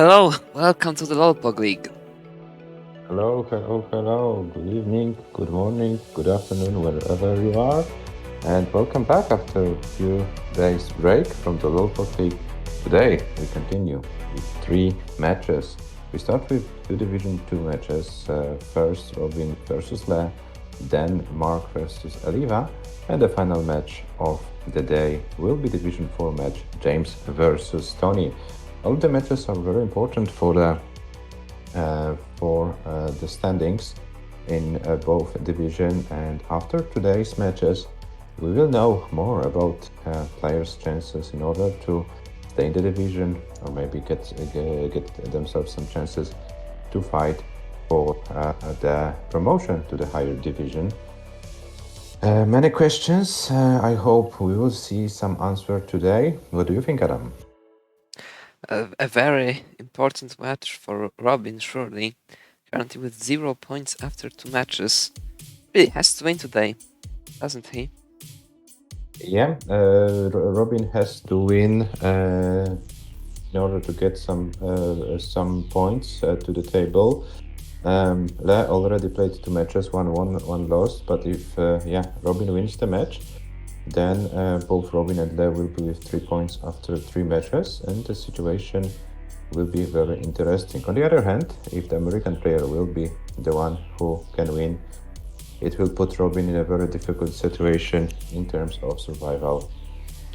Hello, welcome to the Lolpog League. Hello, hello, hello. Good evening, good morning, good afternoon, wherever you are. And welcome back after a few days break from the local league. Today we continue with 3 matches. We start with two Division 2 matches. First Robin versus Le, then Mark versus ELIWA, and the final match of the day will be Division 4 match, James versus TONI. All the matches are very important for the standings in both division, and after today's matches we will know more about players' chances in order to stay in the division or maybe get themselves some chances to fight for the promotion to the higher division. Many questions. I hope we will see some answer today. What do you think, Adam? A very important match for Robin, surely. Currently with 0 points after 2 matches. Really has to win today, doesn't he? Yeah, Robin has to win in order to get some points to the table. Le already played 2 matches, one won, one lost. But if Robin wins the match, then both Robin and Le will be with 3 points after 3 matches, and the situation will be very interesting. On the other hand, if the American player will be the one who can win, it will put Robin in a very difficult situation in terms of survival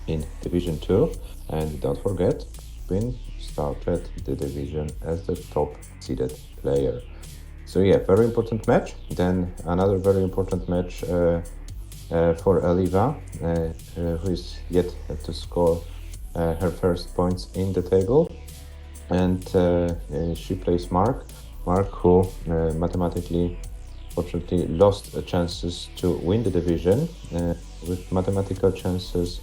in Division 2. And don't forget, Robin started the division as the top seeded player. So yeah, very important match. Then another very important match for ELIWA, who is yet to score her first points in the table. And she plays Mark, who mathematically, fortunately, lost chances to win the division. With mathematical chances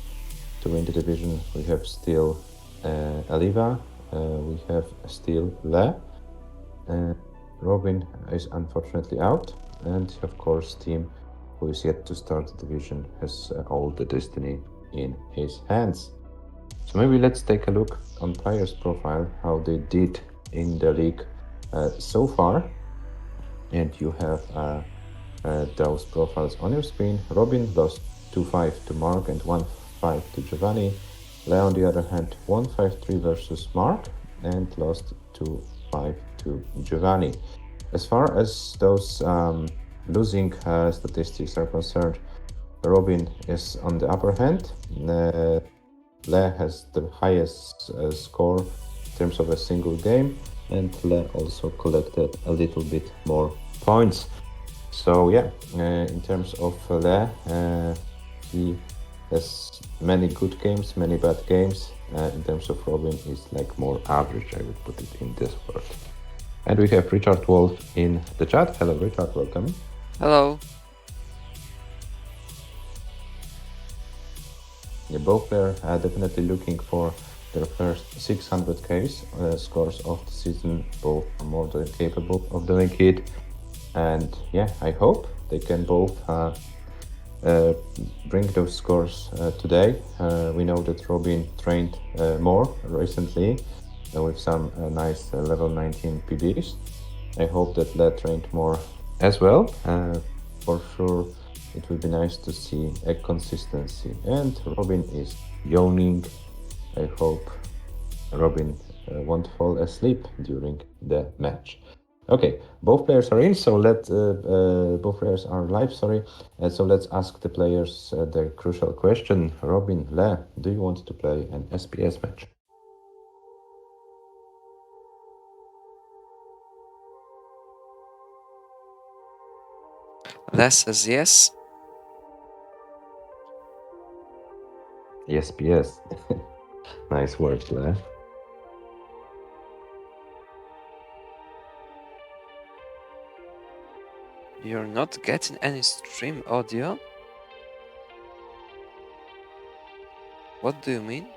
to win the division, we have still ELIWA, we have still Le. Robin is unfortunately out, and of course Team, who is yet to start the division, has all the destiny in his hands. So maybe let's take a look on players' profile, how they did in the league so far. And you have those profiles on your screen. Robin lost 2-5 to Mark and 1-5 to Giovanni. Le, on the other hand, 1-5-3 versus Mark and lost 2-5 to Giovanni. As far as those losing statistics are concerned, Robin is on the upper hand. Le has the highest score in terms of a single game, and Le also collected a little bit more points. So yeah, in terms of Le, he has many good games, many bad games. In terms of Robin, he's like more average, I would put it in this word. And we have Richard Wolf in the chat. Hello, Richard, welcome. Hello. Yeah, both players are definitely looking for their first 600k scores of the season. Both are more than capable of doing it. And yeah, I hope they can both bring those scores today. We know that Robin trained more recently with some nice level 19 PBs. I hope that Le trained more as well. For sure, it will be nice to see a consistency. And Robin is yawning. I hope Robin won't fall asleep during the match. Okay, both players are in, so both players are live, sorry. So let's ask the players their crucial question. Robin, Le, do you want to play an SPS match? Le says yes. SPS. Nice word, Le. You're not getting any stream audio? What do you mean?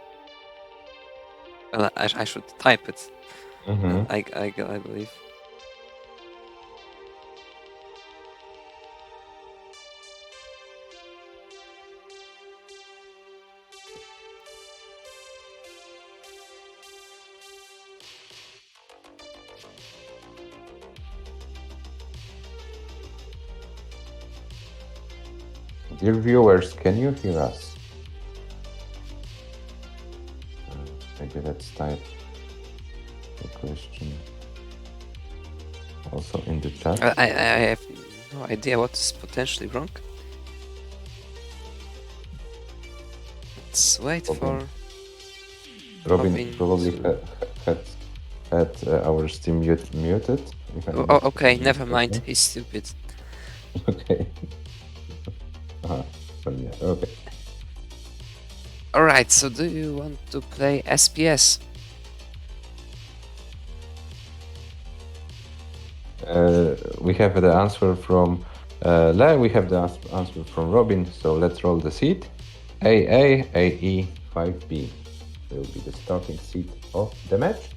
Well, I should type it. I believe. Dear viewers, can you hear us? Maybe let's type the question also in the chat. I have no idea what is potentially wrong. Let's wait for Robin probably to... had our Steam muted. Oh, okay, never mind. He's stupid. Okay. Yeah, okay. Alright, so do you want to play SPS? We have the answer from Le, we have the answer from Robin, so let's roll the seed. AA, AE, 5B will be the starting seed of the match.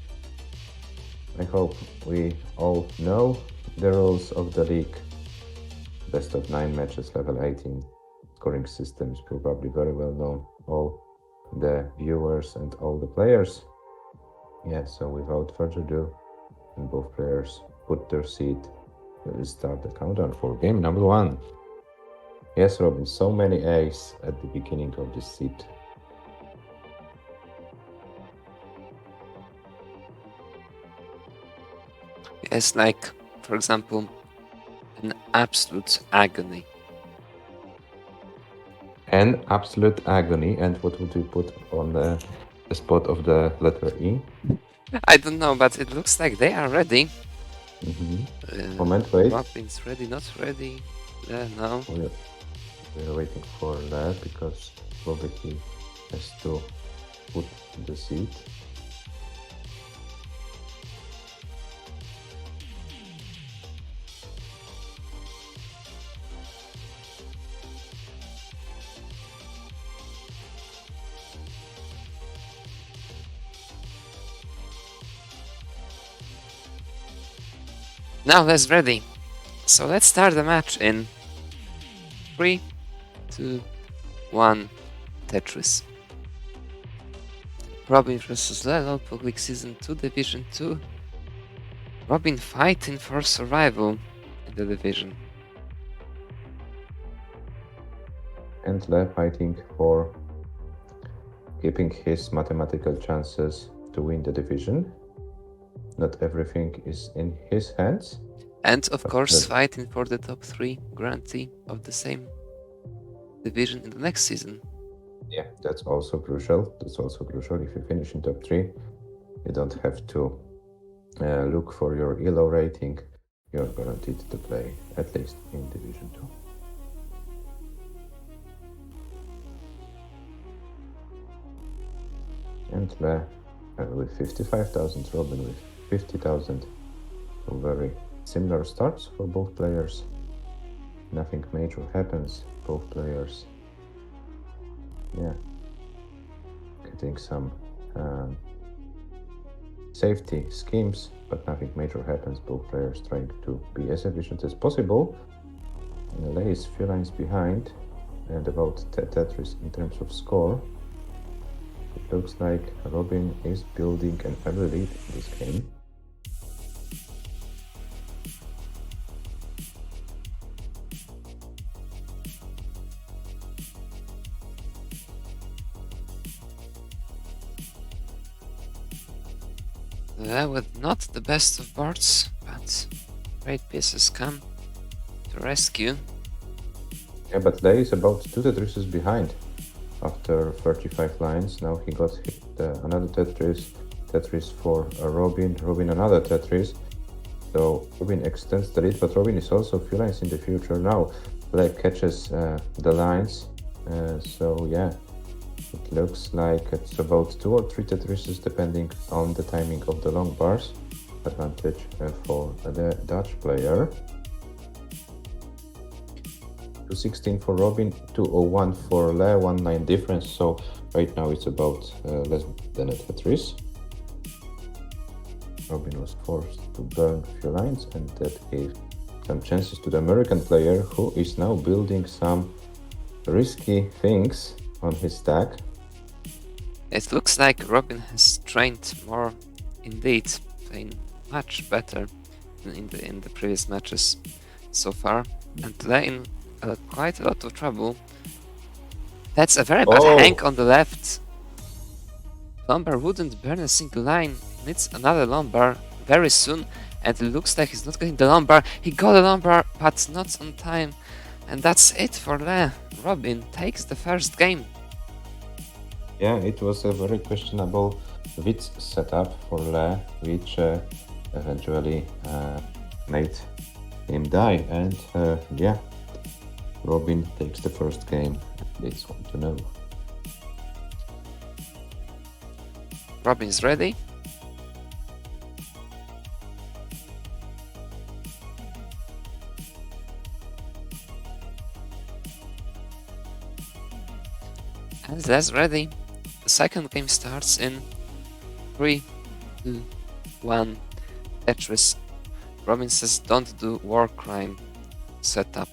I hope we all know the rules of the league. Best of 9 matches, level 18. Scoring system is probably very well known. All the viewers and all the players. Yeah, so without further ado, and both players put their seed, we'll start the countdown for game number 1. Yes, Robin, so many A's at the beginning of this seed. It's like, for example, an absolute agony. An absolute agony. And what would you put on the spot of the letter E? I don't know, but it looks like they are ready. Moment, wait. Robin's ready, not ready. No. We're waiting for that because probably he has to put the seed. Now let's ready. So let's start the match in 3, 2, 1, Tetris. Robin versus Lelo, Public Season 2, Division 2. Robin fighting for survival in the division. And Le fighting for keeping his mathematical chances to win the division. Not everything is in his hands. And of course fighting for the top 3 grantee of the same division in the next season. Yeah, that's also crucial. If you finish in top 3, you don't have to look for your ELO rating. You're guaranteed to play at least in Division 2. And Le with 55,000, Robin with 50,000. So very similar starts for both players. Nothing major happens. Both players, yeah, getting some safety schemes, but nothing major happens. Both players trying to be as efficient as possible. Le is few lines behind and about Tetris in terms of score. It looks like Robin is building an early lead in this game. With not the best of boards, but great pieces come to rescue. Yeah, but Le is about 2 Tetrises behind after 35 lines. Now he got hit another Tetris for Robin, another Tetris. So Robin extends the lead, but Robin is also a few lines in the future. Now Le catches the lines, so yeah, it looks like it's about 2 or 3 Tetrises depending on the timing of the long bars. Advantage for the Dutch player. 216 for Robin, 201 for Le, 1-9 difference, so right now it's about less than a Tetris. Robin was forced to burn a few lines, and that gave some chances to the American player, who is now building some risky things on his stack. It looks like Robin has trained more, indeed, playing much better than in the previous matches so far, and Le in quite a lot of trouble. That's a very bad hang on the left. Lumber wouldn't burn a single line. Needs another lumber very soon. And it looks like he's not getting the lumber. He got a lumber, but not on time. And that's it for Le. Robin takes the first game. Yeah, it was a very questionable witch setup for Le, which eventually made him die. And yeah, Robin takes the first game. It's one to know. Robin's ready. And that's ready. The second game starts in 3, 2, 1. Tetris. Robin says don't do war crime setup.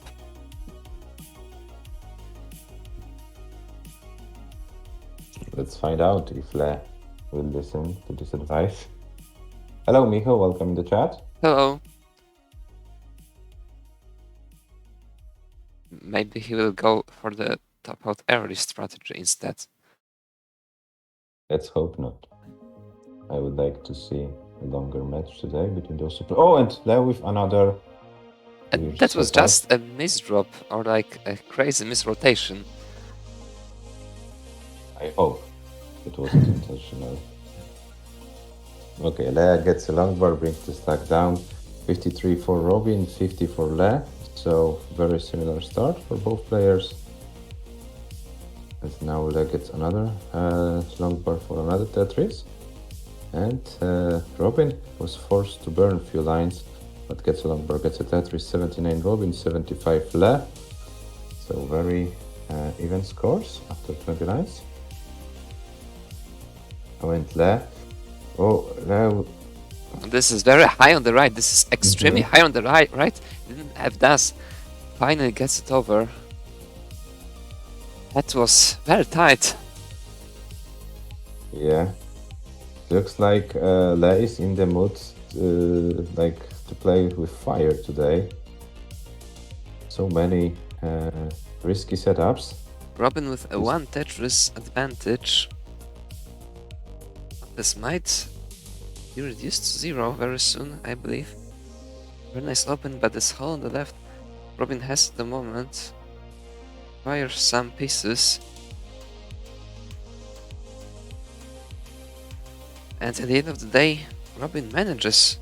Let's find out if Le will listen to this advice. Hello, Micho, welcome in the chat. Hello. Maybe he will go for the top out early strategy instead. Let's hope not. I would like to see a longer match today between those two. Oh, and Le with another. And that was just a misdrop or like a crazy misrotation. I hope it wasn't intentional. Okay, Le gets a long bar, brings the stack down. 53 for Robin, 50 for Le. So very similar start for both players. And now Le gets another long bar for another Tetris. And Robin was forced to burn a few lines, but gets a long bar, gets a Tetris. 79 Robin, 75 Le. So very even scores after 20 lines. I went Le. Oh, Le. This is very high on the right. This is extremely high on the right. Didn't have das. Finally gets it over. That was very tight. Yeah. Looks like Le is in the mood like to play with fire today. So many risky setups. Robin with a 1 Tetris advantage. This might be reduced to 0 very soon, I believe. Very nice open, but this hole on the left, Robin has at the moment. Fires some pieces. And at the end of the day, Robin manages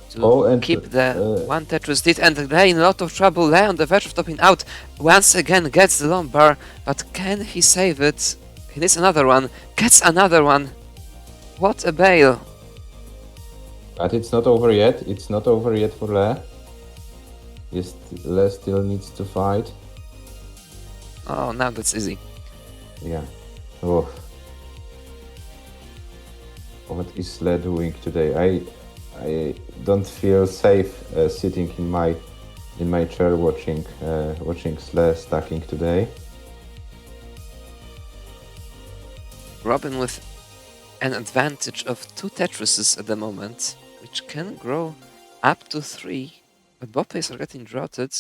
to keep the 1 Tetris lead, and Le in a lot of trouble. Le on the verge of topping out. Once again gets the lumbar, but can he save it? He needs another one. Gets another one. What a bail. But it's not over yet. It's not over yet for Le. Yes, Le still needs to fight. Oh, now that's easy. Yeah. Oh. What is Le doing today? I don't feel safe sitting in my chair watching Le stacking today. Robin with an advantage of 2 Tetrises at the moment, which can grow up to 3, but both players are getting droughted.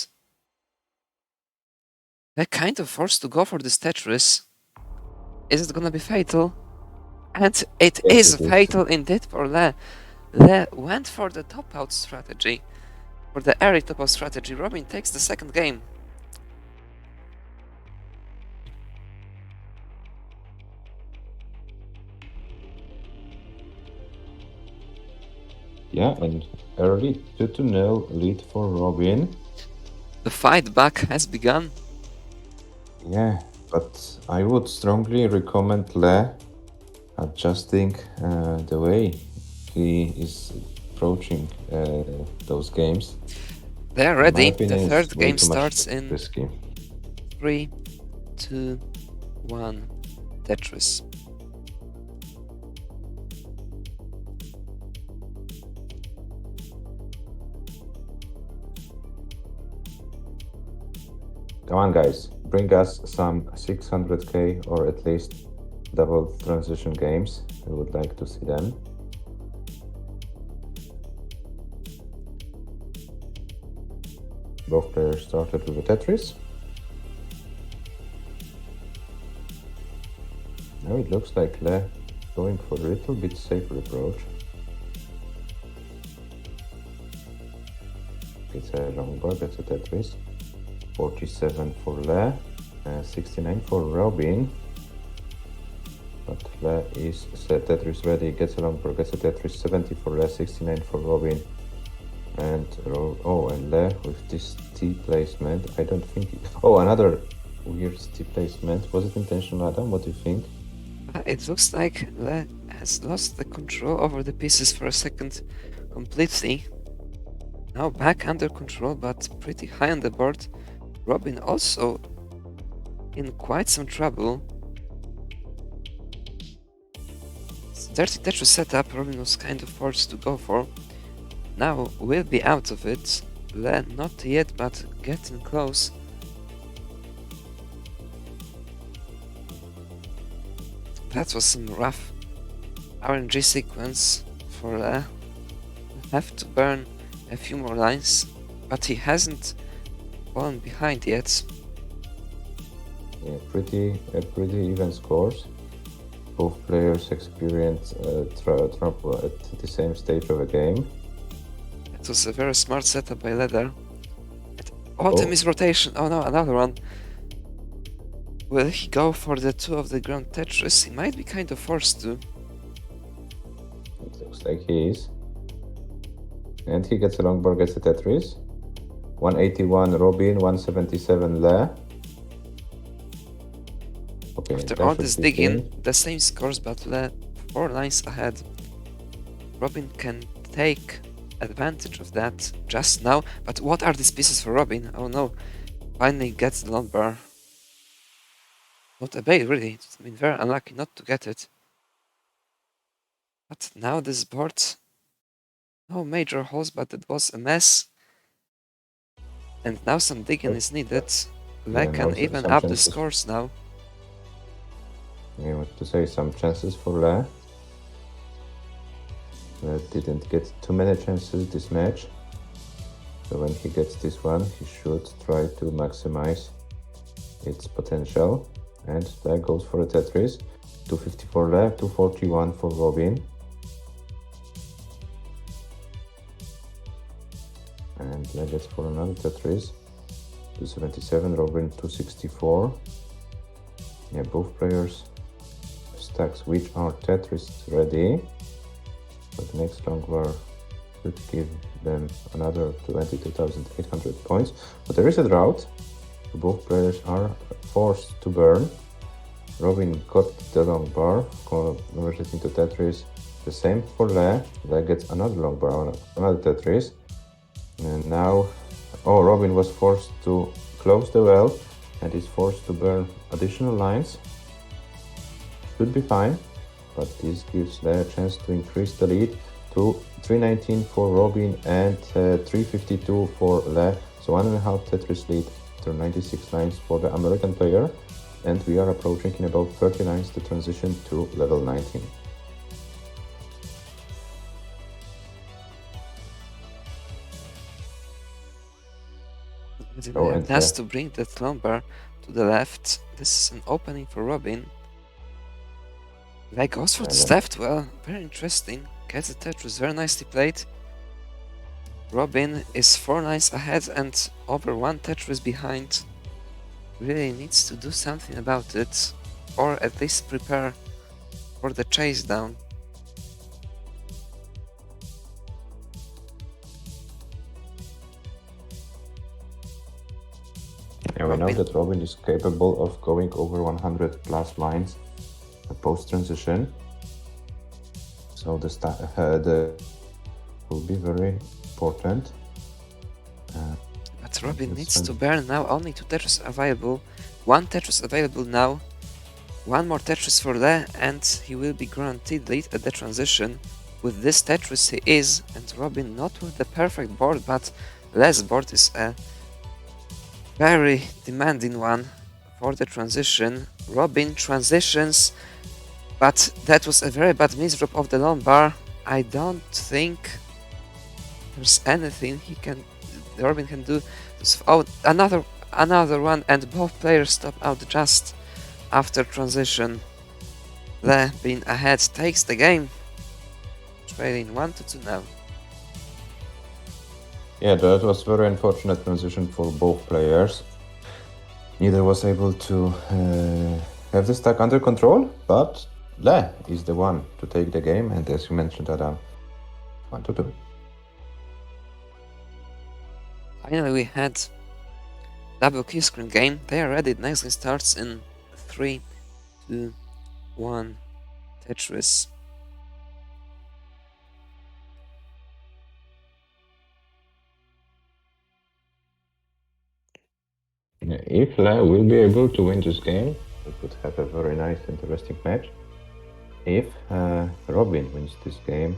They're kind of forced to go for this Tetris. Is it gonna be fatal? And it is fatal indeed for Le. Le went for the top out strategy, for the early top out strategy. Robin takes the second game. Yeah, and early 2-0 lead for Robin. The fight back has begun. Yeah, but I would strongly recommend Le adjusting the way he is approaching those games. They are ready. The third game starts in risky. 3, 2, 1, Tetris. Come on, guys, bring us some 600k or at least double transition games. I would like to see them. Both players started with a Tetris. Now it looks like Le going for a little bit safer approach. It's a long bar, that's a Tetris. 47 for Le, 69 for Robin. But Le is set, Tetris ready, gets a long bar, gets a Tetris. 70 for Le, 69 for Robin. And and Le with this T placement. I don't think. Another weird T placement. Was it intentional, Adam? What do you think? It looks like Le has lost the control over the pieces for a second completely. Now back under control, but pretty high on the board. Robin also in quite some trouble. Dirty Tetris setup Robin was kind of forced to go for. Now will be out of it. Le not yet, but getting close. That was some rough RNG sequence for Le. Have to burn a few more lines, but he hasn't fallen behind yet. Yeah, pretty even scores. Both players experience trouble at the same stage of a game. It was a very smart setup by Leather. Autumn is rotation. Oh no, another one. Will he go for the two of the ground Tetris? He might be kind of forced to. It looks like he is. And he gets a long bar, gets a Tetris. 181 Robin, 177 Le. Okay, after all this digging, the same scores, but Le 4 lines ahead. Robin can take advantage of that just now, but what are these pieces for Robin? Oh no, finally gets the long bar. Not a bait, really. It's been very unlucky not to get it. But now this board, no major holes, but it was a mess. And now some digging is needed. Le can even up the scores now. I want to say some chances for Le. Le didn't get too many chances this match. So when he gets this one, he should try to maximize its potential. And Le goes for a Tetris. 250 for Le, 241 for Robin. And Le gets for another Tetris. 277, Robin 264. Yeah, both players stacks which are Tetris ready. But the next long bar should give them another 22,800 points. But there is a drought. Both players are forced to burn. Robin got the long bar, converted into Tetris. The same for Le. Le gets another long bar, another Tetris. And now, Robin was forced to close the well and is forced to burn additional lines. Should be fine, but this gives Le a chance to increase the lead to 319 for Robin and 352 for Le. So 1.5 Tetris lead after 96 lines for the American player. And we are approaching in about 30 lines the transition to level 19. And has to bring that long bar to the left. This is an opening for Robin. Le goes for this left well, very interesting. Gets the Tetris very nicely played. Robin is 4 lines ahead and over 1 Tetris behind. Really needs to do something about it, or at least prepare for the chase down. Yeah, we know that Robin is capable of going over 100 plus lines post-transition. So the will be very important. But Robin needs to burn now. Only 2 Tetris available. 1 Tetris available now. 1 more Tetris for Le, and he will be guaranteed lead at the transition. With this Tetris he is, and Robin not with the perfect board, but Le's board is a very demanding one for the transition. Robin transitions, but that was a very bad misdrop of the long bar. I don't think there's anything Robin can do. Oh, another one, and both players stop out just after transition. Le, being ahead, takes the game. Trailing 1-2 now. Yeah, that was very unfortunate transition for both players. Neither was able to have the stack under control, but Le is the one to take the game, and as you mentioned, Adam, 1-2. Finally, we had double key screen game. They are ready. Next game starts in 3, 2, 1. Tetris. If Le will be able to win this game, we could have a very nice, interesting match. If Robin wins this game,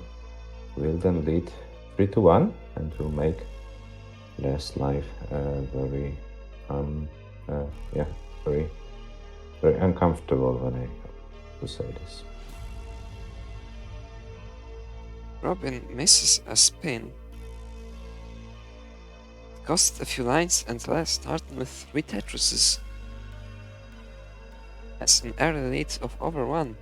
we'll then lead 3-1 and will make Le's life very, very uncomfortable when I have to say this. Robin misses a spin. It cost a few lines and Le starting with 3 Tetrises. Has an early lead of over 1.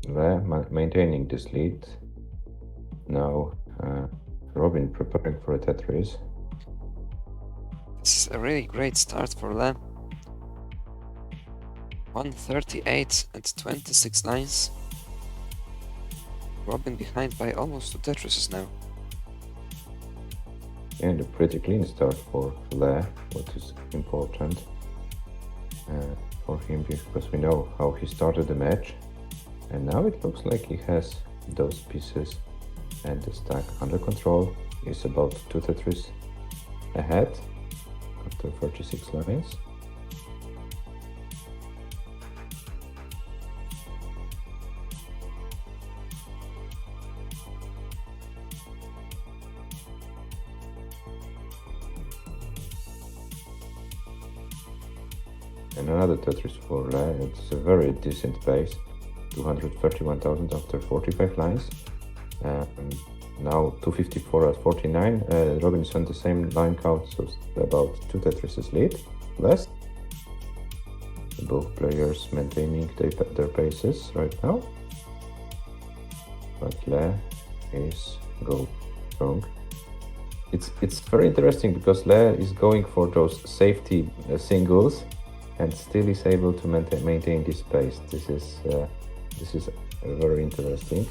Le maintaining this lead. Now Robin preparing for a Tetris. This is a really great start for Le. 138 and 26 lines. Robin behind by almost 2 Tetrises now. And a pretty clean start for Le, what is important for him, because we know how he started the match. And now it looks like he has those pieces and the stack under control. He's about 2 Tetris ahead after 36 lines. And another Tetris for Le. It's a very decent pace. 231,000 after 45 lines. Now 254 at 49. Robin is on the same line count, so about 2 Tetrises lead less. Both players maintaining their paces right now. But Le is going strong. It's very interesting because Le is going for those safety singles and still is able to maintain this pace. This is very interesting.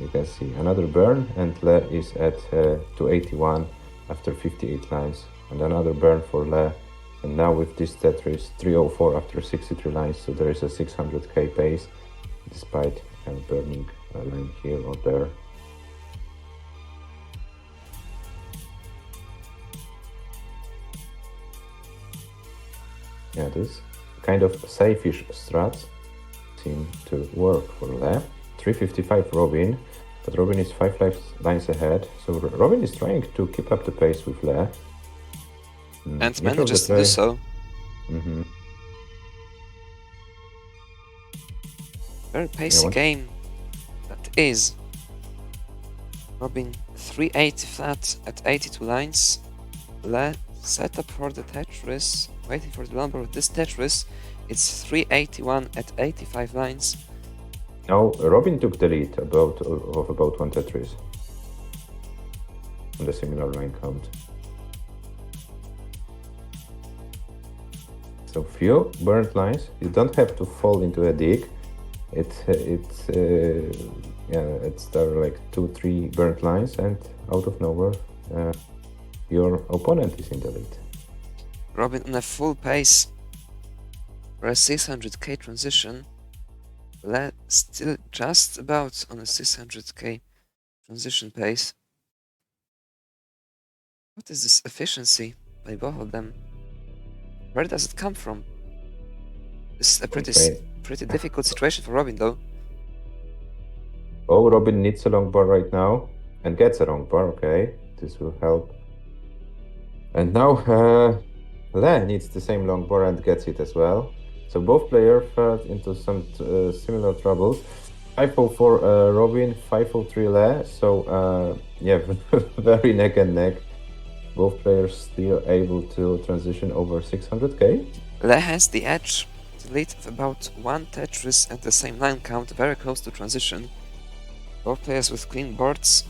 You can see another burn, and Le is at 281 after 58 lines, and another burn for Le. And now with this Tetris, 304 after 63 lines, so there is a 600k pace, despite burning a line here or there. Yeah, this kind of safe-ish strats seem to work for Le. 355 Robin, but Robin is 5 lines ahead, so Robin is trying to keep up the pace with Le. And manages to do so. Very pacey game that is. Robin 380 flat at 82 lines. Le set up for the Tetris, waiting for the number of this Tetris. It's 381 at 85 lines. Now Robin took the lead of about 1 Tetris on the similar line count. So few burnt lines. You don't have to fall into a dig. It's there are like 2-3 burnt lines, and out of nowhere your opponent is in the lead. Robin on a full pace for a 600k transition. Le still just about on a 600k transition pace. What is this efficiency by both of them? Where does it come from? This is a pretty difficult situation for Robin, though. Oh, Robin needs a long bar right now and gets a long bar. Okay, this will help. And now Le needs the same long bar and gets it as well. So both players fell into some similar troubles. 504 Robin, 503 Le. So yeah, very neck and neck. Both players still able to transition over 600k. Le has the edge, the lead of about 1 Tetris and the same line count, very close to transition. Both players with clean boards.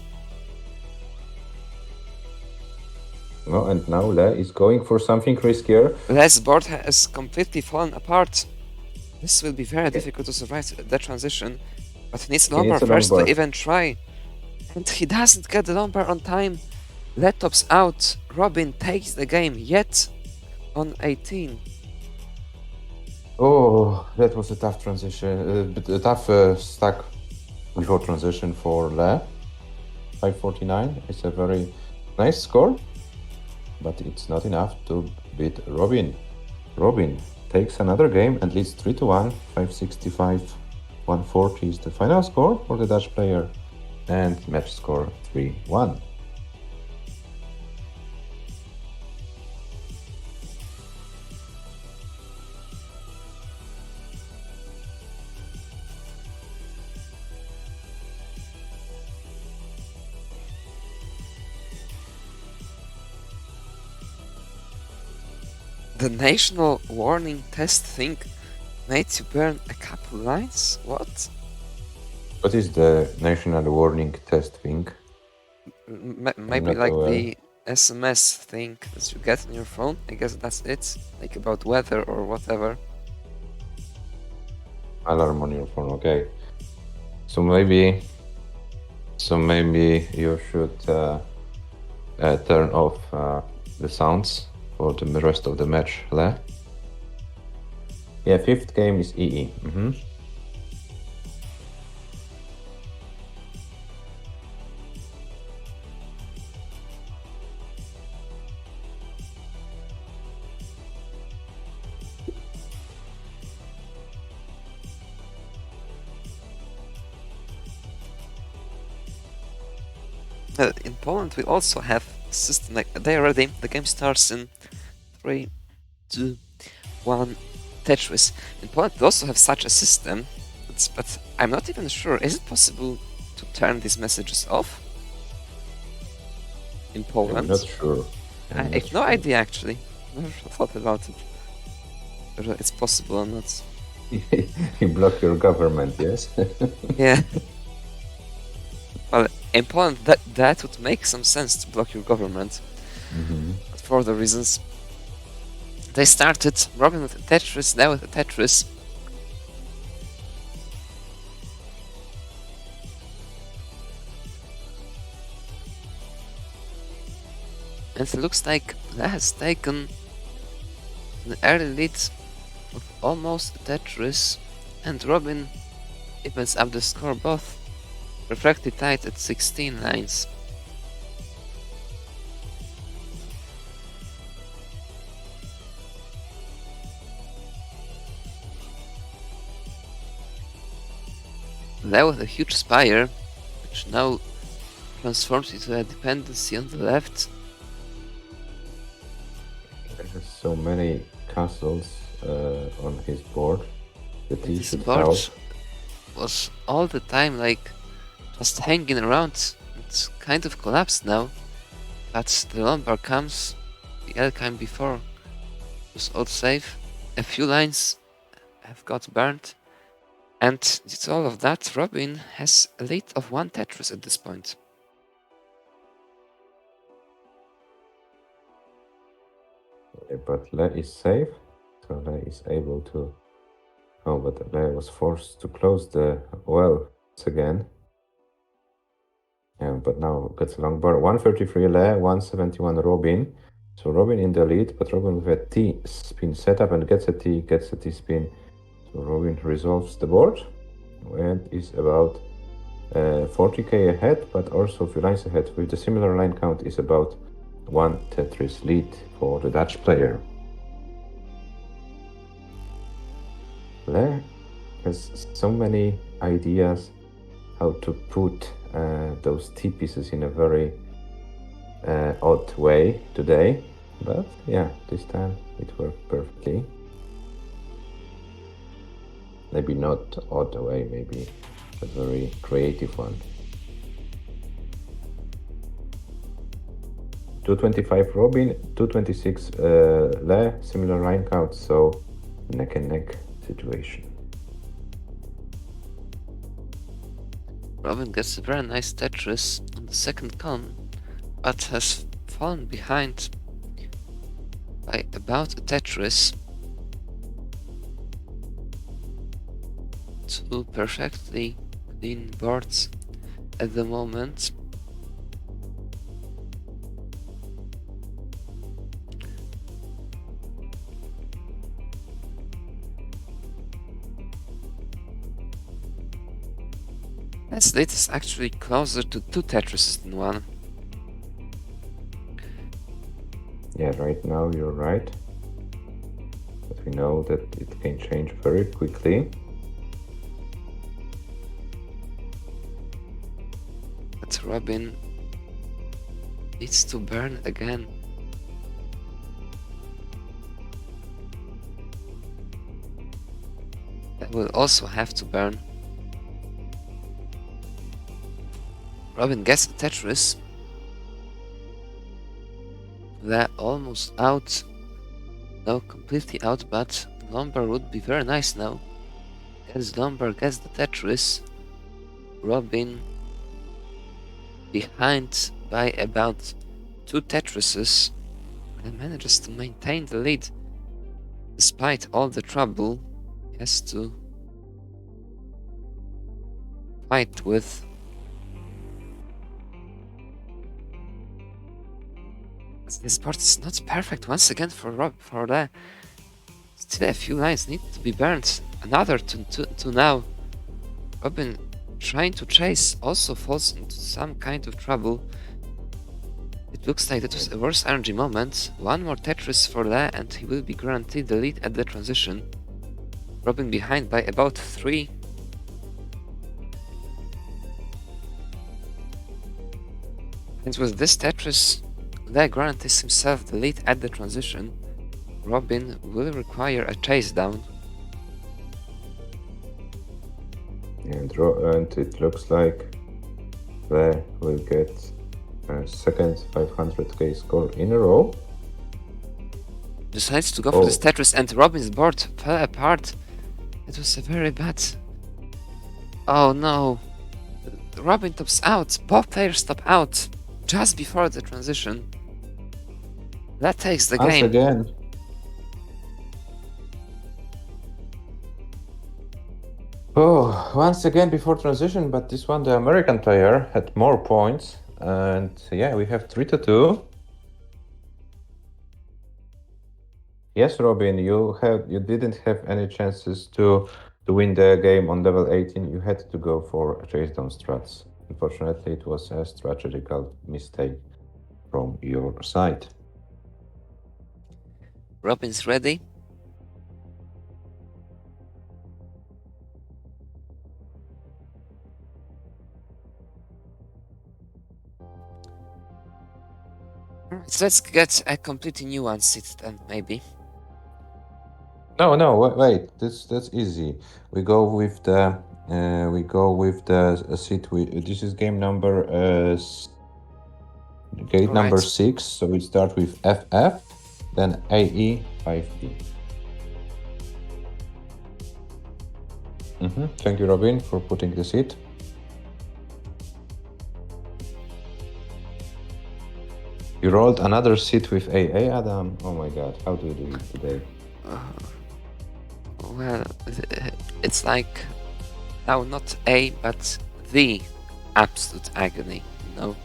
No, and now Le is going for something riskier. Le's board has completely fallen apart. This will be very difficult to survive that transition, but he needs a long bar first to even try. And he doesn't get the long bar on time. Le tops out. Robin takes the game yet on 18. Oh, that was a tough transition, a tough stack before transition for Le. 549 is a very nice score, but it's not enough to beat Robin. Robin takes another game and leads 3-1, 565, 140 is the final score for the Dutch player, and match score 3-1. The national warning test thing made you burn a couple lines? What? What is the national warning test thing? Maybe like the SMS thing that you get on your phone. I guess that's it. Like about weather or whatever. Alarm on your phone, okay. So maybe you should turn off the sounds for the rest of the match, Le. Yeah, 5th game is EE. In Poland, we also have a system like the game starts in 3, 2, 1, Tetris. In Poland, we also have such a system, but I'm not even sure. Is it possible to turn these messages off in Poland? I'm not sure. I have no idea actually. Never thought about it. Whether it's possible or not. You block your government, yes? Yeah. Well, in Poland, that would make some sense to block your government. But for the reasons, they started Robin with a Tetris, now with a Tetris. And it looks like Le has taken an early lead of almost a Tetris, and Robin evens up the score both perfectly tied at 16 lines. Le with a huge spire, which now transforms into a dependency on the left. There's so many castles on his board that he This should board help. was all the time like just hanging around. It's kind of collapsed now, but the Lombard comes, the L came before. It was all safe. A few lines have got burnt, and due to all of that, Robin has a lead of 1 Tetris at this point. But Le is safe, so Le is able to... Oh, but Le was forced to close the well once again. Yeah, but now gets a long bar. 133 Le, 171 Robin. So Robin in the lead, but Robin with a T spin setup and gets a T spin. So Robin resolves the board and is about 40k ahead, but also a few lines ahead. With the similar line count is about 1 Tetris lead for the Dutch player. Le has so many ideas how to put those T pieces in a very odd way today. But yeah, this time it worked perfectly. Maybe not all the way, maybe a very creative one. 225 Robin, 226 Le, similar line count, so neck and neck situation. Robin gets a very nice Tetris on the second con, but has fallen behind by about a Tetris. Two perfectly clean boards at the moment. This lead is actually closer to 2 Tetrises than 1. Yeah, right now you're right. But we know that it can change very quickly. But Robin needs to burn again. That will also have to burn. Robin gets a Tetris. They're almost out. No, completely out, but Lombard would be very nice now. As Lombard gets the Tetris, Robin behind by about 2 Tetrises and manages to maintain the lead. Despite all the trouble, he has to fight with. This part is not perfect once again for the. Still a few lines need to be burned. Another to now. Robin trying to chase also falls into some kind of trouble. It looks like that was a worse RNG moment. One more Tetris for Le and he will be guaranteed the lead at the transition. Robin behind by about 3. And with this Tetris, Le guarantees himself the lead at the transition. Robin will require a chase down. And it looks like Le will get a second 500k score in a row. Decides to go for this Tetris and Robin's board fell apart. It was a very bad. Oh no. Robin tops out. Both players top out just before the transition. That takes the game. Again. Oh, once again before transition, but this one the American player had more points, and yeah, we have 3-2. Yes, Robin, you didn't have any chances to win the game on level 18. You had to go for chase down strats. Unfortunately, it was a strategical mistake from your side. Robin's ready. So let's get a completely new one seat then, maybe. No, wait. That's easy. We go with the seat. This is game number gate number 6. So we start with FF, then AE 5D. Thank you, Robin, for putting the seat. You rolled another seat with AA, Adam. Oh my god, how do you do it today? Well, it's like now not A, but the absolute agony, you know?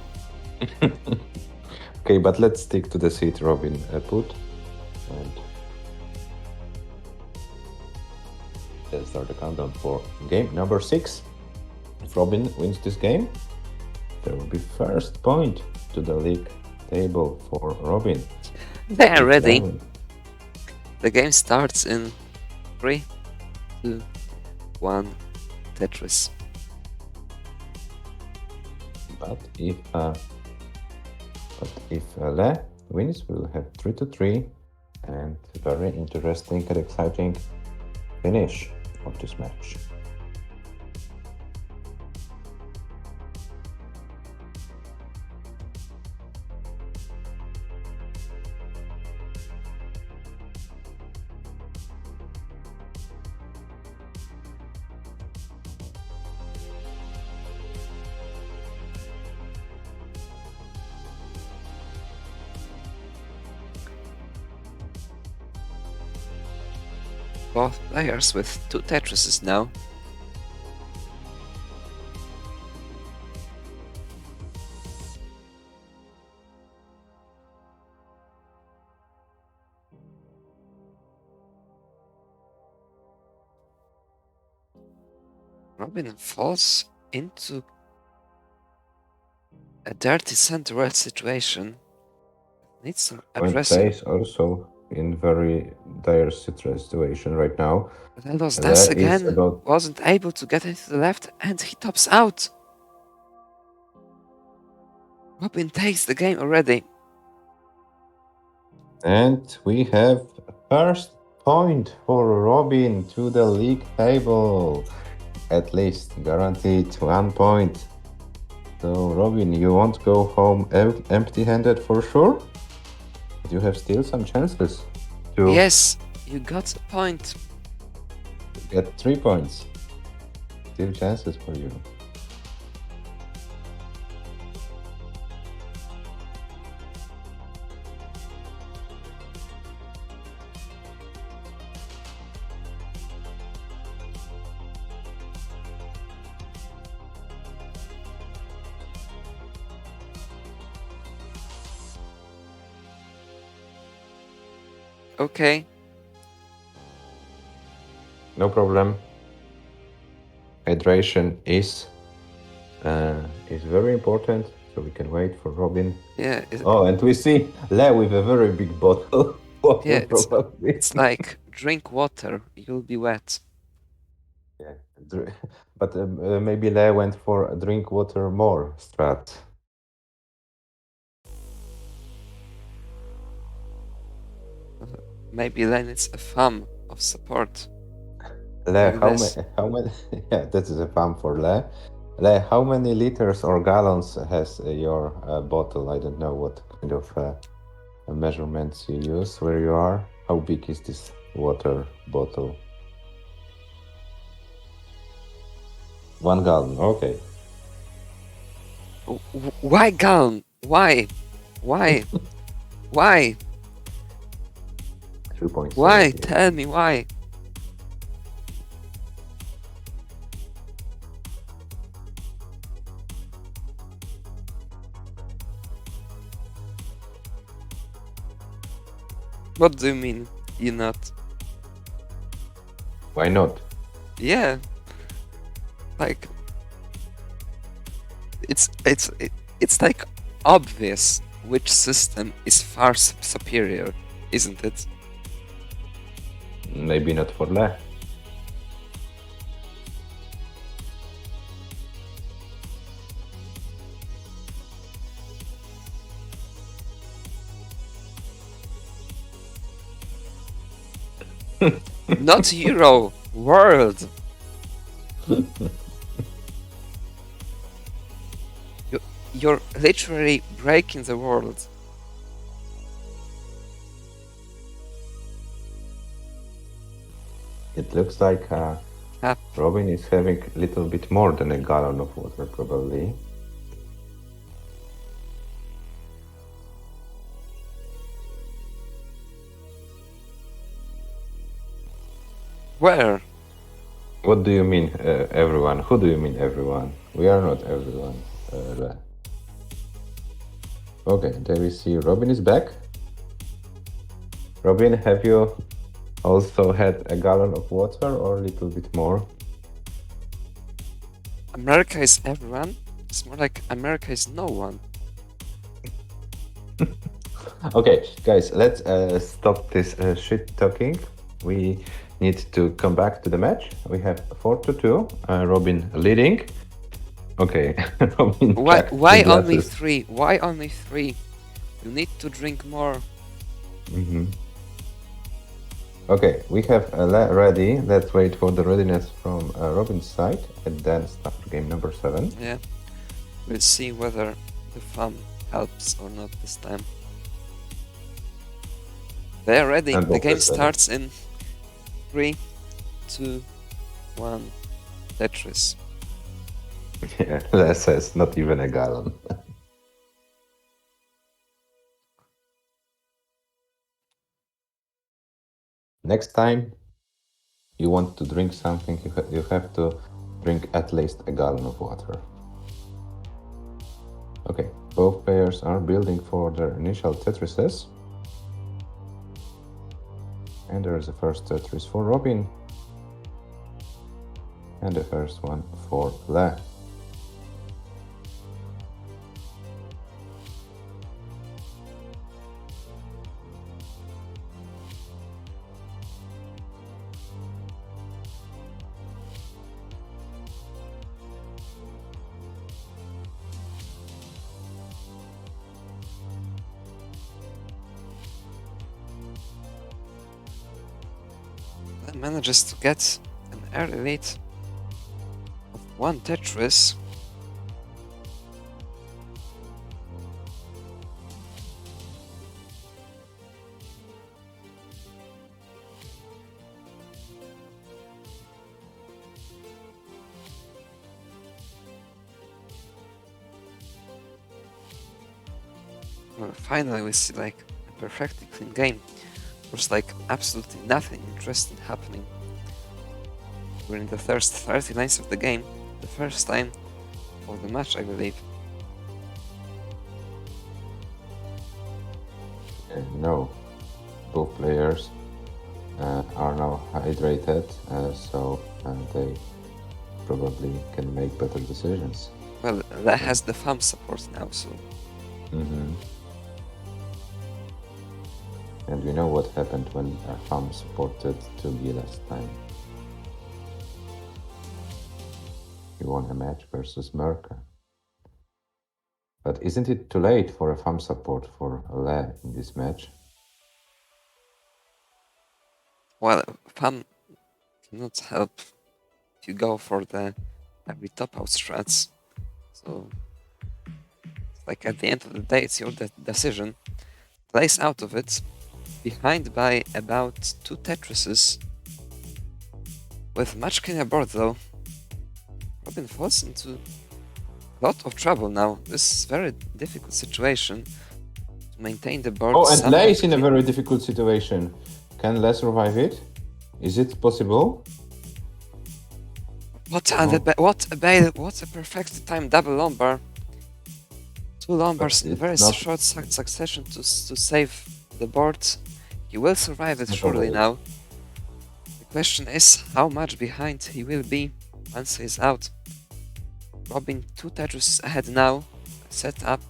Okay, but let's stick to the seat Robin put. And let's start the countdown for game number 6. If Robin wins this game, there will be first point to the league table for Robin. They are ready. The game starts in 3, 2, 1, Tetris. But if Le wins, we'll have 3-3, and very interesting and exciting finish of this match. Both players with 2 Tetrises now. Robin falls into a dirty center situation. Needs some addressing. Plays also in very dire situation right now. Ronaldo's Das again wasn't able to get into the left, and he tops out. Robin takes the game already. And we have first point for Robin to the league table. At least guaranteed 1 point. So Robin, you won't go home empty-handed for sure? But you have still some chances to... Yes, you got a point. Get 3 points. Still chances for you. Okay. No problem. Hydration is very important, so we can wait for Robin. Yeah. Oh, and we see Le with a very big bottle. Yeah, it's like drink water, you'll be wet. Yeah, but maybe Le went for drink water more strat. Maybe Le needs a thumb of support. Le, how many? Yeah, that is a fun for Le. Le, how many liters or gallons has your bottle? I don't know what kind of measurements you use where you are. How big is this water bottle? 1 gallon. Okay. Why gallon? Why? Why? 3 points. Why? Tell me why. What do you mean, you not? Why not? Yeah. Like it's like obvious which system is far superior, isn't it? Maybe not for Le. Not Euro, world. You're literally breaking the world. It looks like Robin is having a little bit more than a gallon of water, probably. Where? What do you mean, everyone? Who do you mean, everyone? We are not everyone. Okay, there we see Robin is back. Robin, have you also had a gallon of water or a little bit more? America is everyone. It's more like America is no one. Okay, guys, let's stop this shit talking. We need to come back to the match. We have 4-2, Robin leading. Okay, Robin. Why only 3? Why only 3? You need to drink more. Okay, we have ready. Let's wait for the readiness from Robin's side and then start game number 7. Yeah. We'll see whether the farm helps or not this time. They are ready. And The game Bob is ready. starts in 3, 2, 1. Tetris. Yeah, Les says not even a gallon. Next time you want to drink something, you have to drink at least a gallon of water. Okay, both players are building for their initial Tetrises. And there is the first Tetris for Robin. And the first one for Le. Manages to get an early lead of 1 Tetris. Well, finally we see like a perfectly clean game. There's like absolutely nothing interesting happening. We're in the first 30 lines of the game, the first time for the match, I believe. No, both players are now hydrated, so they probably can make better decisions. Well, that has the FAM support now, so... And we know what happened when FAM supported 2B last time. He won a match versus MARQ. But isn't it too late for a FAM support for Le in this match? Well, FAM cannot help if you go for the every top-out strats. So, like at the end of the day, it's your decision. Plays out of it, behind by about 2 Tetrises. With much cleaner board though, Robin falls into a lot of trouble now. This is a very difficult situation to maintain the board. Oh, and Le is in a very difficult situation. Can Le survive it? Is it possible? What a perfect time double lumbar. 2 lumbars in very short succession to save the board. He will survive it surely now. The question is how much behind he will be once he's out. Robin 2 Tetris ahead now. Set up.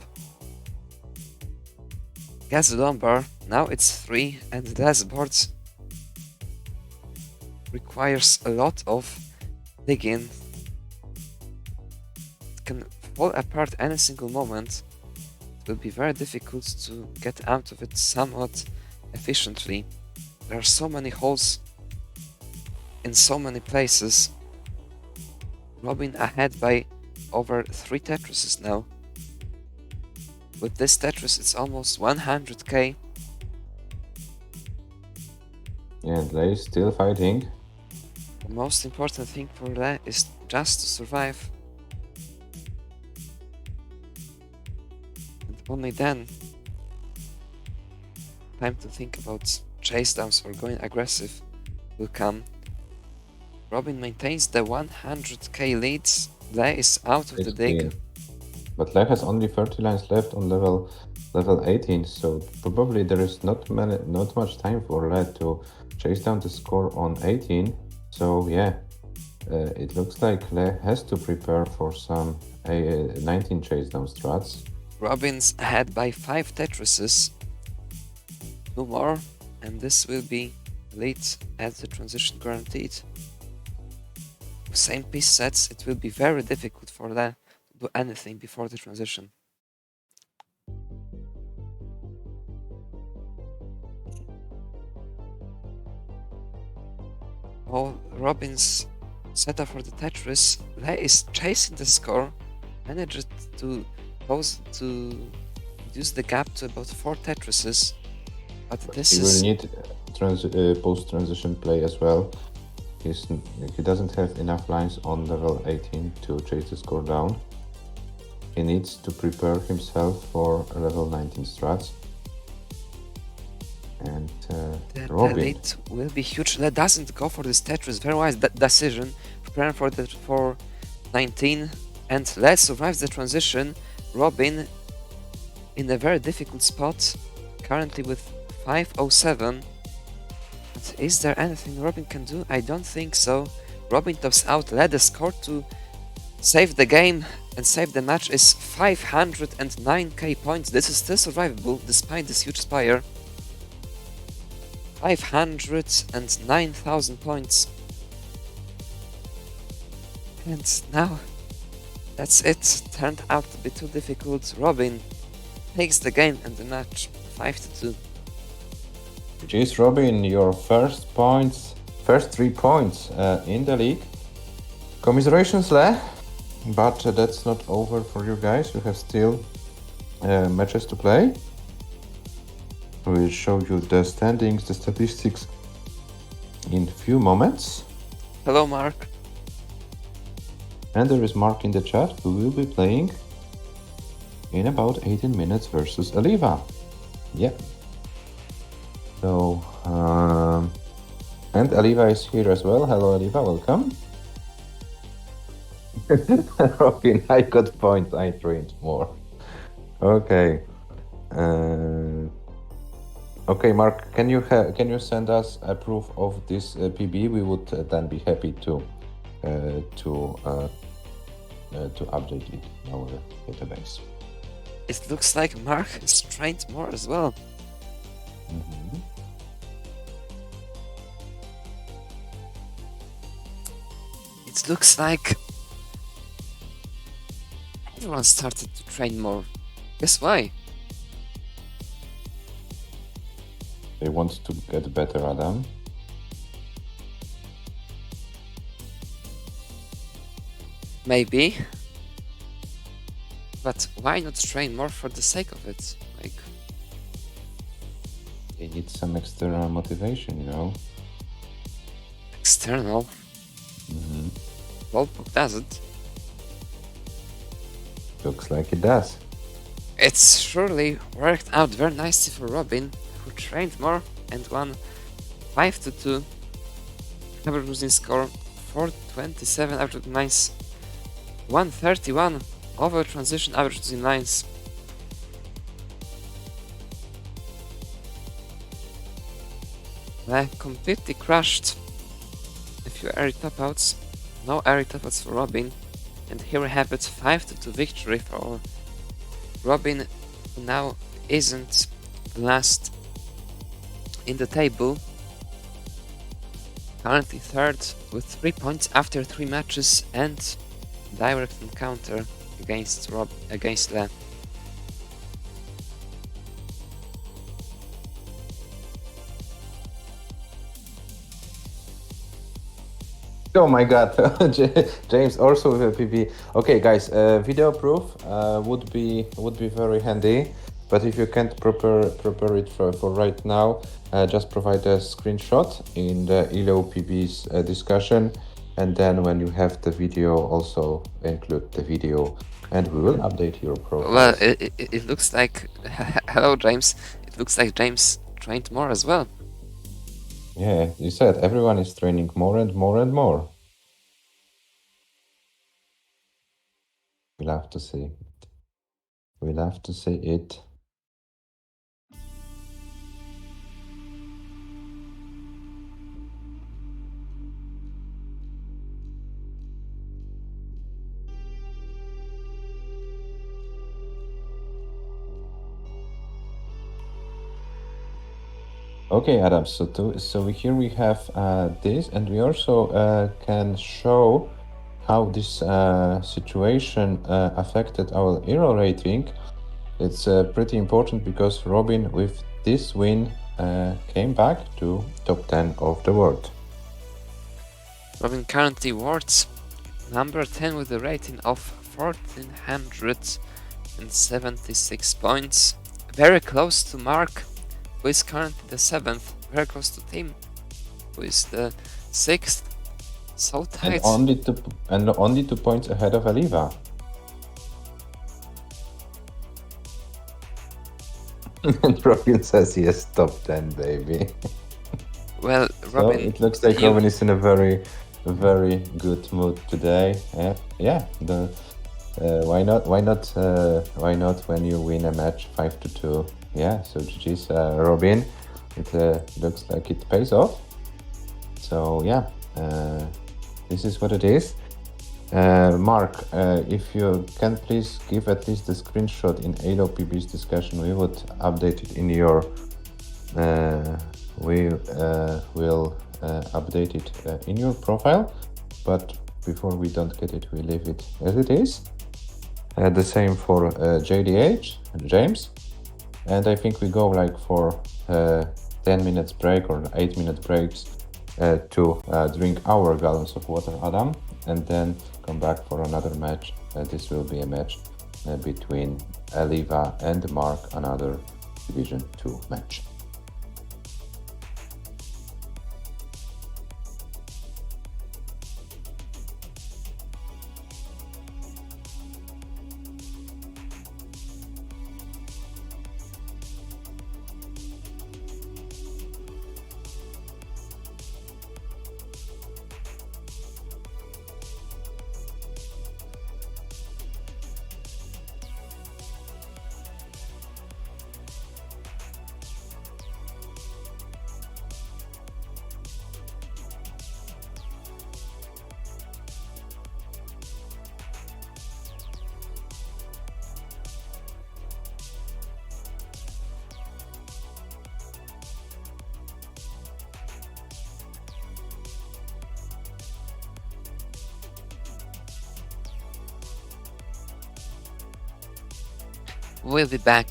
Gets the lumbar. Now it's 3 and the last board requires a lot of digging. It can fall apart any single moment. It will be very difficult to get out of it somewhat efficiently. There are so many holes in so many places. Robin ahead by over 3 Tetrises now. With this Tetris it's almost 100k. And Le is still fighting. The most important thing for Le is just to survive. And only then time to think about chase downs or going aggressive will come. Robin maintains the 100k leads. Le is out of the dig. But Le has only 30 lines left on level 18, so probably there is not much time for Le to chase down the score on 18. So yeah, it looks like Le has to prepare for some 19 chase down strats. Robin's ahead by 5 Tetrises. 2 more, and this will be lead at the transition guaranteed. With same piece sets, it will be very difficult for Le to do anything before the transition. Oh, Robin's setup for the Tetris. Le is chasing the score, managed to reduce the gap to about 4 Tetrises. But this He will need post-transition play as well. He doesn't have enough lines on level 18 to chase the score down. He needs to prepare himself for level 19 strats. And the Robin. lead will be huge. Le doesn't go for this Tetris. Very wise decision. Preparing for 19, and Le survives the transition. Robin in a very difficult spot, currently with 507. But is there anything Robin can do? I don't think so. Robin tops out. Le, the score to save the game and save the match is 509k points. This is still survivable despite this huge spire. 509,000 points. And now, that's it. Turned out to be too difficult. Robin takes the game and the match 5-2. GG's Robin, your first 3 points in the league. Commiserations, Le, but that's not over for you guys. You have still matches to play. We'll show you the standings, the statistics in a few moments. Hello, Mark. And there is Mark in the chat, who will be playing in about 18 minutes versus ELIWA. Yeah. So, and ELIWA is here as well. Hello, ELIWA, welcome. Robin, I got points, I trained more. Okay. Okay, Mark, can you send us a proof of this PB? We would then be happy to update it in our database. It looks like Mark is trained more as well. Mm-hmm. It looks like everyone started to train more. Guess why? They want to get better, Adam. Maybe. But why not train more for the sake of it? Like, they need some external motivation, you know. External? Mm-hmm. Ballpark does it. Looks like it does. It's surely worked out very nicely for Robin, who trained more and won 5-2. Average losing score 427, average losing lines 131, over transition average losing lines. Completely crushed a few airy top outs, no airy top outs for Robin, and here we have it, 5-2 victory for Robin, who now isn't last in the table. Currently third with 3 points after 3 matches and direct encounter against Le. Oh my god, James also with a PB. Okay, guys, video proof would be very handy. But if you can't prepare it for right now, just provide a screenshot in the ELO PB's discussion, and then when you have the video, also include the video, and we will update your profile. Well, it looks like hello James. It looks like James trained more as well. Yeah, you said everyone is training more and more and more. We'll have to see it. We'll have to see it. Okay, Adam, so here we have this, and we also can show how this situation affected our hero rating. It's pretty important because Robin, with this win, came back to top 10 of the world. Robin currently wards number 10 with a rating of 1476 points. Very close to Mark, who is currently the 7th. Very close to Tim, who is the 6th. So tight. And only 2 points ahead of ELIWA. And Robin says yes, top 10, baby. Well, Robin, so it looks like Robin is in a very, very good mood today. Yeah. Why not? Why not? Why not when you win a match 5-2? Yeah. So GG's, Robin. It looks like it pays off. So yeah, this is what it is. Mark, if you can please give at least the screenshot in ALO PB's discussion, we would update it in your. We will update it in your profile, but before we don't get it, we leave it as it is. The same for James, and I think we go like for 10 minutes break or 8-minute breaks to drink our gallons of water, Adam, and then come back for another match. This will be a match between ELIWA and Mark, another Division 2 match. We'll be back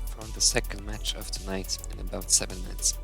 for the second match of tonight in about 7 minutes.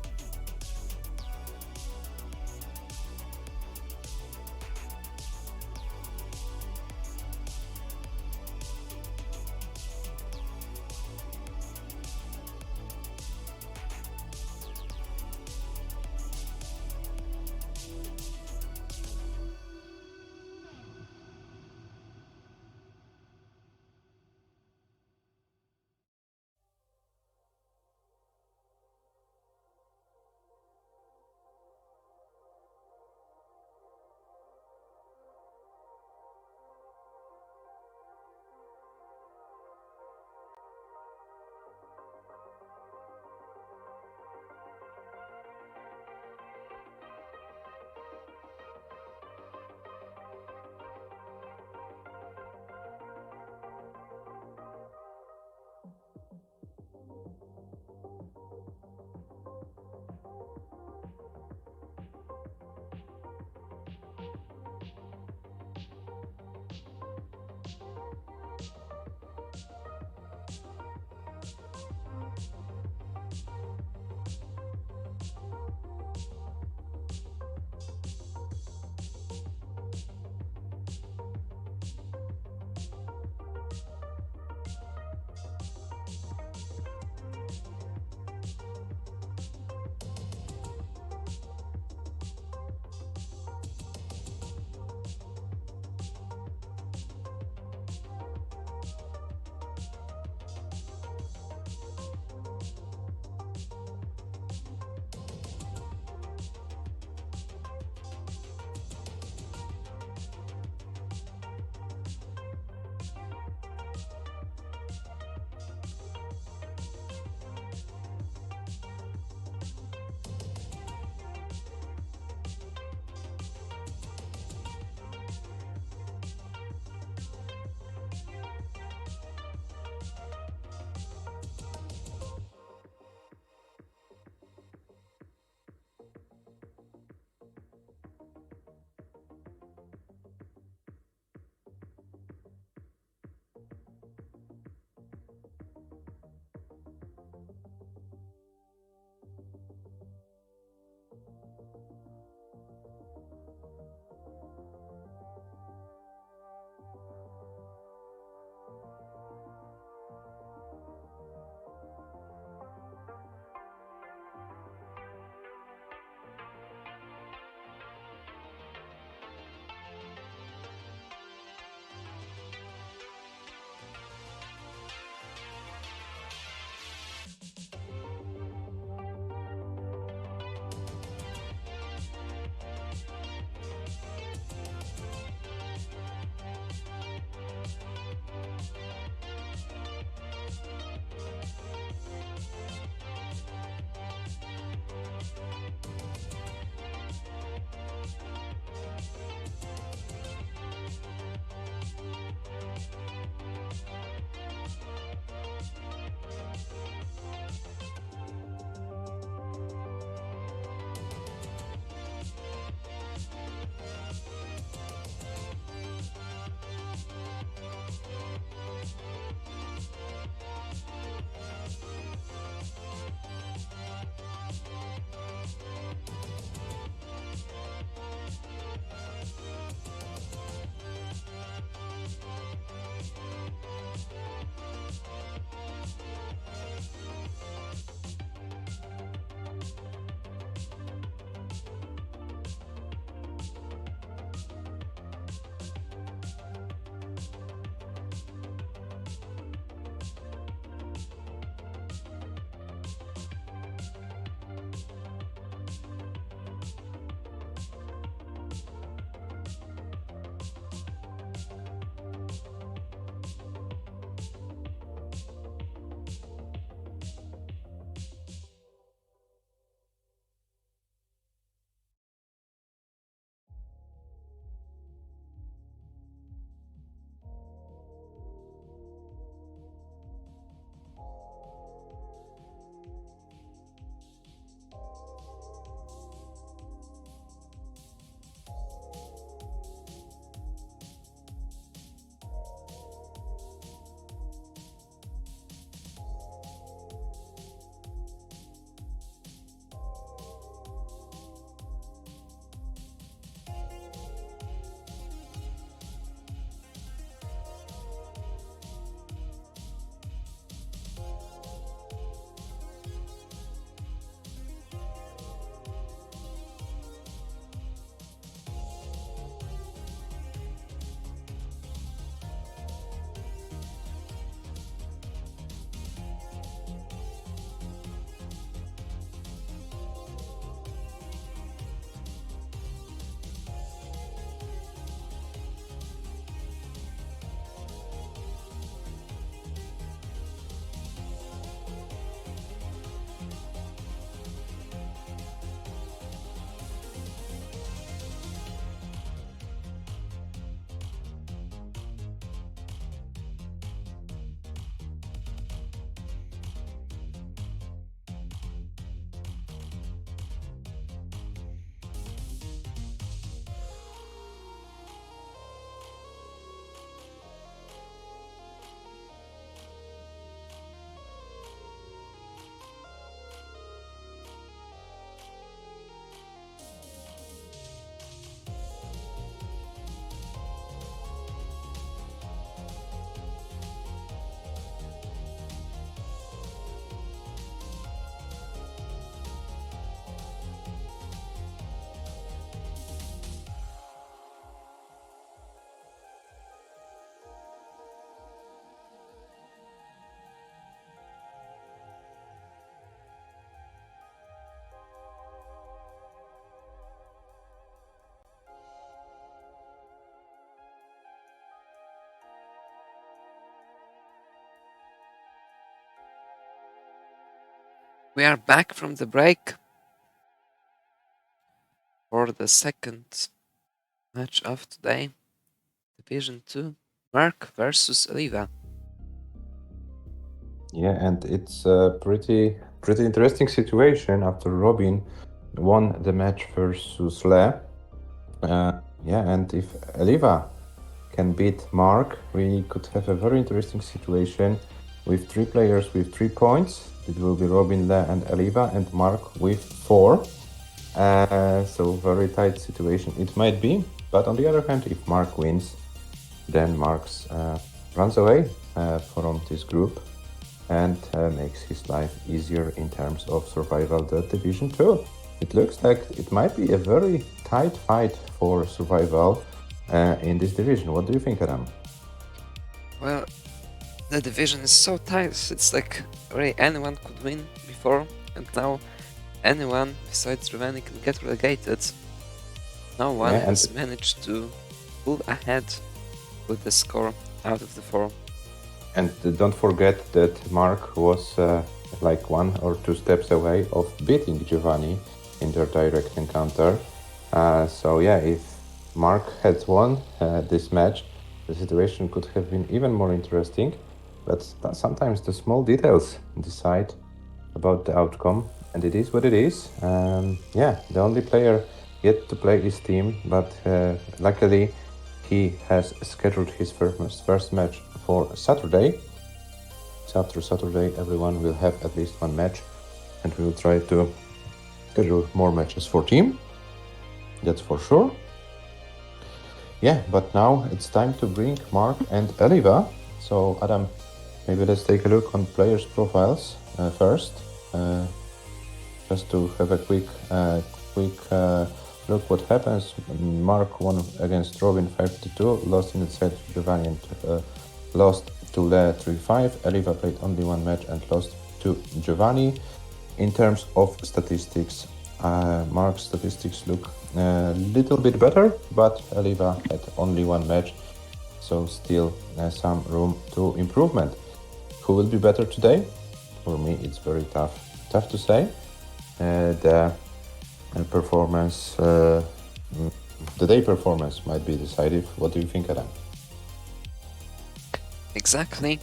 We are back from the break for the second match of today. Division 2, MARQ versus ELIWA. Yeah, and it's a pretty interesting situation after Robin won the match versus Le. Yeah, and if ELIWA can beat MARQ, we could have a very interesting situation with 3 players with 3 points. It will be Robin, Le, and ELIWA, and MARQ with 4. So very tight situation it might be, but on the other hand, if MARQ wins, then MARQ runs away from this group and makes his life easier in terms of survival the Division 2. It looks like it might be a very tight fight for survival in this division. What do you think, Adam? Well, the division is so tight, it's like really anyone could win before, and now anyone besides Romani can get relegated. No one has managed to pull ahead with the score out of the 4. And don't forget that MARQ was like 1 or 2 steps away of beating Giovanni in their direct encounter. So yeah, if MARQ had won this match, the situation could have been even more interesting. But sometimes the small details decide about the outcome, and it is what it is. Yeah, the only player yet to play is Team, but luckily he has scheduled his first match for Saturday. So after Saturday, everyone will have at least 1 match, and we will try to schedule more matches for Team. That's for sure. Yeah, but now it's time to bring MARQ and ELIWA. So Adam, maybe let's take a look on players' profiles first, just to have a quick look what happens. MARQ won against Robin 5-2, lost in the set to Giovanni and lost to Le 3-5. ELIWA played only 1 match and lost to Giovanni. In terms of statistics, MARQ's statistics look a little bit better, but ELIWA had only 1 match, so still some room to improvement. Who will be better today? For me, it's very tough to say. The performance, the day performance might be decisive. What do you think, Adam? Exactly.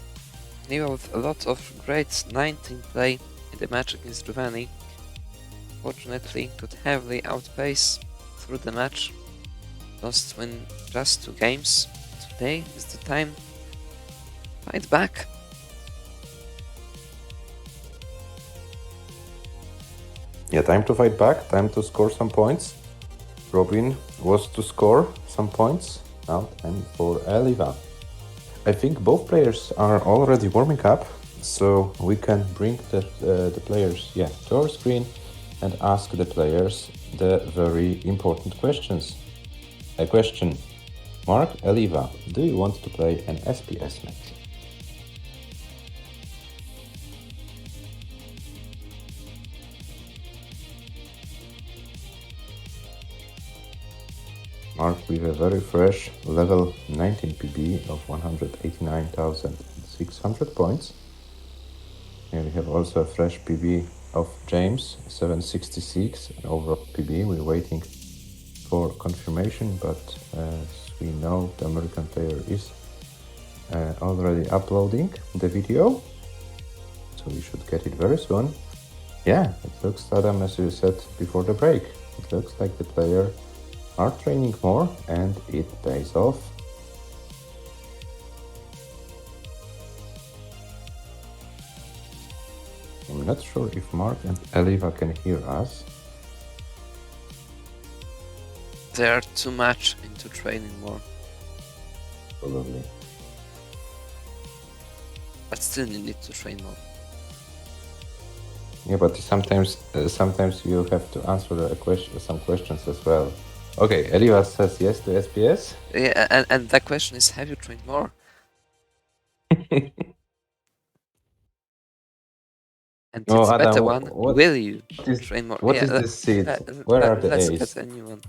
ELIWA with a lot of great 19 play in the match against Giovanni. Fortunately, could heavily outpace through the match. Lost win just 2 games. Today is the time to fight back. Yeah, time to fight back, time to score some points. Robin was to score some points. Now time for ELIWA. I think both players are already warming up, so we can bring the players to our screen and ask the players the very important questions. A question: MARQ, ELIWA, do you want to play an SPS match? MARQ with a very fresh level 19 PB of 189,600 points. Here we have also a fresh PB of James, 766, and overall PB. We're waiting for confirmation, but as we know, the American player is already uploading the video, so we should get it very soon. Yeah, it looks, Adam, as you said before the break, it looks like the player are training more, and it pays off. I'm not sure if MARQ and ELIWA can hear us. They are too much into training more. Probably. But still you need to train more. Yeah, but sometimes you have to answer some questions as well. Okay, ELIWA says yes to SPS. Yeah, and the question is, have you trained more? And it's Adam, better one. Will you train more? What is this seed? Where are the A's? Let's get a new one.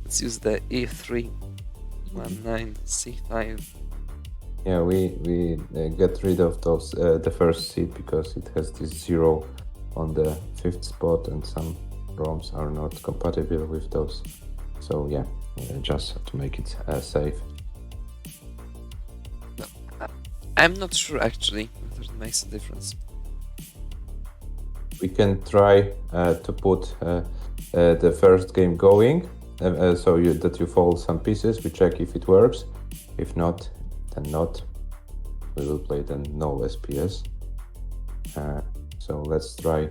Let's use the E3. 1, 9, C5. Yeah, we get rid of those the first seed because it has this 0 on the 5th spot, and some ROMs are not compatible with those. So yeah, just to make it safe. I'm not sure actually whether it makes a difference. We can try to put the first game going, so that you fold some pieces. We check if it works. If not, then not. We will play then no SPS. So let's try.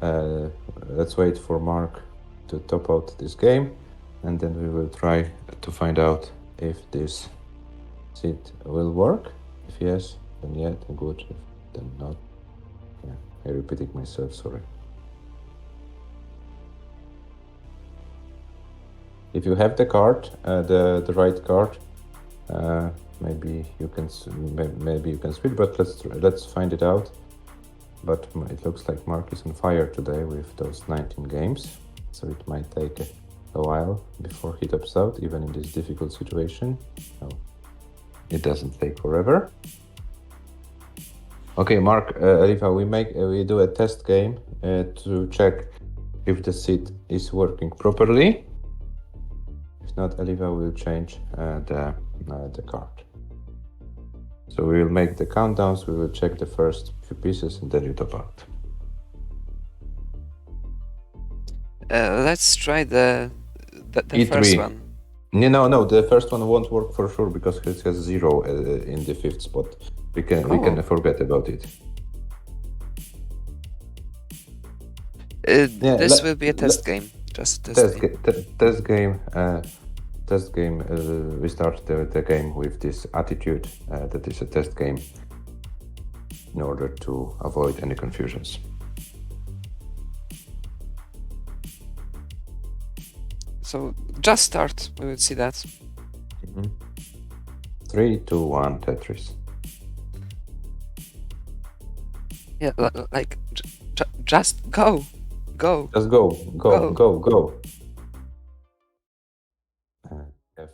Let's wait for Mark to top out this game, and then we will try to find out if this seed will work. If yes, then yeah, then good. If then not, yeah, I'm repeating myself, sorry. If you have the card, the right card, maybe you can switch. But let's find it out. But it looks like Mark is on fire today with those 19 games, so it might take a while before he tops out, even in this difficult situation. No, it doesn't take forever. Okay, Mark, ELIWA, we do a test game to check if the seed is working properly. If not, ELIWA will change the card. So we will make the countdowns, we will check the first few pieces, and then you top out. Let's try the E3. first one. No, the first one won't work for sure because it has 0 in the 5th spot. We can forget about it. This will be a test game. Just a test game. Test game. We start the game with this attitude that is a test game in order to avoid any confusions. So just start. We will see that. 3, 2, 1, Tetris. Yeah, like just go. Just go. F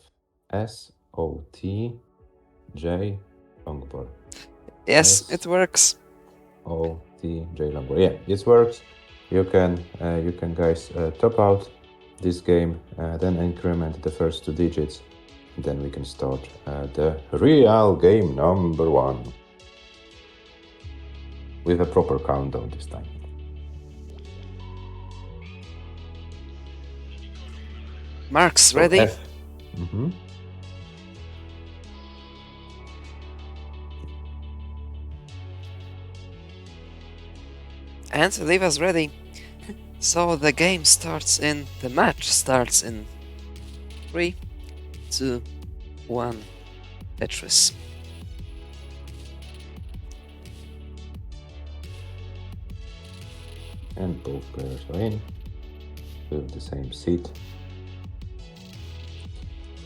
S O T J longboard. Yes, it works. O T J longboard. Yeah, it works. You can guys top out this game, then increment the first 2 digits, and then we can start the real game number 1 with a proper countdown this time. Mark's ready. And ELIWA's ready. So the match starts in 3, 2, 1, Tetris. And both players are in with the same seat.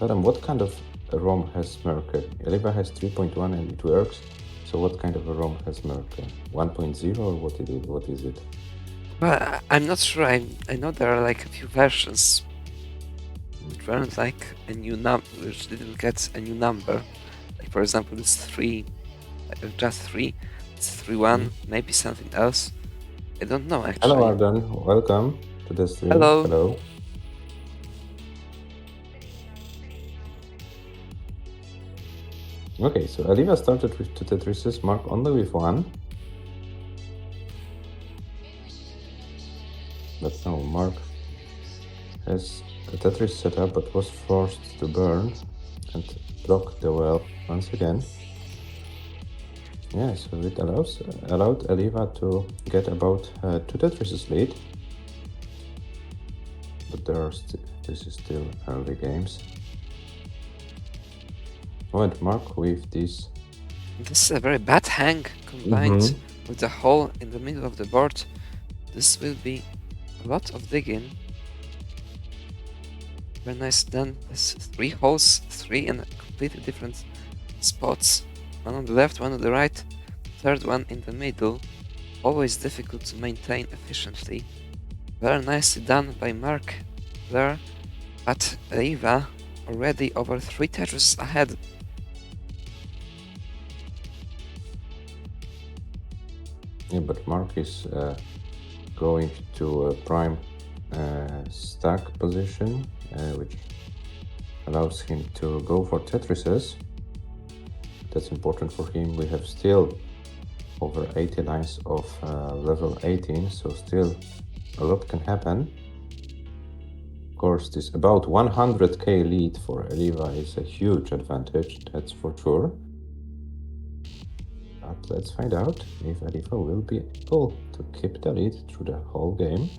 Adam, what kind of a ROM has MARQ? ELIWA has 3.1 and it works. So what kind of a ROM has MARQ? 1.0 or what is it? Well, I'm not sure. I know there are like a few versions which weren't like a new which didn't get a new number. Like for example, it's 3, just 3. It's 3.1, maybe something else. I don't know actually. Hello Arden, welcome to the stream. Hello. Okay, so ELIWA started with 2 Tetrises, Mark only with 1. But now Mark has a Tetris set up but was forced to burn and block the well once again. Yeah, so it allowed ELIWA to get about 2 Tetrises lead. But this is still early games. And Mark with this. This is a very bad hang combined with the hole in the middle of the board. This will be a lot of digging. Very nice done. There's 3 holes, 3 in completely different spots. One on the left, one on the right, third one in the middle. Always difficult to maintain efficiently. Very nicely done by Mark there, but ELIWA already over 3 Tetris ahead. Yeah, but Mark is going to a prime stack position, which allows him to go for Tetrises. That's important for him. We have still over 80 lines of level 18, so still a lot can happen. Of course, this about 100k lead for ELIWA is a huge advantage, that's for sure. But let's find out if ELIWA will be able to keep the lead through the whole game.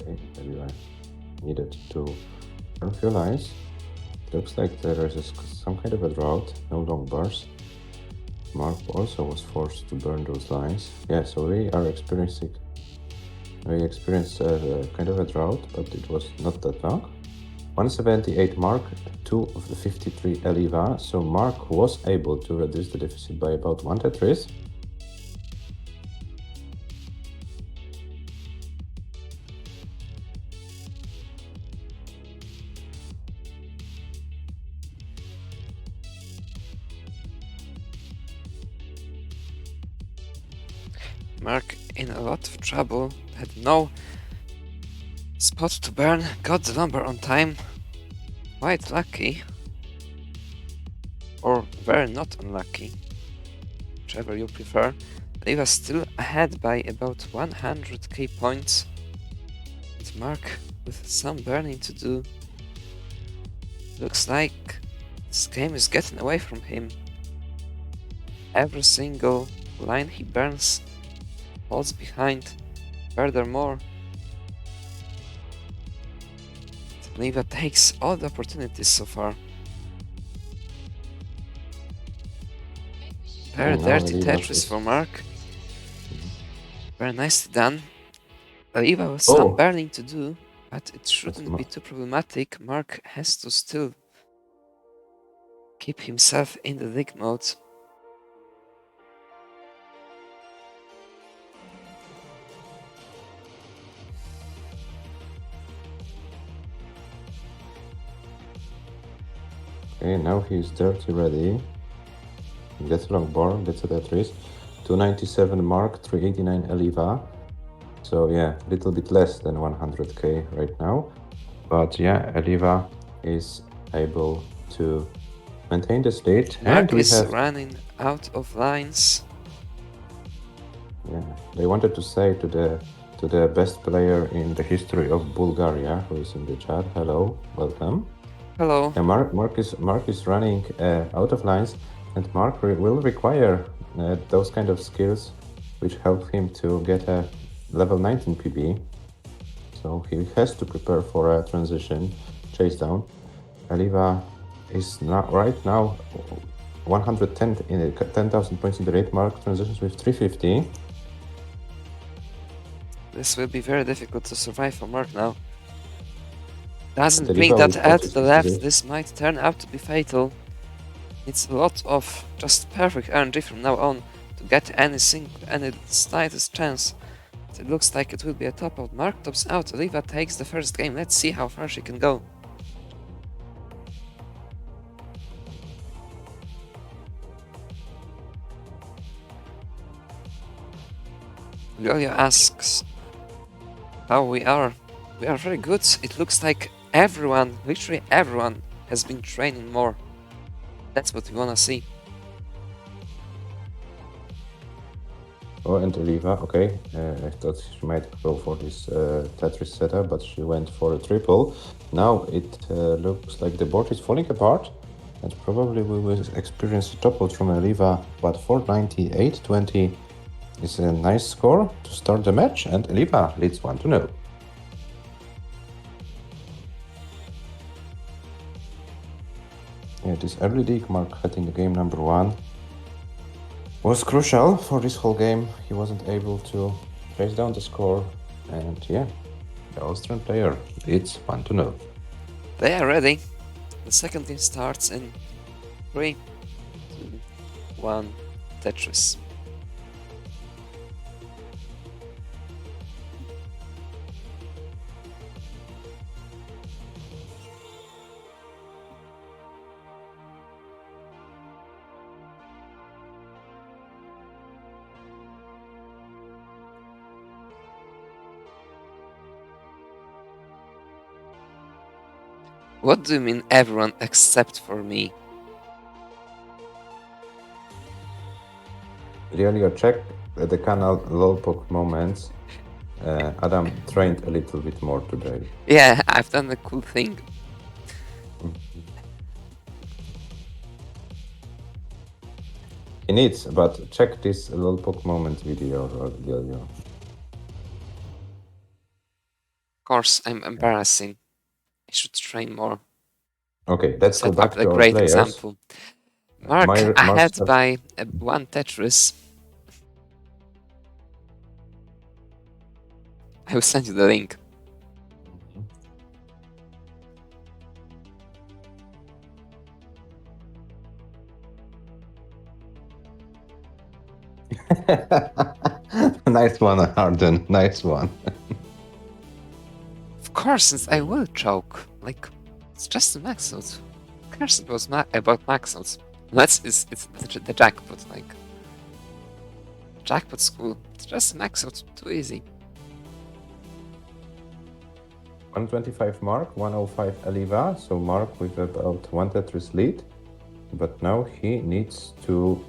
Okay, ELIWA needed to burn a few lines. Looks like there is some kind of a drought, no long bars. Mark also was forced to burn those lines. Yeah, so we experienced kind of a drought, but it was not that long. 178 Mark, 2 of the 53 ELIWA, so Mark was able to reduce the deficit by about 1 Tetris. Mark in a lot of trouble, had no spot to burn, got the lumber on time. Quite lucky. Or very not unlucky. Whichever you prefer. ELIWA still ahead by about 100k points. And Mark with some burning to do. Looks like this game is getting away from him. Every single line he burns falls behind. Furthermore, ELIWA takes all the opportunities so far. Very dirty Tetris for Mark. Very nicely done. ELIWA with some burning to do, but it shouldn't be too problematic. Mark has to still keep himself in the dig mode. Okay, now he's dirty ready. Gets a long bar, gets a Tetris. 297 Mark, 389 ELIWA. So yeah, a little bit less than 100k right now. But yeah, ELIWA is able to maintain this lead. Mark is running out of lines. Yeah, they wanted to say to the best player in the history of Bulgaria, who is in the chat, hello, welcome. Hello. Yeah, Mark is running out of lines, and Mark will require those kind of skills which help him to get a level 19 PB. So he has to prepare for a transition chase down. ELIWA is right now 110 in 10,000 points in the rate. Mark transitions with 350. This will be very difficult to survive for Mark now. Doesn't mean that at the left this might turn out to be fatal. It's a lot of just perfect RNG from now on to get any slightest chance. But it looks like it will be a top out. Mark tops out, ELIWA takes the first game. Let's see how far she can go. Julia asks how we are. We are very good. It looks like everyone, literally everyone, has been training more. That's what we wanna see. Oh, and ELIWA, okay. I thought she might go for this Tetris setup, but she went for a triple. Now it looks like the board is falling apart, and probably we will experience a top-out from ELIWA, but 498-20 is a nice score to start the match, and ELIWA leads 1-0. Yeah, this early dig Mark had in the game number 1 was crucial for this whole game. He wasn't able to trace down the score, and yeah, the Austrian player leads 1-0. They are ready. The second game starts in 3, 2, 1, Tetris. What do you mean everyone except for me? Really, check the canal Lolpok moments. Adam trained a little bit more today. Yeah, I've done a cool thing. He needs, but check this Lolpok moment video. Of course, I'm embarrassing. I should train more. Okay, let's go Set back up a to our great players. example. Mark ahead Mark by one Tetris. I will send you the link. Nice one, Arden. Nice one. Of course, since I will choke. Like, it's just a max out. Who cares about max outs? Unless it's the jackpot, like. Jackpot school. It's just a max out. Too easy. 125 Mark, 105 ELIWA, so Mark with about 1 Tetris lead. But now he needs to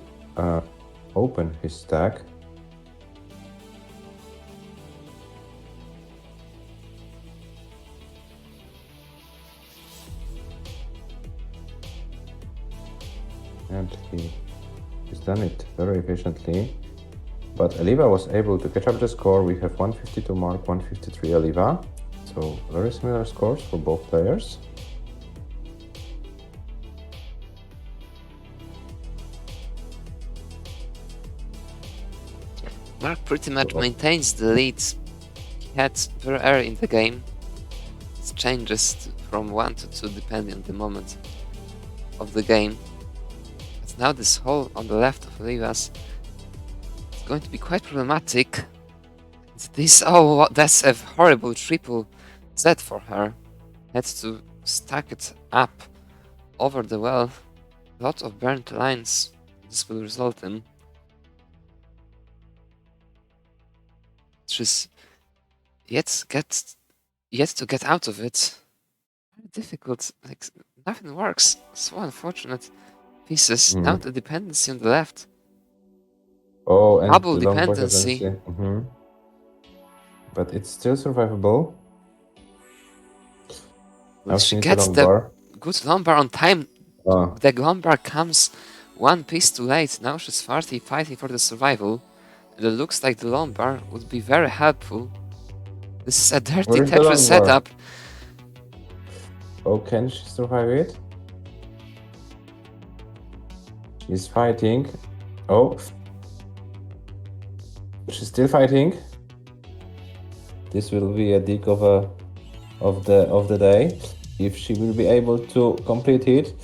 open his stack. And he's done it very efficiently. But ELIWA was able to catch up the score. We have 152 Mark, 153 ELIWA. So very similar scores for both players. Mark pretty much maintains the lead he had very early in the game. It changes from 1 to 2 depending on the moment of the game. But now this hole on the left of ELIWA's is going to be quite problematic. Oh, that's a horrible triple Z for her. Had to stack it up over the well. A lot of burnt lines this will result in. She's yet to get out of it. Very difficult. Like nothing works. So unfortunate pieces. Now the dependency on the left. Oh, and double the long dependency. But it's still survivable. When she gets the good long bar on time, the long bar comes one piece too late. Now she's fighting for the survival. And it looks like the long bar would be very helpful. This is a dirty Tetris setup. Oh, can she survive it? She's fighting. Oh. She's still fighting. This will be a dig of the day. If she will be able to complete it.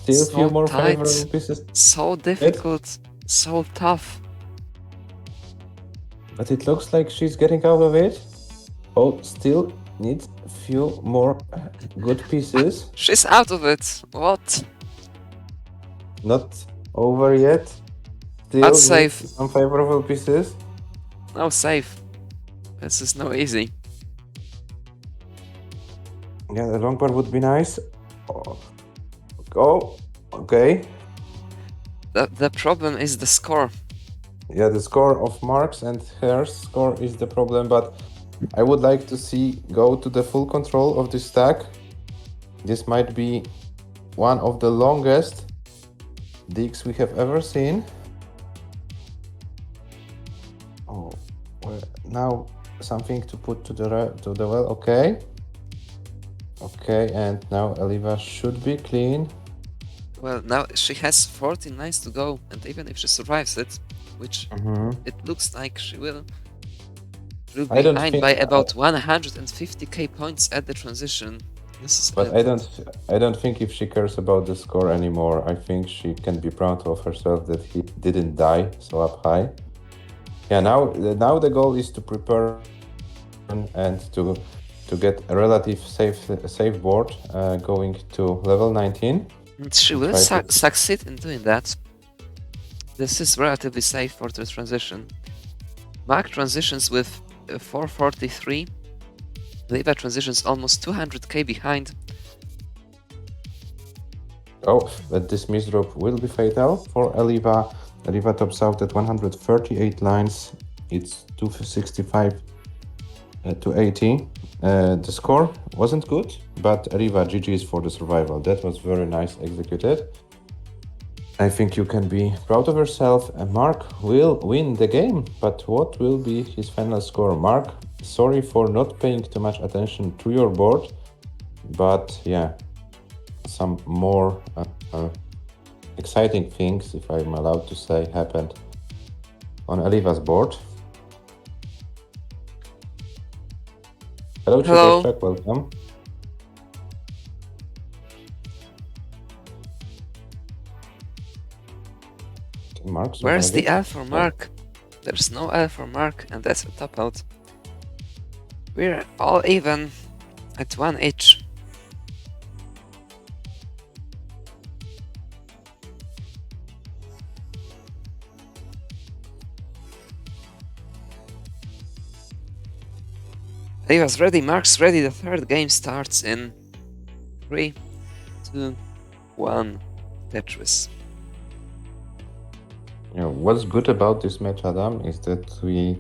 Still a few more favorable pieces. So difficult, so tough. But it looks like she's getting out of it. Oh, still needs a few more good pieces. She's out of it. What? Not over yet. Still That's safe. Some favorable pieces. No, safe. This is no easy. Yeah, the long bar would be nice. Oh, okay. The problem is the score. Yeah, the score of Mark's and her score is the problem, but I would like to see go to the full control of this stack. This might be one of the longest digs we have ever seen. Oh, well, now something to put to the well. Okay, and now ELIWA should be clean. Well, now she has 14 lines to go, and even if she survives it, which it looks like she will be behind by about 150k points at the transition. But I don't think if she cares about the score anymore. I think she can be proud of herself that he didn't die so up high. Yeah, now the goal is to prepare and to get a relative safe board going to level 19. She will succeed in doing that. This is relatively safe for the transition. Mark transitions with 443. ELIWA transitions almost 200k behind. Oh, but this misdrop will be fatal for ELIWA. ELIWA tops out at 138 lines. It's 265 to 80. The score wasn't good, but ELIWA GG's for the survival. That was very nice executed. I think you can be proud of yourself, and Mark will win the game. But what will be his final score? Mark, sorry for not paying too much attention to your board, but yeah, some more exciting things, if I'm allowed to say, happened on ELIWA's board. Hello, Chibashchak, welcome. Mark, where's the L for Mark? There's no L for Mark, and that's a top out. We're all even at 1 each. ELIWA's ready, Mark's ready. The third game starts in 3, 2, 1. Tetris. Yeah, what's good about this match, Adam, is that we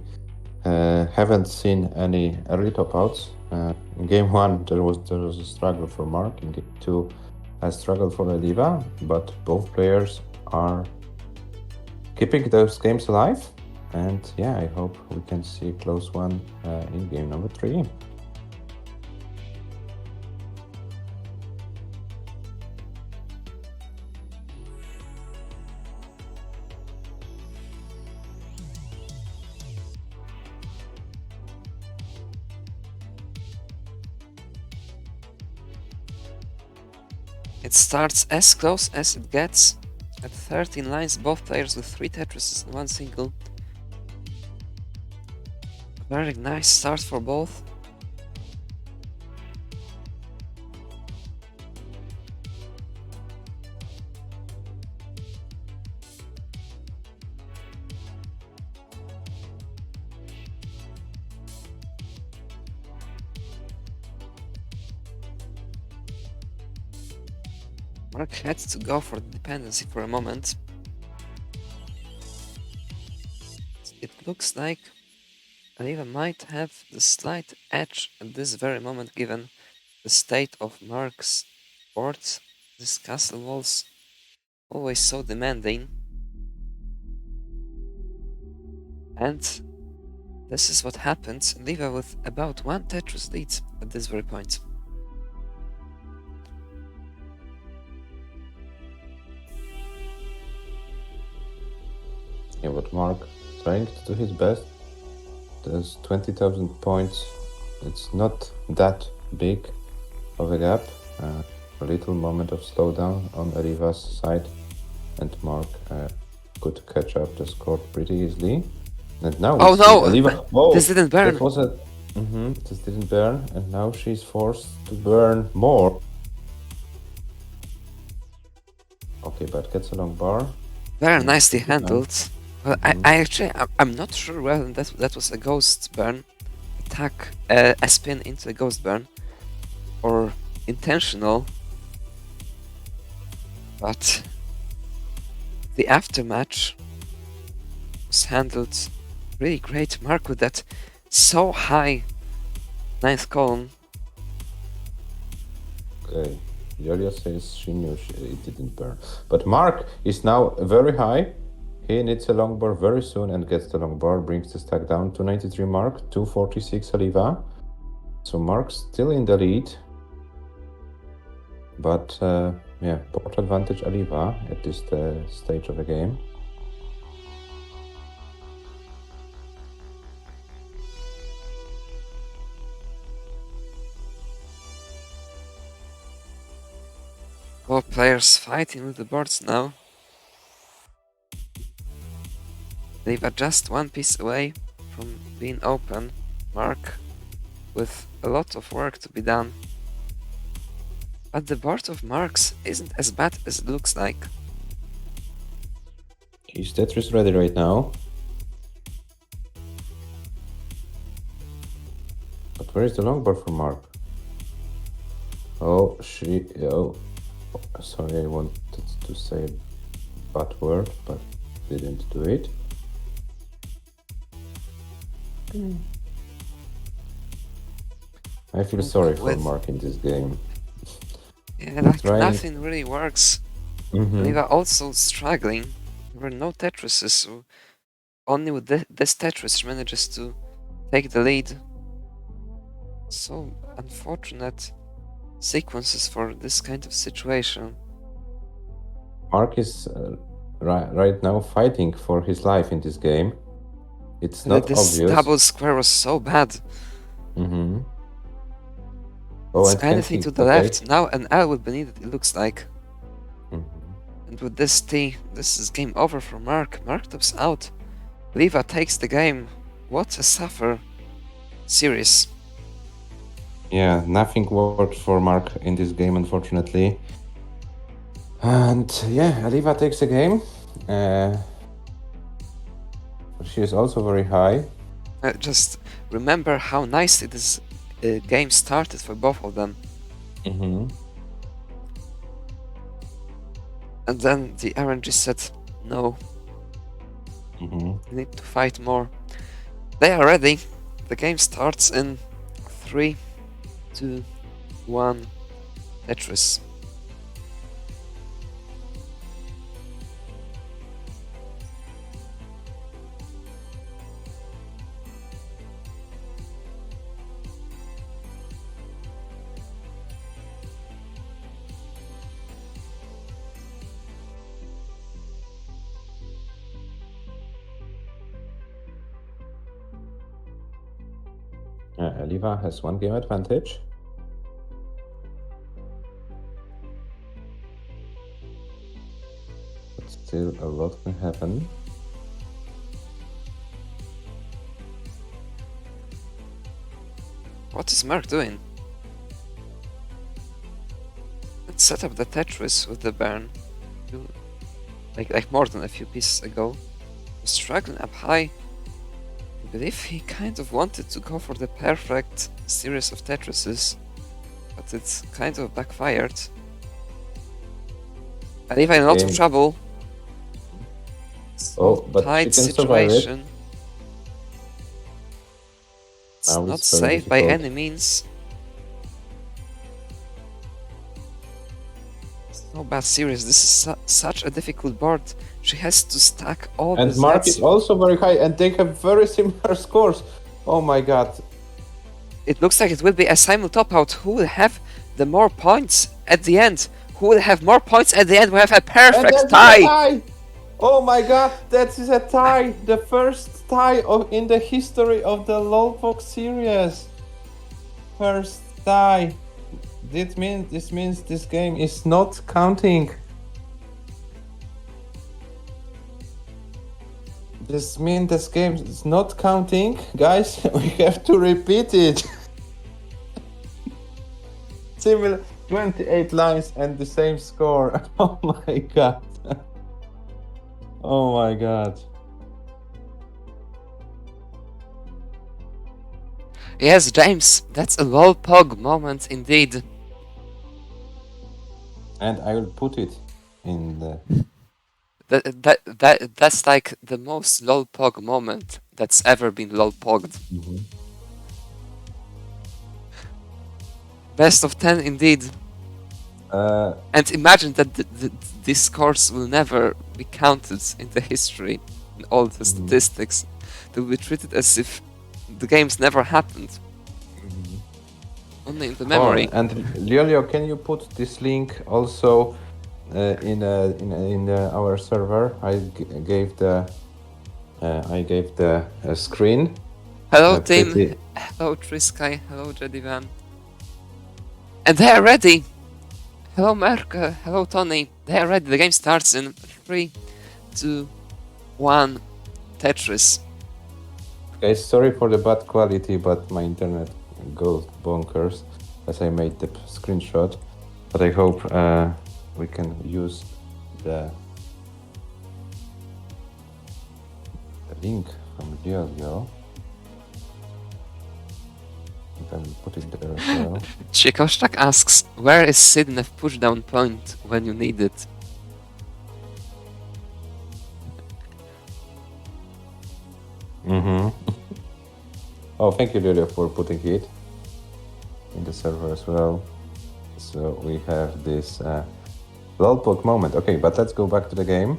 haven't seen any early top outs. In game 1, there was a struggle for Mark. In game 2, a struggle for ELIWA, but both players are keeping those games alive. And yeah, I hope we can see a close one in game number 3. It starts as close as it gets. At 13 lines, both players with 3 Tetrises and 1 single. Very nice start for both. Mark had to go for the dependency for a moment. It looks like ELIWA might have the slight edge at this very moment given the state of Mark's board. This castle walls always so demanding. And this is what happens. ELIWA with about 1 Tetris lead at this very point. Yeah, but Mark trying to do his best. There's 20,000 points. It's not that big of a gap. A little moment of slowdown on ELIWA's side, and Mark could catch up the score pretty easily. And now oh no! ELIWA. Whoa, this didn't burn. That was a. This didn't burn, and now she's forced to burn more. Okay, but gets a long bar. Very nicely handled. Well, I'm not sure whether that was a ghost burn attack, a spin into a ghost burn, or intentional. But the aftermatch was handled really great. Mark with that so high 9th column. Okay, Julia says she knew it didn't burn. But Mark is now very high. He needs a long bar very soon and gets the long bar, brings the stack down to 93 Mark, 246 ELIWA. So Mark's still in the lead. But yeah, board advantage ELIWA at this stage of the game. Both players fighting with the boards now. ELIWA just 1 piece away from being open. Mark with a lot of work to be done. But the board of Mark's isn't as bad as it looks like. He's Tetris ready right now. But where is the long bar for Mark? Oh, Sorry, I wanted to say a bad word, but didn't do it. I feel sorry for Mark in this game. Yeah, like nothing really works. ELIWA also struggling. There were no Tetrises, so only with this Tetris manages to take the lead. So unfortunate sequences for this kind of situation. Mark is right now fighting for his life in this game. It's not this obvious. This double square was so bad. Oh, it's anything to the left. Now an L will be needed, it looks like. And with this T, this is game over for Mark. Mark tops out. ELIWA takes the game. What a suffer. Serious. Yeah, nothing worked for Mark in this game, unfortunately. And yeah, ELIWA takes the game. She is also very high. Just remember how nicely this game started for both of them. And then the RNG said, no. We need to fight more. They are ready. The game starts in 3, 2, 1, Tetris. ELIWA has 1 game advantage. But still a lot can happen. What is Mark doing? Let's set up the Tetris with the burn. Like more than a few pieces ago. Struggling up high. I believe he kind of wanted to go for the perfect series of Tetrises, but it's kind of backfired. ELIWA in a lot of trouble. But tight situation. It's not safe by any means. It's no bad series. This is such a difficult board. She has to stack all the And Mark is also very high, and they have very similar scores. Oh my god. It looks like it will be a simul top out. Who will have the more points at the end? Who will have more points at the end? We have a perfect tie! Oh my god, that is a tie! The first tie in the history of the Lolbox series. First tie. This means this game is not counting. This means this game is not counting. Guys, we have to repeat it. Similar 28 lines and the same score. Oh my god. Oh my god. Yes, James, that's a lolpog moment indeed. And I will put it in the... That's like the most lolpog moment that's ever been lolpogged. Best of 10 indeed. And imagine that these scores will never be counted in the history, in all the statistics. They will be treated as if the games never happened. Only in the memory. And Liolio, can you put this link also in our server? I gave the screen. Hello team. Hello Trisky. Hello Jedivan. And they are ready. Hello Mark. Hello Tony. They are ready. The game starts in 3, 2, 1. Tetris. Guys, sorry for the bad quality, but my internet goes bonkers as I made the screenshot. But I hope we can use the link from Liolio. Then put it there as well. Chikoshtak asks, where is Sidnev pushdown point when you need it? Oh, thank you, Lydia, for putting it in the server as well. So we have this lolpoke moment. Okay, but let's go back to the game.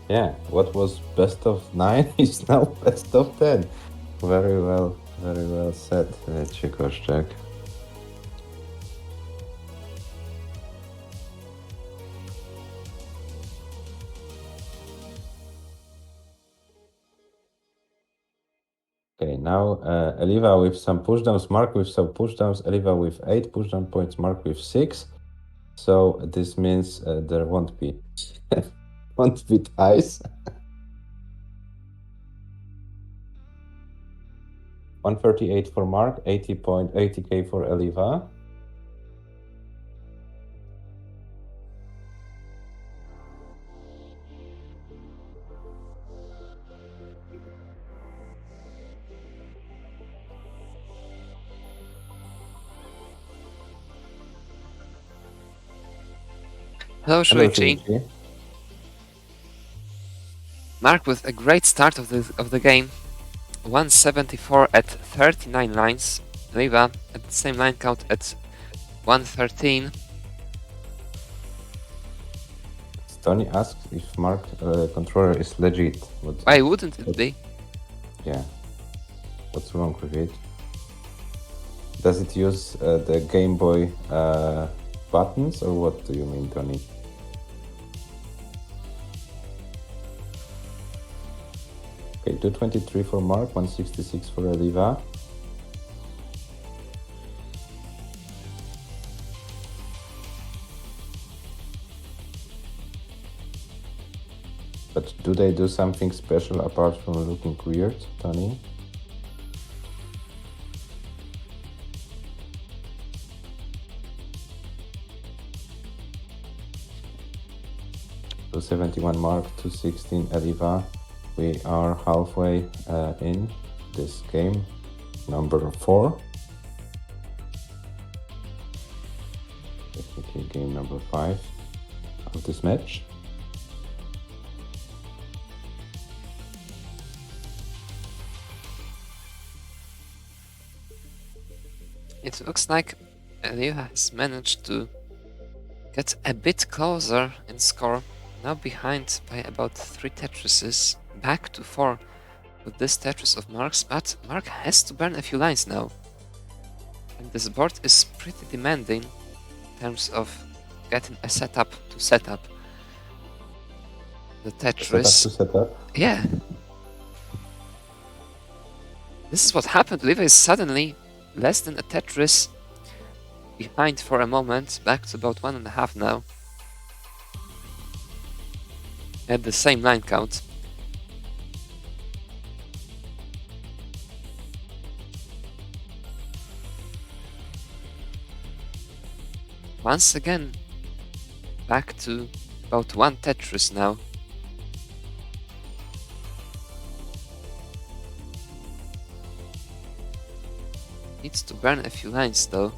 Yeah, what was best of 9 is now best of 10. Very well said, Chikoshtak. Okay, now ELIWA with some pushdowns, MARQ with some pushdowns, ELIWA with 8 pushdown points, MARQ with 6. So this means there won't be ties. 138 for MARQ, 80k for ELIWA. Hello, Shuichi. MARQ with a great start of the game. 174 at 39 lines. ELIWA at the same line count at 113. TONI asks if MARQ controller is legit. Why wouldn't it be? Yeah. What's wrong with it? Does it use the Game Boy buttons, or what do you mean, TONI? Okay, 223 for MARQ, 166 for ELIWA. But do they do something special apart from looking weird, TONI? So 71 MARQ, 216 ELIWA. We are halfway in this game, number 4. Technically game number 5 of this match. It looks like ELIWA has managed to get a bit closer in score, now behind by about 3 Tetrises, back to 4 with this Tetris of MARQ's, but MARQ has to burn a few lines now. And this board is pretty demanding in terms of getting a setup to setup. The Tetris. Setup. Yeah. This is what happened. ELIWA is suddenly less than a Tetris behind for a moment, back to about 1.5 now. At the same line count. Once again, back to about 1 Tetris now. Needs to burn a few lines though.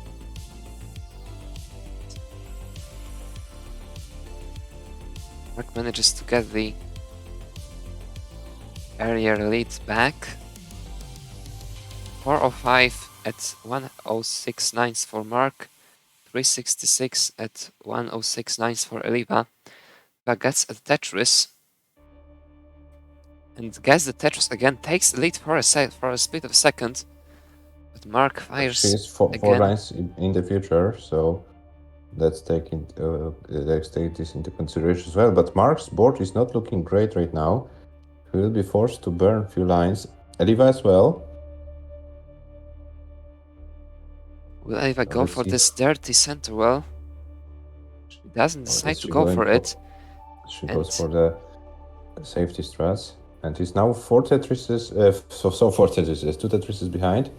MARQ manages to get the area lead back. 405 at 106 nines for MARQ. 366 at 106 nines for ELIWA. But gets a Tetris. And gets the Tetris again, takes the lead for a split of a second. But MARQ fires She's 4 lines in the future, so let's take this into consideration as well. But MARQ's board is not looking great right now. He will be forced to burn a few lines. ELIWA as well. Will ELIWA go for this dirty center well? She doesn't decide to go for it. She goes for the safety strats. And he's now 4 Tetrises, 4 Tetrises, 2 Tetrises behind.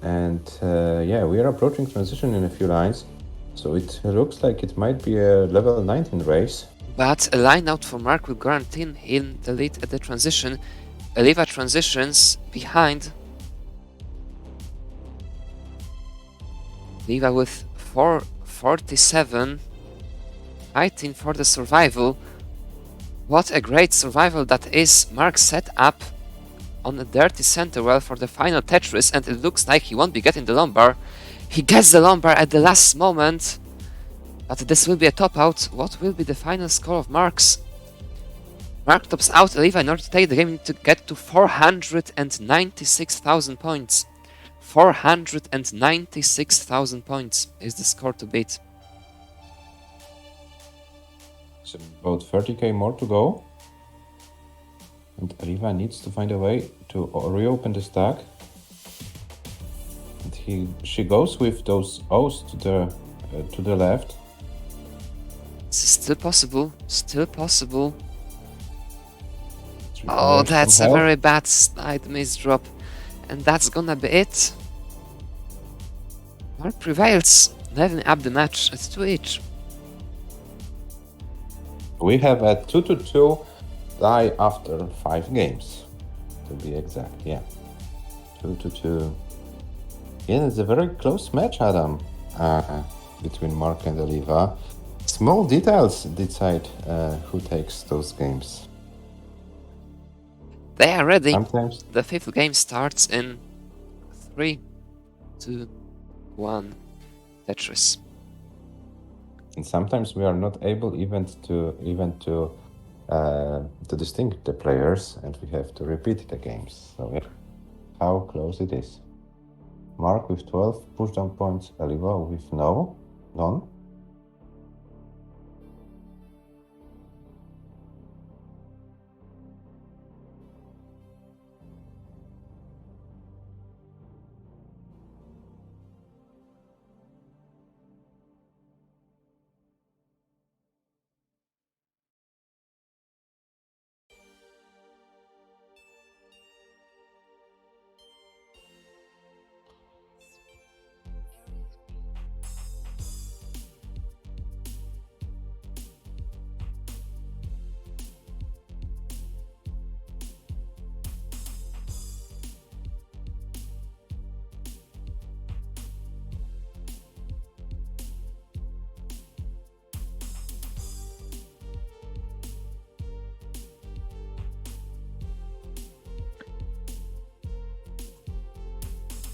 And yeah, we are approaching transition in a few lines. So it looks like it might be a level 19 race. But a line out for MARQ will guarantee him the lead at the transition. ELIWA transitions behind. ELIWA with 447, fighting for the survival. What a great survival that is. MARQ set up on a dirty center well for the final Tetris, and it looks like he won't be getting the lumbar. He gets the lumbar at the last moment, but this will be a top out. What will be the final score of MARQ's? MARQ tops out ELIWA in order to take the game to get to 496,000 points. 496,000 points is the score to beat. So about 30k more to go. And ELIWA needs to find a way to reopen the stack. And she goes with those O's to the left. This is still possible. Still possible. Oh, that's a very bad side miss drop. And that's gonna be it. MARQ prevails, leveling up the match at 2 each. We have a 2-2 tie after 5 games, to be exact, yeah. 2-2. Yeah, it's a very close match, Adam, between MARQ and ELIWA. Small details decide who takes those games. They are ready. Sometimes the 5th game starts in 3, 2, 1, Tetris. And sometimes we are not able even to distinguish the players, and we have to repeat the games. So yeah, how close it is. MARQ with 12 pushdown points, ELIWA with none.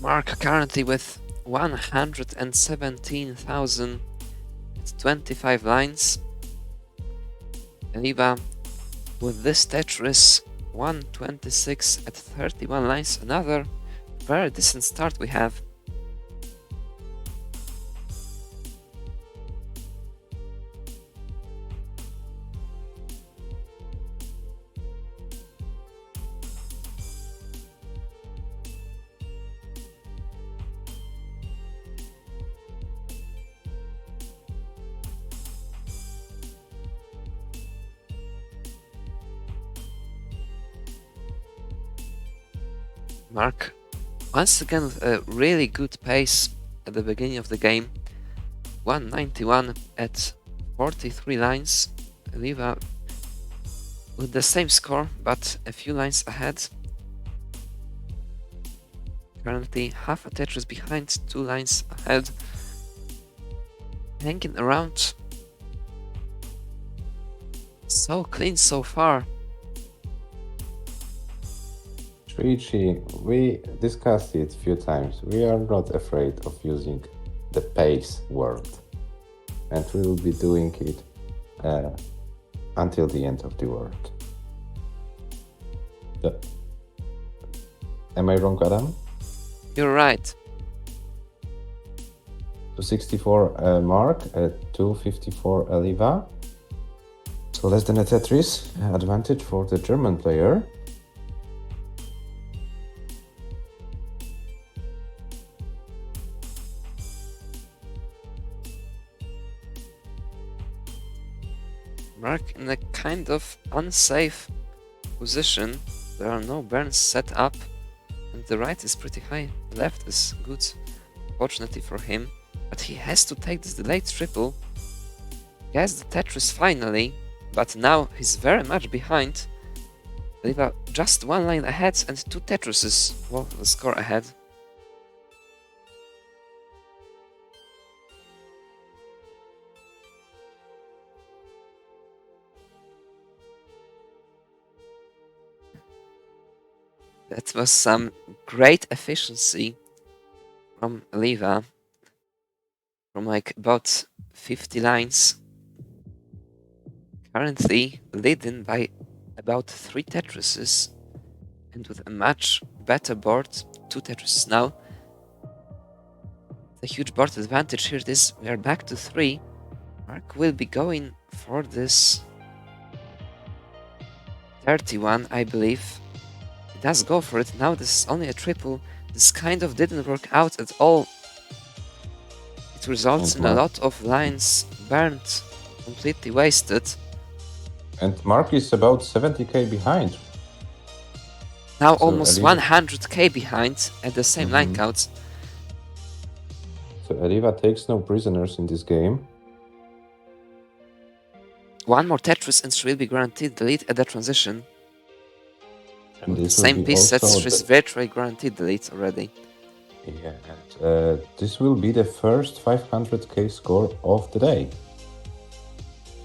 MARQ currently with 117,025 lines. ELIWA with this Tetris 126 at 31 lines. Another very decent start we have. MARQ once again with a really good pace at the beginning of the game. 191 at 43 lines. ELIWA with the same score but a few lines ahead. Currently half a Tetris behind, 2 lines ahead. Hanging around. So clean so far. 3G, we discussed it a few times. We are not afraid of using the pace word, and we will be doing it until the end of the world. Am I wrong, Adam? You're right. 264 MARQ at 254 ELIWA. So less than a Tetris advantage for the German player. MARQ in a kind of unsafe position. There are no burns set up, and the right is pretty high. The left is good, fortunately for him, but he has to take this delayed triple. He has the Tetris finally, but now he's very much behind. ELIWA just one line ahead and 2 Tetrises. Well, the score ahead. That was some great efficiency from ELIWA. From like about 50 lines. Currently leading by about 3 Tetrises. And with a much better board, 2 Tetrises now. The huge board advantage here is we are back to 3. Mark will be going for this 31, I believe. He does go for it. Now this is only a triple. This kind of didn't work out at all. It results in a lot of lines burnt, completely wasted. And Mark is about 70k behind. Now so almost 100k behind at the same line counts. So ELIWA takes no prisoners in this game. One more Tetris and she will be guaranteed the lead at the transition. And with the same piece sets, she's virtually guaranteed the lead already. Yeah, and this will be the first 500k score of the day.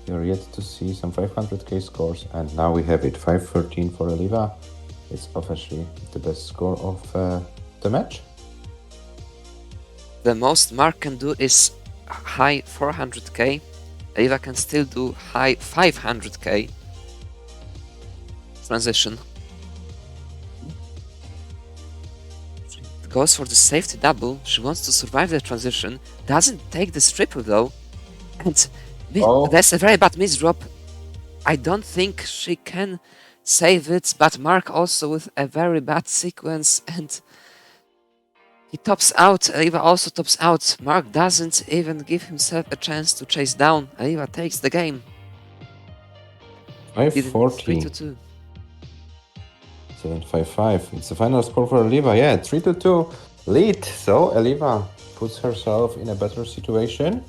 You're yet to see some 500k scores, and now we have it. 513 for ELIWA. It's officially the best score of the match. The most Mark can do is high 400k. ELIWA can still do high 500k. Transition. She goes for the safety double. She wants to survive the transition. Doesn't take this triple though. And that's a very bad misdrop. I don't think she can save it, but Mark also with a very bad sequence, and he tops out. ELIWA also tops out. Mark doesn't even give himself a chance to chase down. ELIWA takes the game. 5-14. 3-2. 7-5-5. It's the final score for ELIWA. Yeah, 3-2 lead. So ELIWA puts herself in a better situation.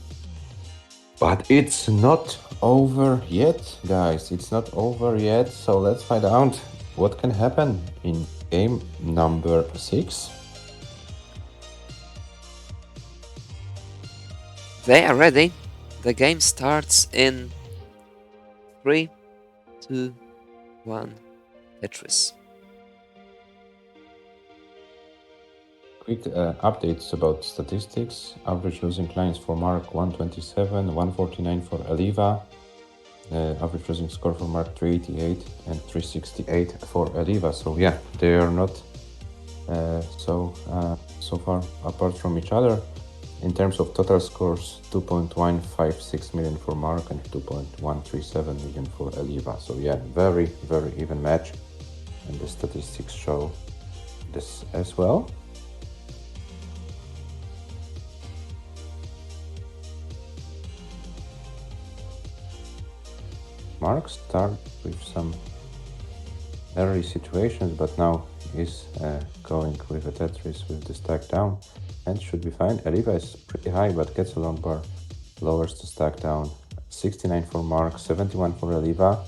But it's not over yet, guys. It's not over yet. So let's find out what can happen in game number 6. They are ready. The game starts in 3, 2, 1. Tetris. Quick updates about statistics. Average losing lines for Mark 127, 149 for ELIWA. Average losing score for Mark 388 and 368 for ELIWA. So yeah, they are not so far apart from each other. In terms of total scores, 2.156 million for Mark and 2.137 million for ELIWA. So yeah, very, very even match. And the statistics show this as well. Mark started with some early situations, but now is going with a Tetris with the stack down and should be fine. ELIWA is pretty high, but gets a long bar, lowers the stack down. 69 for Mark, 71 for ELIWA.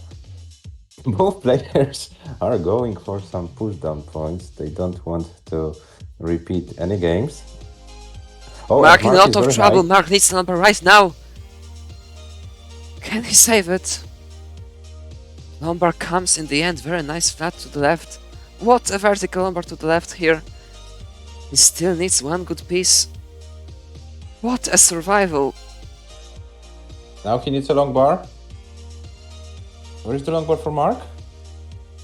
Both players are going for some push down points. They don't want to repeat any games. Oh, Mark in a lot of trouble. High. Mark needs a number right now. Can he save it? Lombard comes in the end, very nice flat to the left. What a vertical Lombard to the left here. He still needs one good piece. What a survival. Now he needs a long bar. Where is the long bar for Mark?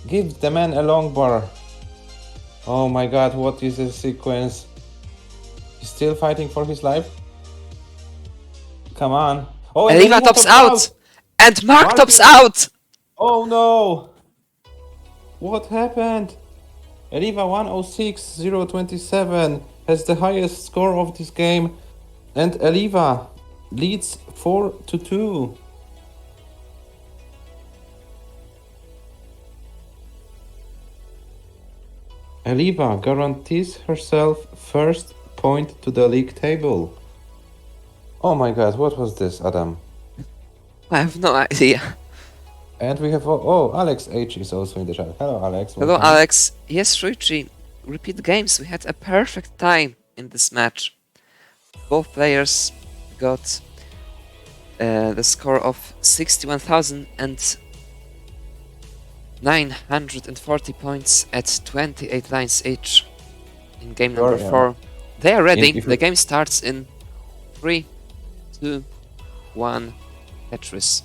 Give the man a long bar. Oh my god, what is the sequence? He's still fighting for his life. Come on. Oh, and ELIWA tops out! And Mark tops out! Oh no! What happened? ELIWA 106-027 has the highest score of this game, and ELIWA leads 4-2. ELIWA guarantees herself first point to the league table. Oh my god, what was this, Adam? I have no idea. And we have, oh, Alex H is also in the chat. Hello, Alex. Hello, Welcome. Alex. Yes, Ruichi. Repeat games. We had a perfect time in this match. Both players got the score of 61,940 points at 28 lines each in game number 4. They are ready. The game starts in 3, 2, 1, Tetris.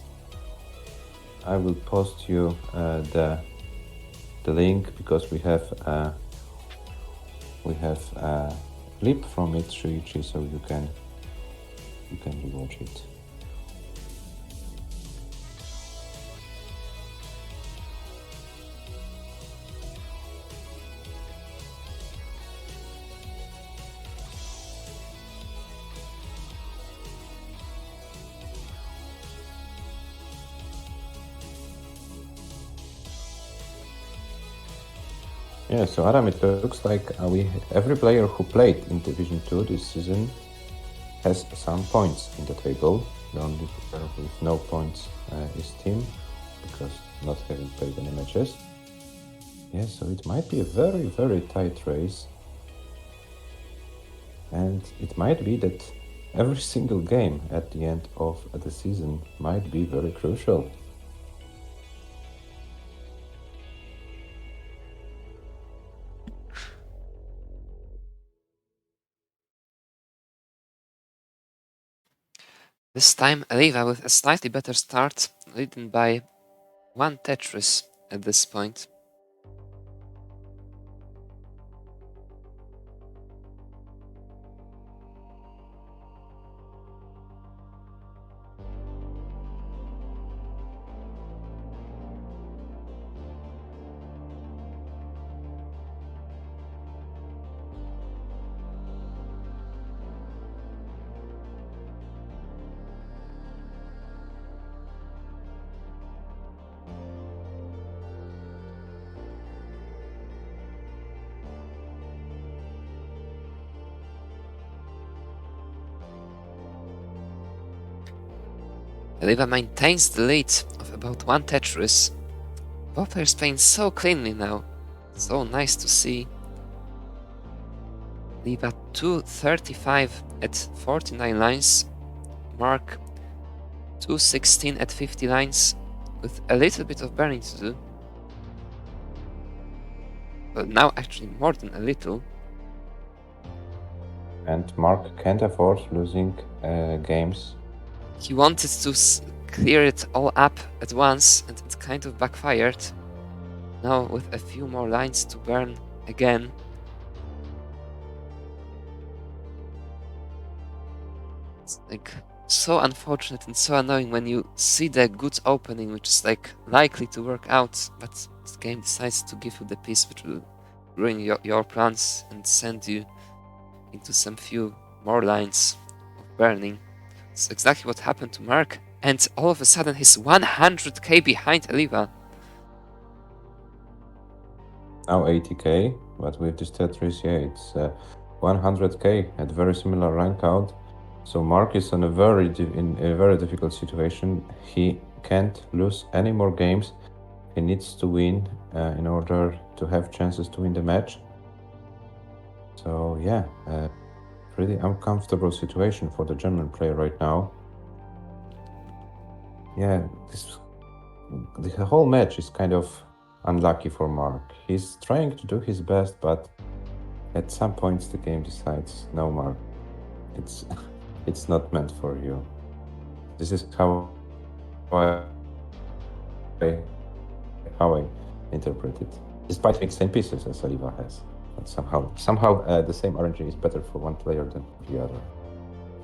I will post you the link because we have a clip from it, Shuichi, so you can watch it. Yeah, so Adam, it looks like every player who played in Division 2 this season has some points in the table. The only player with no points is Tim, because not having played any matches. Yeah, so it might be a very, very tight race. And it might be that every single game at the end of the season might be very crucial. This time, ELIWA with a slightly better start, leading by 1 Tetris at this point. ELIWA maintains the lead of about 1 Tetris. Both players playing so cleanly now. So nice to see. ELIWA 235 at 49 lines. MARQ 216 at 50 lines, with a little bit of burning to do. Well, now actually more than a little. And MARQ can't afford losing games. He wanted to clear it all up at once, and it kind of backfired. Now with a few more lines to burn again. It's like so unfortunate and so annoying when you see the good opening, which is like likely to work out, but the game decides to give you the piece which will ruin your plans and send you into some few more lines of burning. It's exactly what happened to MARQ, and all of a sudden he's 100k behind ELIWA. Now 80k, but with this Tetris, yeah, it's 100k at very similar rank out. So MARQ is in a very difficult situation. He can't lose any more games. He needs to win in order to have chances to win the match. So yeah, pretty uncomfortable situation for the German player right now. Yeah, the whole match is kind of unlucky for MARQ. He's trying to do his best, but at some points the game decides, no, MARQ, it's not meant for you. This is how I interpret it. Despite having same pieces as ELIWA has. But somehow the same RNG is better for one player than the other.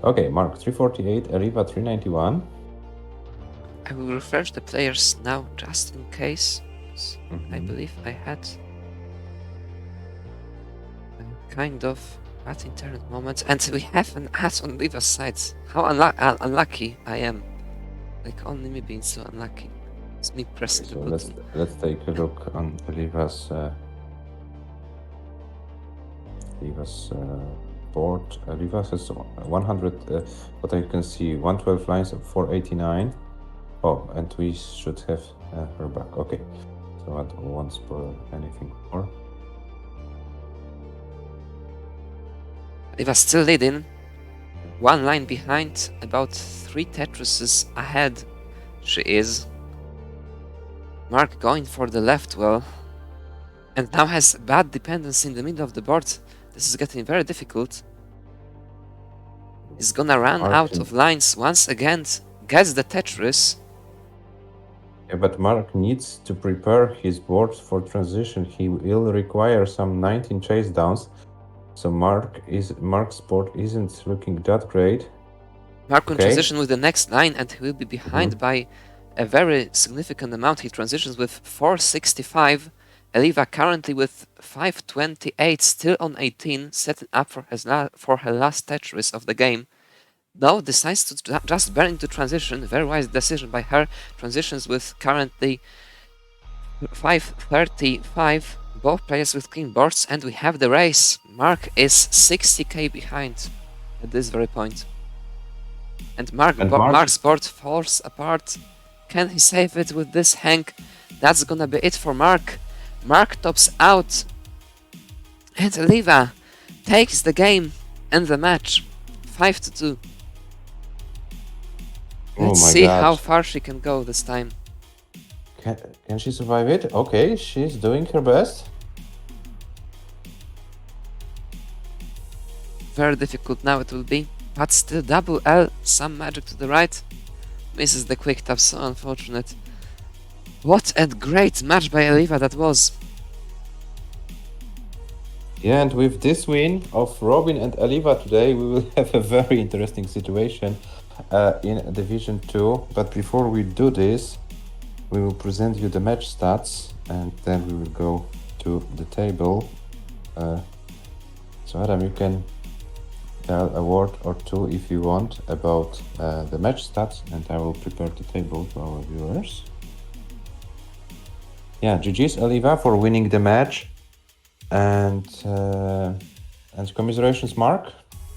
Okay, MARQ 348, ELIWA 391. I will refresh the players now just in case. I believe I had a kind of bad internet moment, and we have an ad on ELIWA's side. How unlucky I am. Like only me being so unlucky. It's me pressing the button. Let's take a look on ELIWA's board. ELIWA has 100, what I can see, 112 lines of 489. Oh, and we should have We're back. Okay. So I don't want to spoil anything more. ELIWA still leading. One line behind, about 3 Tetrises ahead. She is. MARQ going for the left well. And now has bad dependency in the middle of the board. This is getting very difficult. He's gonna run out of lines once again. Gets the Tetris. Yeah, but MARQ needs to prepare his board for transition. He will require some 19 chase downs. So MARQ's board isn't looking that great. MARQ will transition with the next line, and he will be behind by a very significant amount. He transitions with 465. ELIWA currently with 528, still on 18, setting up for her last Tetris of the game. Now decides to just burn into transition. Very wise decision by her. Transitions with currently 535. Both players with clean boards, and we have the race. MARQ is 60k behind at this very point. And MARQ's board falls apart. Can he save it with this hang? That's gonna be it for MARQ. MARQ tops out. And ELIWA takes the game and the match. 5-2. Let's see how far she can go this time. Can she survive it? Okay, she's doing her best. Very difficult now it will be. But still double L, some magic to the right. Misses the quick tap, so unfortunate. What a great match by ELIWA that was. Yeah, and with this win of Robin and ELIWA today, we will have a very interesting situation in Division 2. But before we do this, we will present you the match stats, and then we will go to the table. So Adam, you can tell a word or two if you want about the match stats, and I will prepare the table for our viewers. Yeah, GG's ELIWA for winning the match, and commiserations MARQ,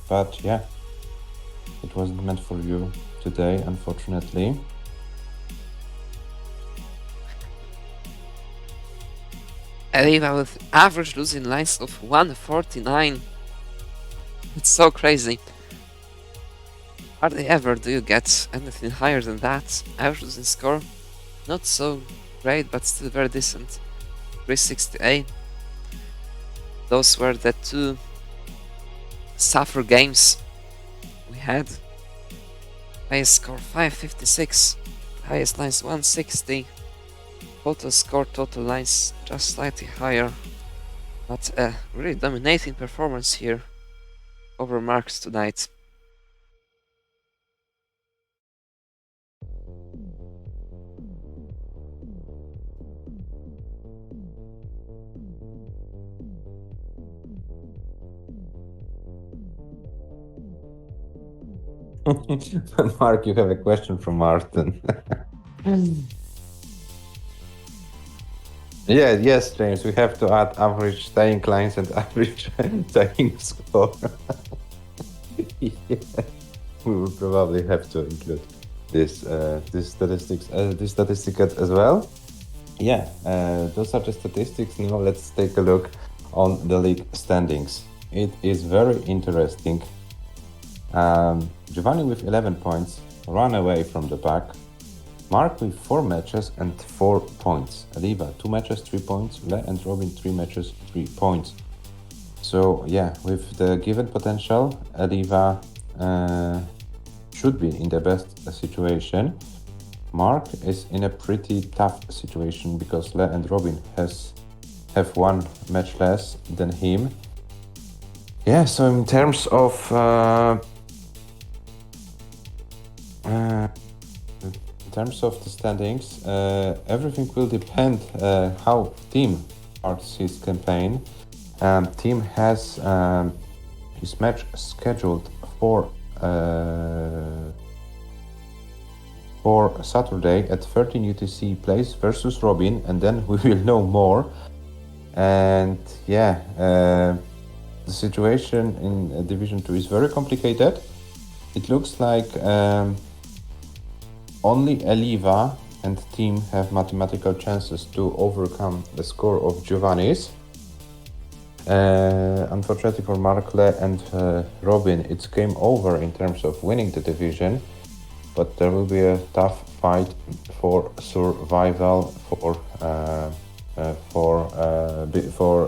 but yeah, it wasn't meant for you today, unfortunately. ELIWA with average losing lines of 149. It's so crazy. Hardly ever do you get anything higher than that. Average losing score, not so great, but still very decent. 368. Those were the 2 suffer games we had. Highest score 556, highest lines 160. Total score, total lines just slightly higher, but a really dominating performance here over MARQ's tonight. MARQ, you have a question from Martin. Yeah, yes, James, we have to add average staying lines and average staying score. Yeah, we will probably have to include this statistic as well. Yeah, those are the statistics. Now let's take a look on the league standings. It is very interesting. Giovanni with 11 points, run away from the pack. MARQ with 4 matches and 4 points. ELIWA 2 matches, 3 points. Le and Robin 3 matches, 3 points. So yeah, with the given potential, ELIWA should be in the best situation. MARQ is in a pretty tough situation because Le and Robin have 1 match less than him. Yeah, so in terms of the standings, everything will depend how team starts his campaign. Team has his match scheduled for Saturday at 13 UTC place versus Robin, and then we will know more. And yeah, the situation in Division 2 is very complicated. It looks like only ELIWA and team have mathematical chances to overcome the score of Giovanni's. Unfortunately for Markle and Robin, it's game over in terms of winning the division, but there will be a tough fight for survival for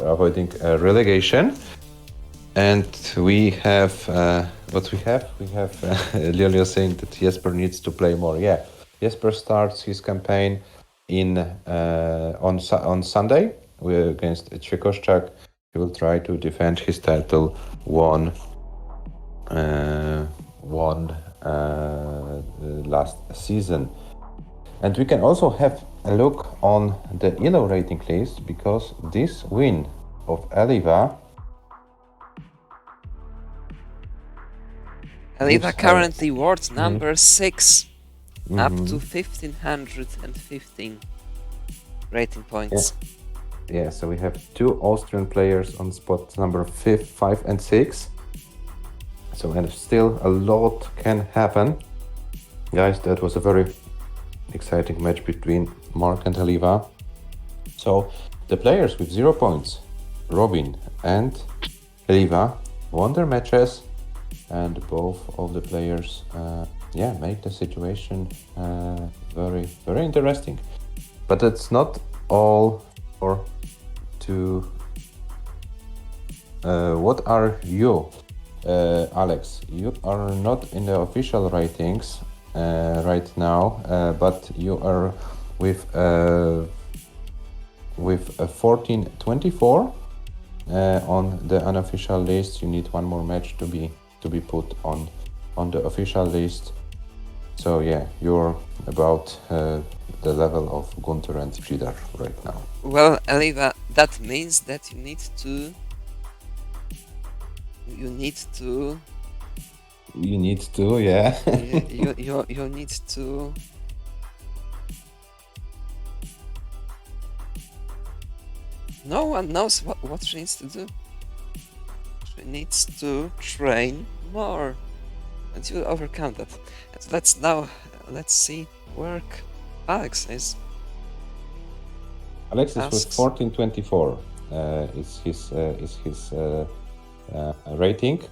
avoiding relegation. And we have what we have. We have Lilio saying that Jesper needs to play more. Yeah, Jesper starts his campaign on Sunday against Czechosczak. He will try to defend his title last season. And we can also have a look on the ELO rating list, because this win of ELIWA currently world number 6, up to 1515 rating points. Yeah, so we have 2 Austrian players on spot number 5 and 6. So, and still a lot can happen. Guys, that was a very exciting match between Mark and ELIWA. So the players with 0 points, Robin and ELIWA, won their matches, and both of the players make the situation very, very interesting. But it's not all for to what are you, Alex? You are not in the official ratings right now, but you are with 1424 on the unofficial list. You need 1 more match to be put on the official list. So yeah, you're about the level of Gunter and Fridar right now. Well, ELIWA, that means that you need to. Yeah. You need to. You need to. No one knows what she needs to do. She needs to train more, and you will overcome that. And let's see work Alex is. Alex is with 1424. Is his rating.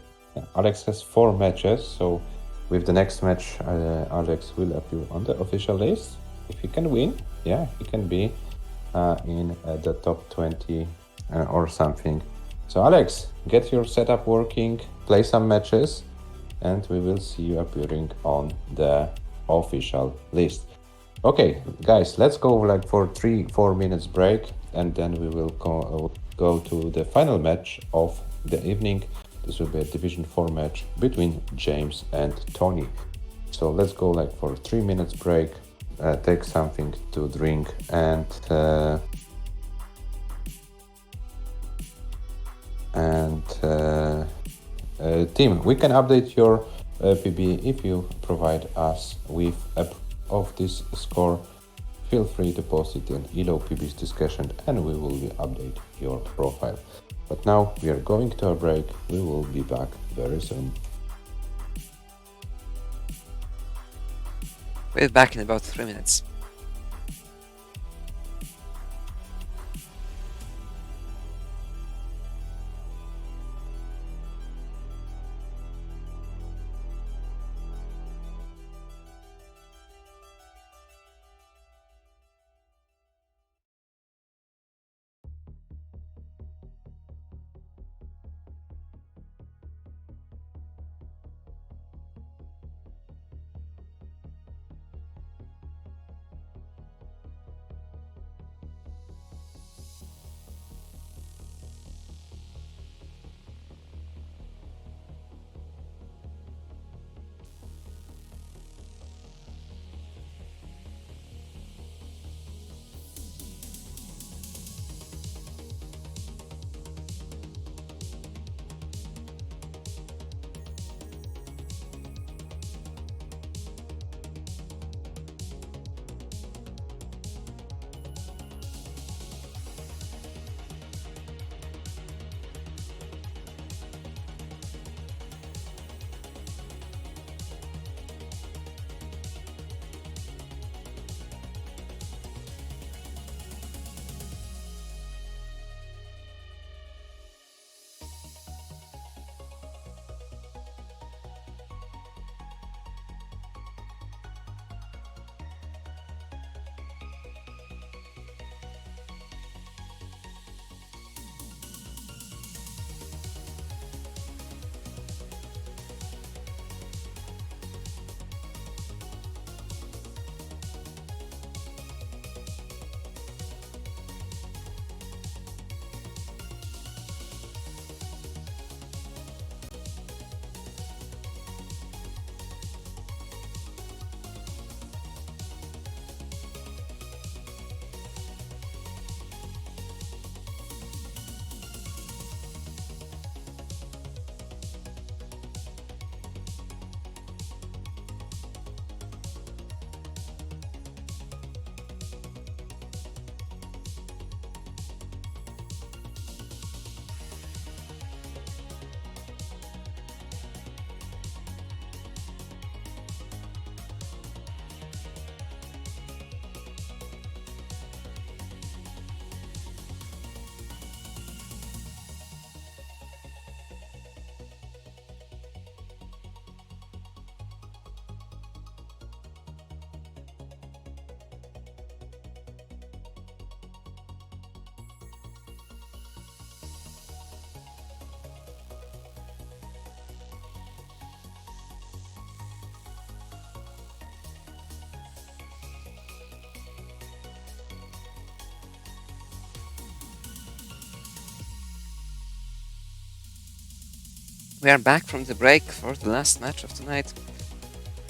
Alex has 4 matches, so with the next match, Alex will appear on the official list. If he can win, yeah, he can be in the top 20 or something. So Alex, get your setup working, play some matches, and we will see you appearing on the official list. Okay, guys, let's go like for 3-4 minutes break, and then we will go to the final match of the evening. This will be a Division 4 match between James and TONI. So let's go like for 3 minutes break, take something to drink, and team, we can update your PB if you provide us with of this score. Feel free to post it in ELO PB's discussion, and we will update your profile. But now we are going to a break. We will be back very soon. We're back in about 3 minutes. We are back from the break for the last match of tonight.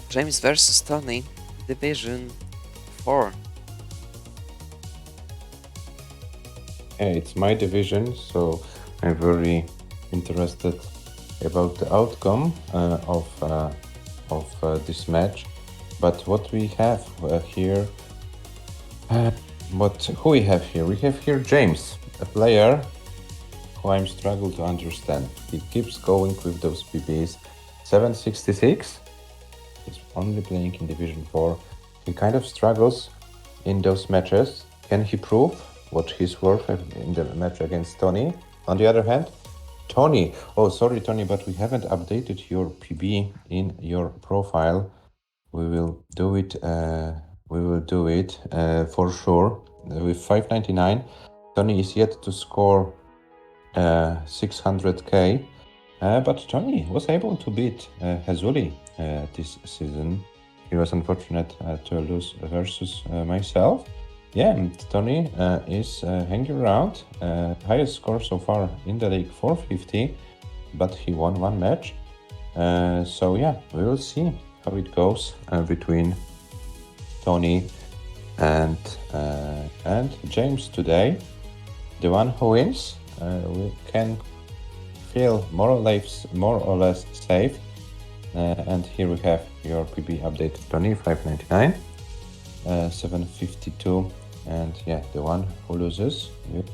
James versus Tony, Division 4. Yeah, it's my division, so I'm very interested about the outcome of this match. But what we have here, who we have here? We have here James, a player who I'm struggling to understand. He keeps going with those PBs. 766. He's only playing in Division 4. He kind of struggles in those matches. Can he prove what he's worth in the match against Tony? On the other hand, Tony. Oh, sorry, Tony, but we haven't updated your PB in your profile. We will do it. For sure. With 599, Tony is yet to score 600k. But Tony was able to beat Hazuli this season. He was unfortunate to lose versus myself. Yeah, and Tony is hanging around. Highest score so far in the league, 450, but he won one match. So yeah, we will see how it goes between Tony and James today. The one who wins, we can feel more or less safe. And here we have your PB update, Tony, 599, 752, and yeah, the one who loses will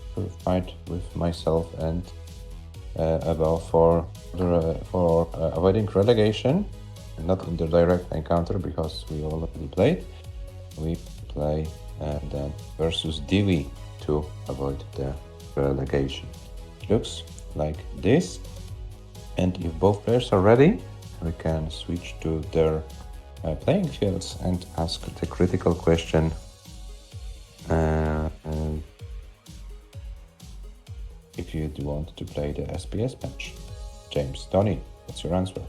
fight with myself and about for avoiding relegation, not in the direct encounter because we already played. We play then versus Divi to avoid the relegation. It looks like this, and if both players are ready, we can switch to their playing fields and ask the critical question. If you want to play the SPS match. James, Tony, what's your answer?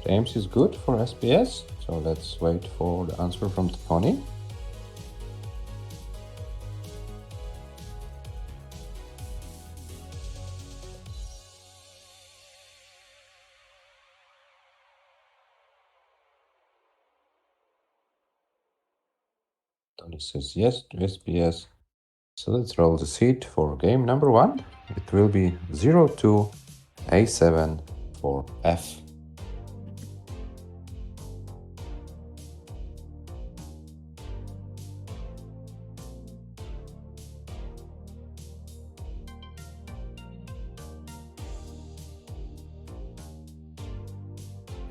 James is good for SPS, so let's wait for the answer from Tony. Tony says yes to SPS. So let's roll the seat for game number 1. It will be 02 A7 for F.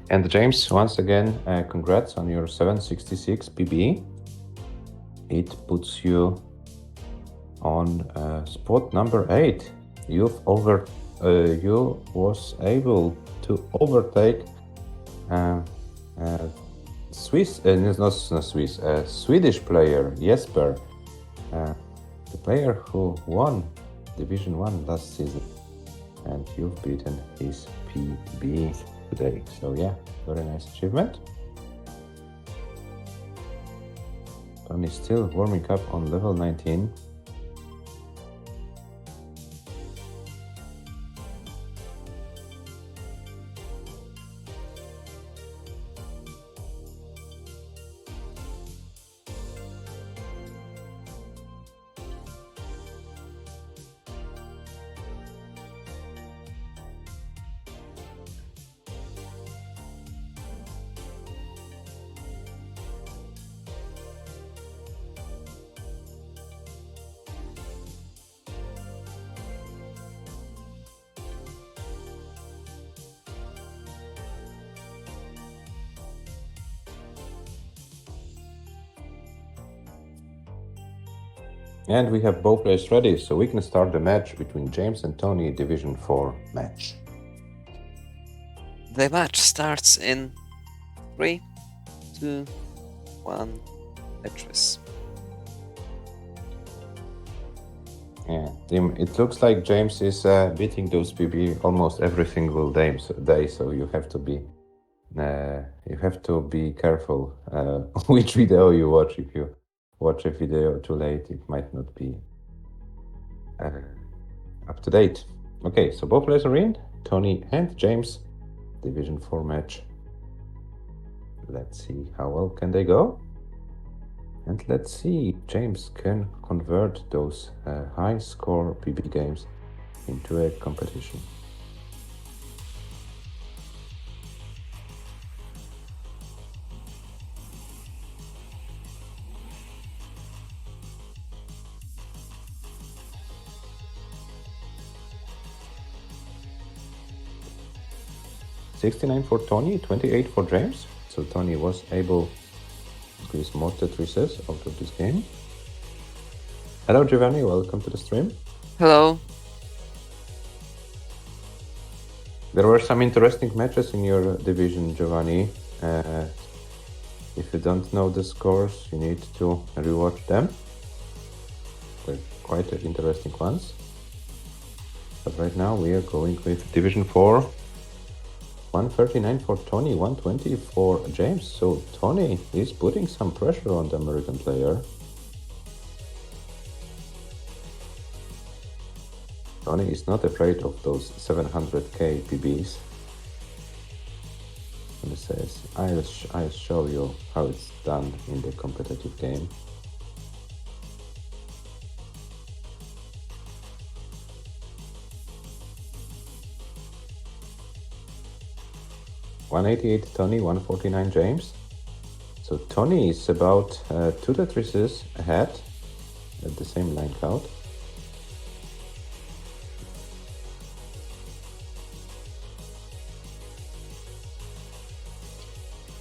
And James, once again, congrats on your 766 PB. It puts you on spot number 8. You was able to overtake Swedish player Jesper, the player who won Division 1 last season, and you've beaten his PB today. So yeah, very nice achievement. Tony is still warming up on level 19. And we have both players ready, so we can start the match between James and Tony, Division 4 match. The match starts in 3, 2, 1, Tetris. Yeah, it looks like James is beating those PB almost every single day, so you have to be careful which video you watch. If you watch a video too late, it might not be up to date. Okay, so both players are in. Tony and James, Division 4 match. Let's see how well can they go. And let's see if James can convert those high score PB games into a competition. $69 for Tony, 28 for James. So Tony was able to use more Tetrises out of this game. Hello Giovanni, welcome to the stream. Hello. There were some interesting matches in your division, Giovanni. If you don't know the scores, you need to rewatch them. They're quite interesting ones. But right now we are going with Division 4. 139 for Tony, 120 for James. So Tony is putting some pressure on the American player. Tony is not afraid of those 700k PBs. And he says, I'll show you how it's done in the competitive game. $188 Tony, 149 James. So Tony is about 2 Tetrises ahead at the same line count.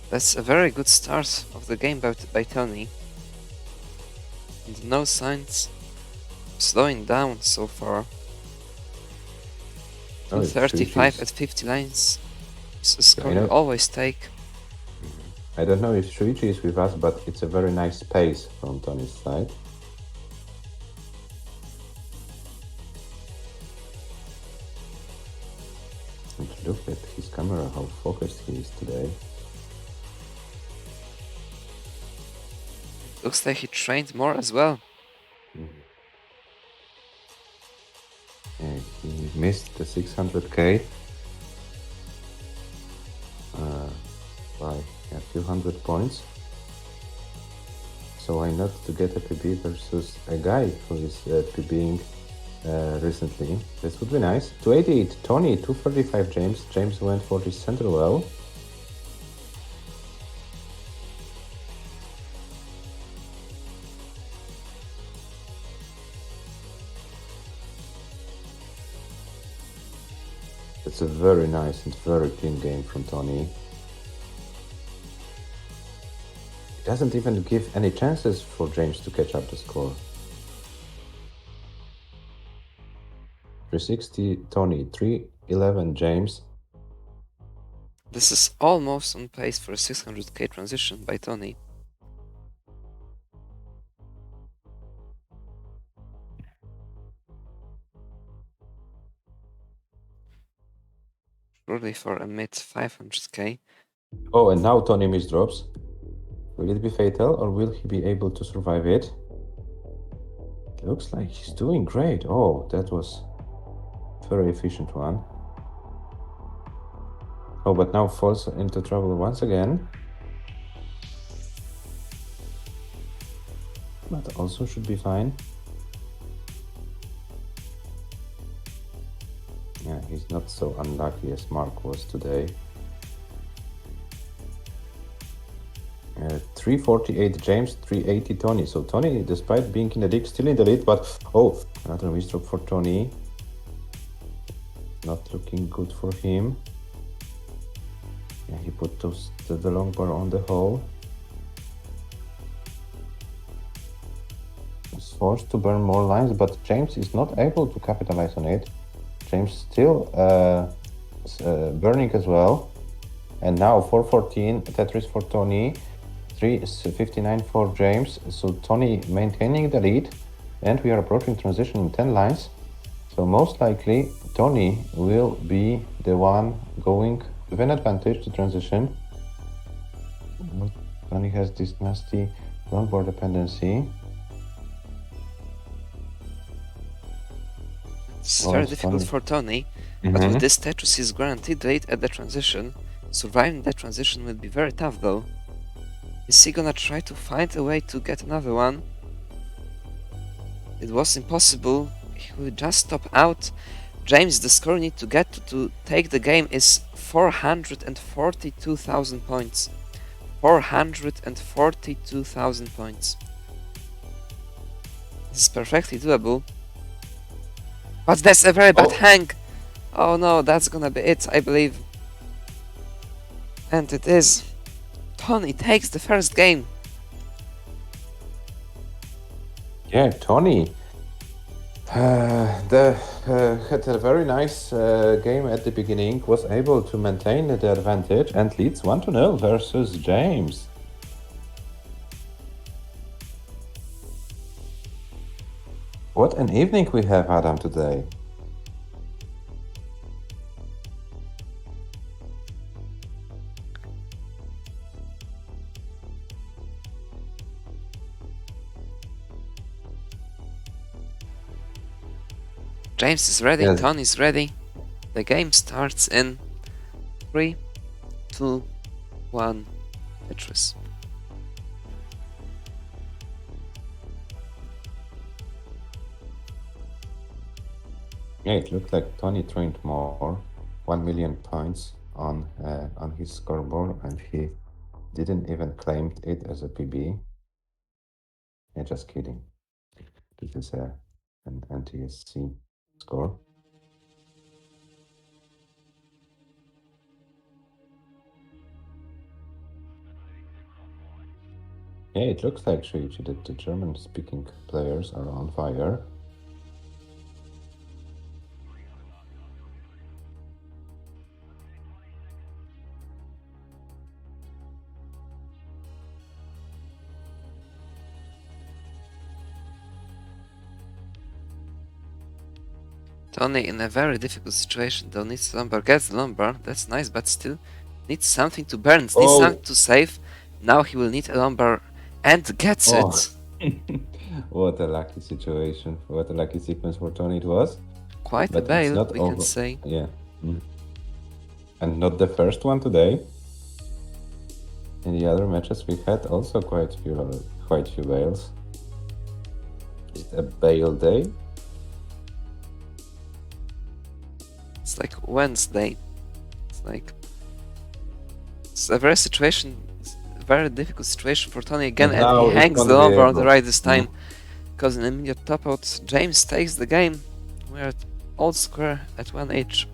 That's a very good start of the game by Tony. And no signs of slowing down so far. 35 at 50 lines. It's a score you always take. I don't know if Shuichi is with us, but it's a very nice pace from Tony's side. And look at his camera, how focused he is today. Looks like he trained more as well. Yeah, he missed the 600k by a few hundred points. So why not to get a PB versus a guy who is PBing recently? This would be nice. 288 Tony, 235 James. James went for his center well. It's a very nice and very clean game from Tony. It doesn't even give any chances for James to catch up the score. 360 Tony, 311 James. This is almost on pace for a 600k transition by Tony. Surely for a mid 500k. Oh, and now Tony misdrops. Will it be fatal or will he be able to survive it? Looks like he's doing great. Oh, that was a very efficient one. Oh, but now falls into trouble once again. But also should be fine. Yeah, he's not so unlucky as Mark was today. 348 James, 380 Tony. So Tony, despite being in the league, still in the lead, but oh, another misdrop for Tony. Not looking good for him. Yeah, he put the long bar on the hole. He's forced to burn more lines, but James is not able to capitalize on it. James still burning as well. And now 414 Tetris for Tony. 59 for James. So Tony maintaining the lead, and we are approaching transition in 10 lines. So most likely Tony will be the one going with an advantage to transition. Tony has this nasty longboard dependency. It's very difficult for Tony, but with this Tetris is guaranteed late at the transition. Surviving that transition will be very tough though. Is he gonna try to find a way to get another one? It was impossible. He will just stop out. James, the score you need to get to take the game is 442,000 points. 442,000 points. This is perfectly doable. But that's a very bad hang! Oh no, that's gonna be it, I believe. And it is. Tony takes the first game. Yeah, Tony had a very nice game at the beginning, was able to maintain the advantage and leads 1-0 versus James. What an evening we have, Adam, today. James is ready, yes. Tony is ready. The game starts in 3, 2, 1, Tetris. Yeah, it looked like Tony trained more, 1 million points on his scoreboard, and he didn't even claim it as a PB. Yeah, just kidding. This is an NTSC score. Yeah, it looks like Shuichi that the German-speaking players are on fire. Tony in a very difficult situation though, needs Lombard, gets the Lombard, that's nice, but still needs something to burn, needs something to save. Now he will need a Lombard and gets it. What a lucky situation, what a lucky sequence for Tony it was. Quite but a bail, we can say. Yeah. And not the first one today. In the other matches we had also quite few bails. Is it a bail day? It's like Wednesday. It's a very difficult situation for Tony again, and he hangs the over on the right this time. Because in immediate top out, James takes the game. We're at old square at 1 each.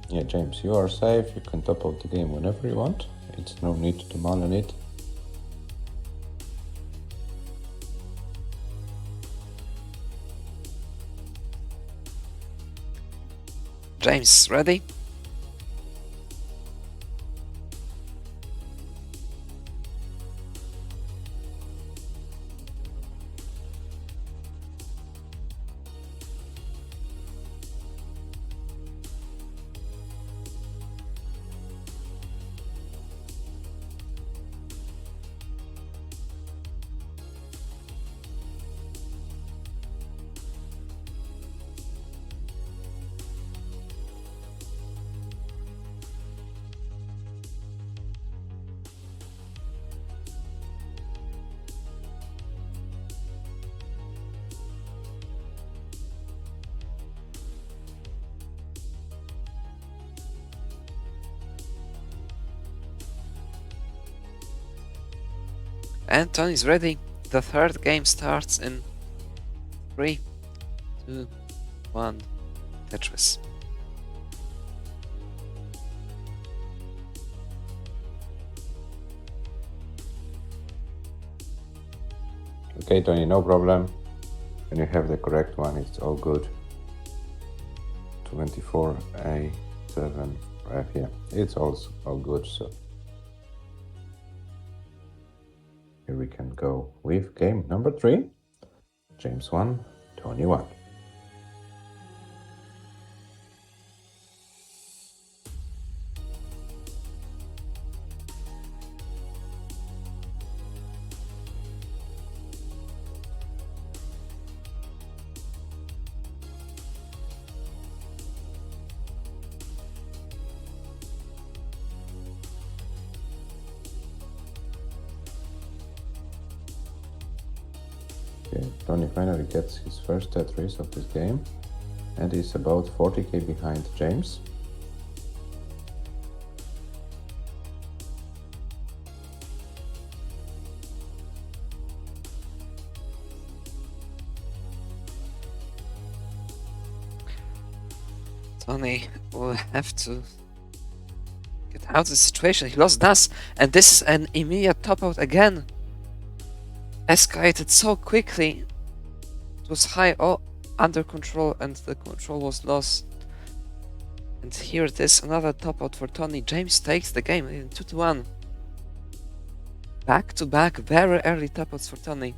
Yeah, James, you are safe. You can top out the game whenever you want. It's no need to mull on it. James, ready? And Tony's ready. The third game starts in 3, 2, 1, Tetris. Okay, Tony, no problem. When you have the correct one, it's all good. 24A7, right here. It's all good, so here we can go with game number 3. James 1, Tony 1. Okay, Tony finally gets his first Tetris of this game and is about 40k behind James. Tony will have to get out of the situation. He lost Das, and this is an immediate top out again. Escalated so quickly. It was high, all under control, and the control was lost. And here it is, another top out for Tony. James takes the game in 2-1. Back to back, very early top outs for Tony.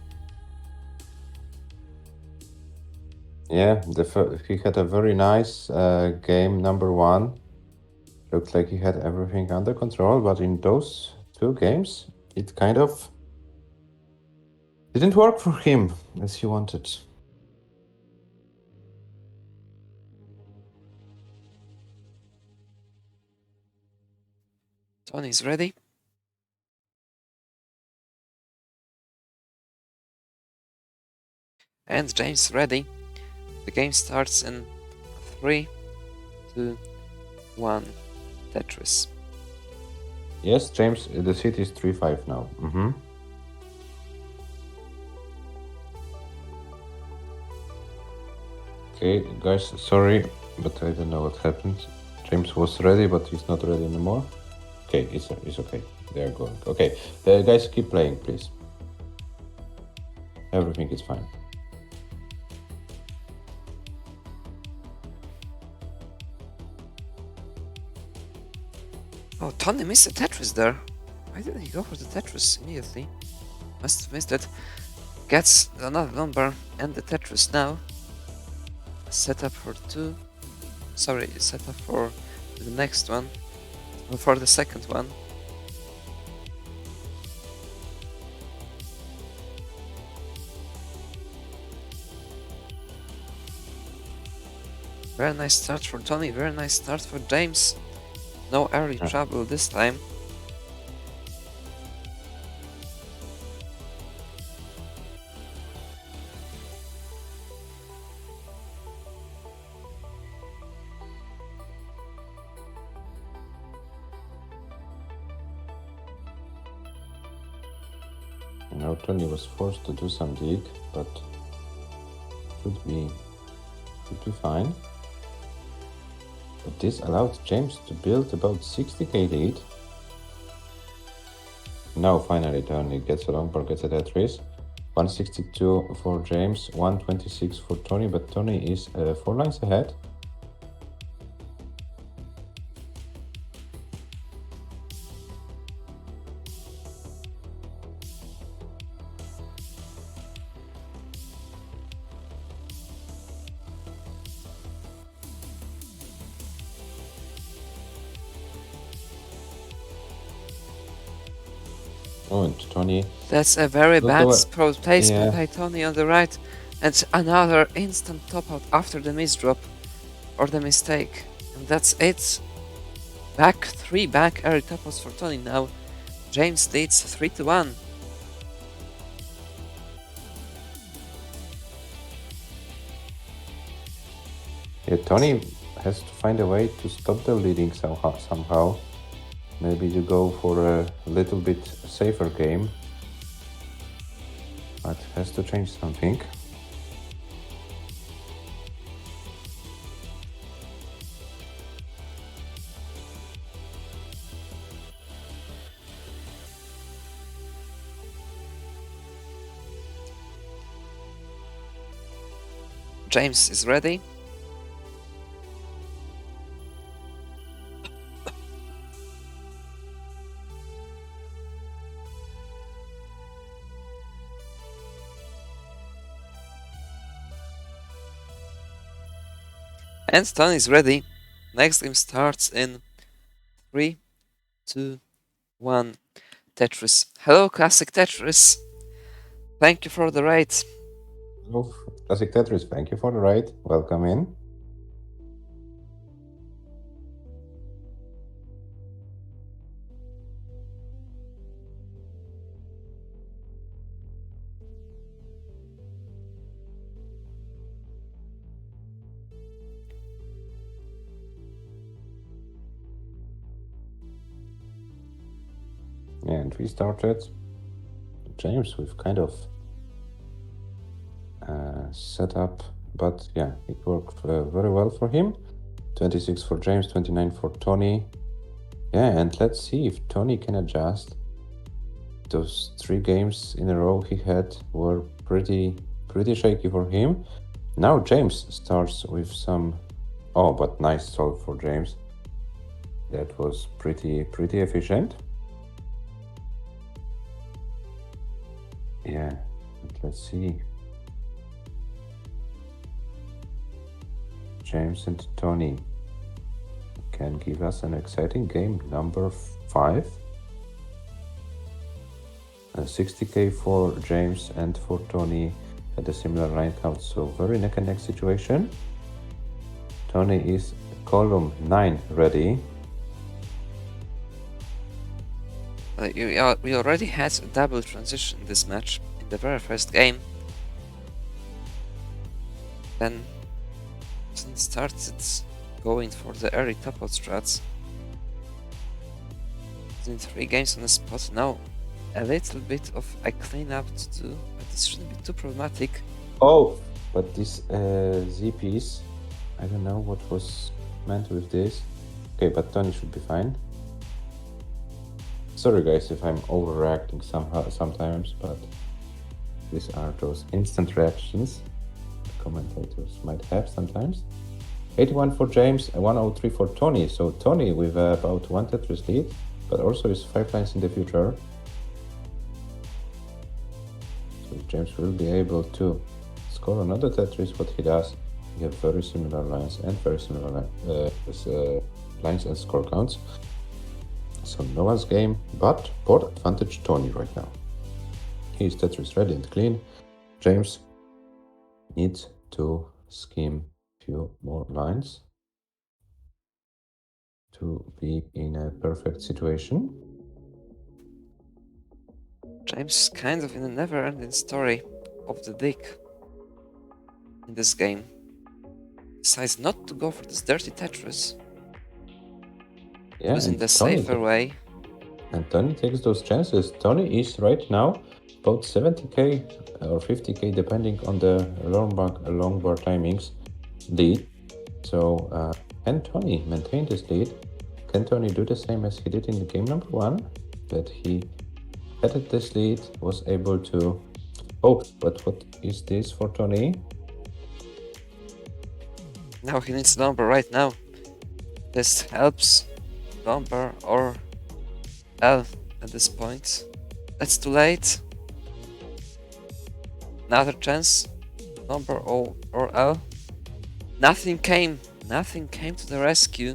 Yeah, he had a very nice game number 1. Looked like he had everything under control, but in those 2 games, it kind of didn't work for him as he wanted. Tony's ready. And James ready. The game starts in 3, 2, 1. Tetris. Yes, James, the seat is 3-5 now. Okay, guys, sorry, but I don't know what happened. James was ready, but he's not ready anymore. Okay, it's okay. They are going. Okay, guys, keep playing, please. Everything is fine. Oh, Tony missed a Tetris there. Why didn't he go for the Tetris immediately? Must have missed it. Gets another number and the Tetris now. Setup for 2. Sorry, setup for the next one. Or for the second one. Very nice start for Tony, very nice start for James. No early trouble this time. Now Tony was forced to do some dig, but should be fine. But this allowed James to build about 60k lead. Now finally Tony gets a long ball, gets a Tetris. 162 for James, 126 for Tony, but Tony is 4 lines ahead. Oh, and Tony. That's a very bad placement Yeah. by Tony on the right. And another instant top out after the misdrop. Or the mistake. And that's it. Back 3 back early top outs for Tony now. James leads 3-1. Yeah, Tony has to find a way to stop the leading somehow. Maybe you go for a little bit safer game, but has to change something. James is ready. And TONI is ready. Next game starts in 3, 2, 1. Tetris. Hello, Classic Tetris. Thank you for the raid. Hello, Classic Tetris. Thank you for the raid. Welcome in. And we started. James with kind of setup, but yeah, it worked very well for him. 26 for James, 29 for TONI. Yeah, and let's see if TONI can adjust. Those 3 games in a row he had were pretty shaky for him. Now James starts with some... Oh, but nice solve for James. That was pretty efficient. Yeah, let's see. James and TONI can give us an exciting game number 5. 60k for James and for TONI at a similar line count, so very neck and neck situation. TONI is column 9 ready. We already had a double transition in this match in the very first game. Then it started going for the early toppled strats. In 3 games on the spot. Now a little bit of a cleanup to do, but this shouldn't be too problematic. Oh, but this Z piece, I don't know what was meant with this. Okay, but TONI should be fine. Sorry guys if I'm overreacting sometimes, but these are those instant reactions commentators might have sometimes. 81 for James and 103 for TONI. So TONI with about 1 Tetris lead, but also is 5 lines in the future. So James will be able to score another Tetris. What he does, we have very similar lines and very similar lines and score counts. So no one's game, but board advantage TONI right now. He's Tetris ready and clean. James needs to scheme few more lines to be in a perfect situation. James is kind of in a never-ending story of the dick in this game. Decides not to go for this dirty Tetris. Yeah, using the safer way. And TONI takes those chances. TONI is right now about 70k or 50k depending on the long bar timings lead. So can TONI maintain this lead? Can TONI do the same as he did in the game number 1? That he headed this lead, was able to... Oh, but what is this for TONI? Now he needs number right now. This helps number or L at this point. That's too late. Another chance. Number or L. Nothing came to the rescue.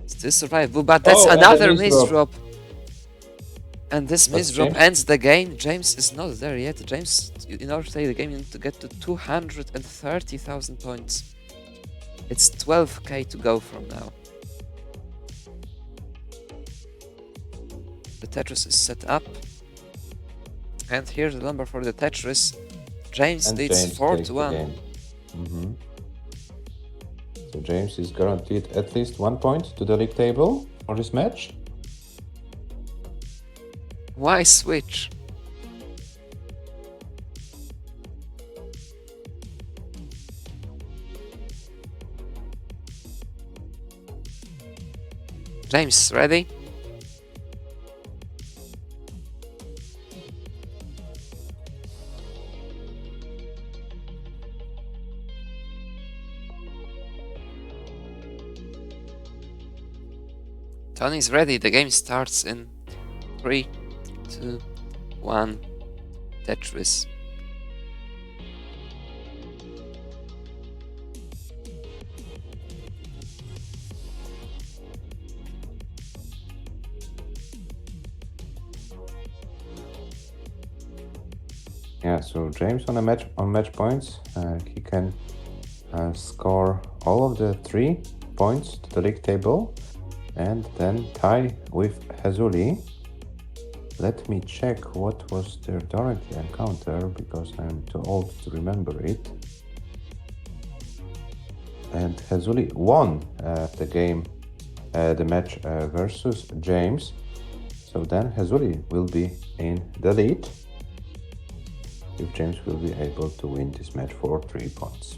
Still survivable, but that's another misdrop. And this misdrop ends the game. James is not there yet. James, in order to play the game, you need to get to 230,000 points. It's 12k to go from now. The Tetris is set up. And here's the number for the Tetris. James leads 4-1. So James is guaranteed at least 1 point to the league table for this match. Why switch? James, ready? Tony's ready. The game starts in 3, 2, 1. Tetris. Yeah, so James on match points, he can score all of the 3 points to the league table and then tie with Hazuli. Let me check what was their direct encounter because I'm too old to remember it. And Hazuli won the game, the match versus James. So then Hazuli will be in the lead if James will be able to win this match for 3 points.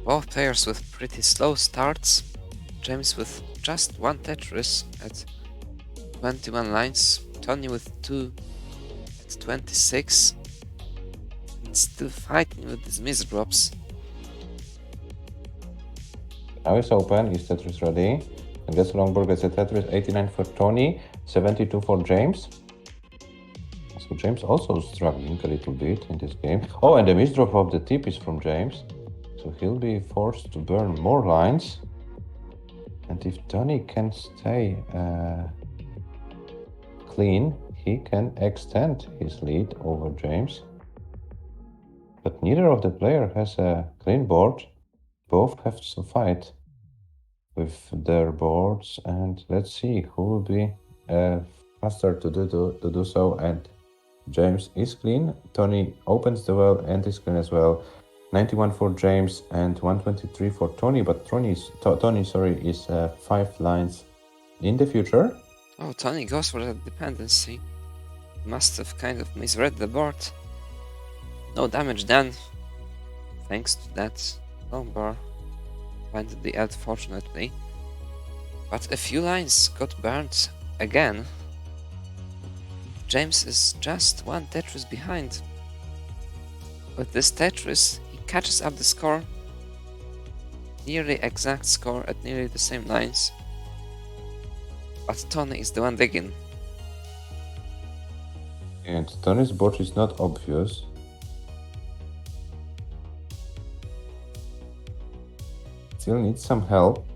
Both players with pretty slow starts. James with just 1 Tetris at 21 lines. Tony with 2 at 26. And still fighting with these miss drops. Now it's open. Is Tetris ready? And gets Longboard, gets a Tetris. 89 for Tony, 72 for James. So James also struggling a little bit in this game. Oh, and the misdrop of the tip is from James. So he'll be forced to burn more lines. And if Tony can stay clean, he can extend his lead over James. But neither of the player has a clean board. Both have to fight with their boards, and let's see who will be faster to do so. And James is clean. Tony opens the well and is clean as well. 91 for James and 123 for Tony, but Tony is 5 lines in the future. Oh, Tony goes for that dependency. Must have kind of misread the board. No damage done, thanks to that long bar. Went the end, fortunately. But a few lines got burnt again. James is just 1 Tetris behind. With this Tetris, he catches up the score. Nearly exact score at nearly the same lines. But Tony is the one digging. And Tony's board is not obvious. Still needs some help.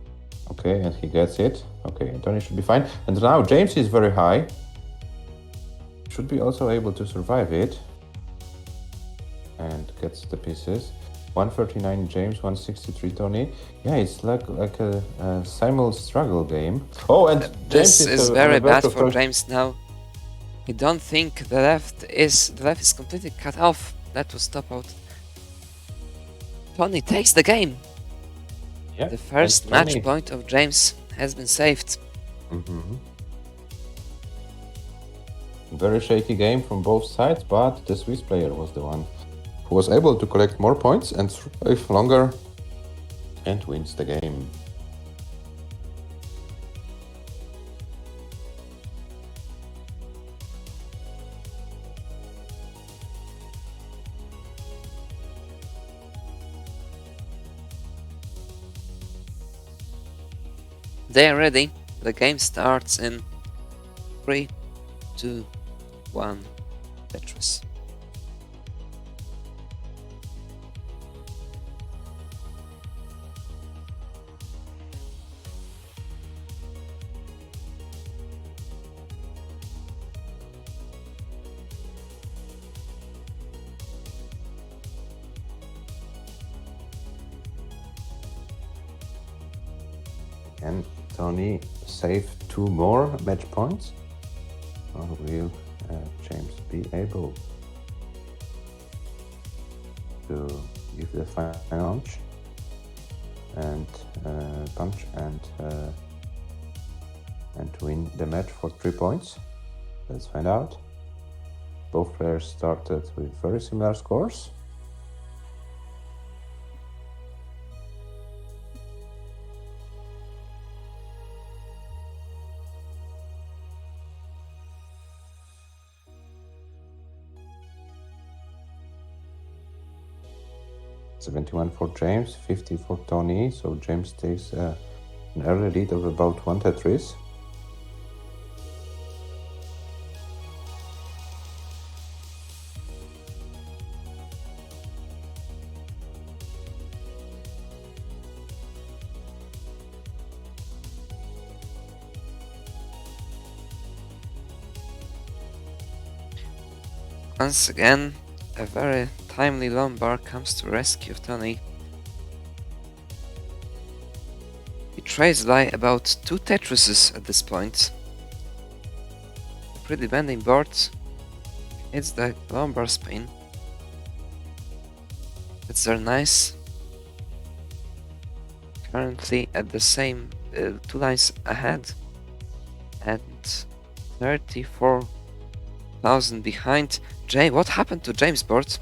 Okay, and he gets it. Okay, Tony should be fine. And now James is very high. Should be also able to survive it. And gets the pieces. 139 James, 163 Tony. Yeah, it's like a simul struggle game. Oh, and this James is very bad for James now. I don't think the left is completely cut off. That was top out. Tony takes the game. Yeah, the first match point of James has been saved. Very shaky game from both sides, but the Swiss player was the one who was able to collect more points and survive longer and wins the game. They are ready. The game starts in 3, 2, 1. Tetris. And Tony saved 2 more match points. Or will James be able to give the final punch and win the match for 3 points? Let's find out. Both players started with very similar scores. $71 for James, 50 for Tony, so James takes an early lead of about 1 Tetris. Once again, a very timely Lombard comes to rescue Tony. He trades by about 2 Tetrises at this point. A pretty bending board. It's the Lombard spin. It's very nice. Currently at the same 2 lines ahead and 34,000 behind. What happened to James' board?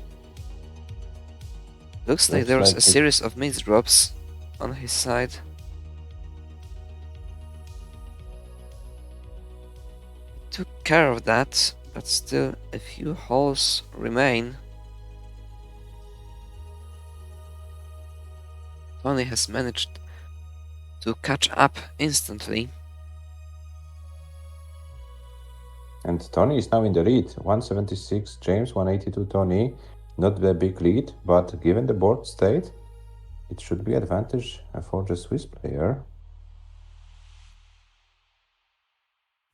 Looks like there was a series of miss drops on his side. Took care of that, but still a few holes remain. Tony has managed to catch up instantly. And Tony is now in the lead, 176 James, 182 Tony. Not the big lead, but given the board state, it should be advantage for the Swiss player.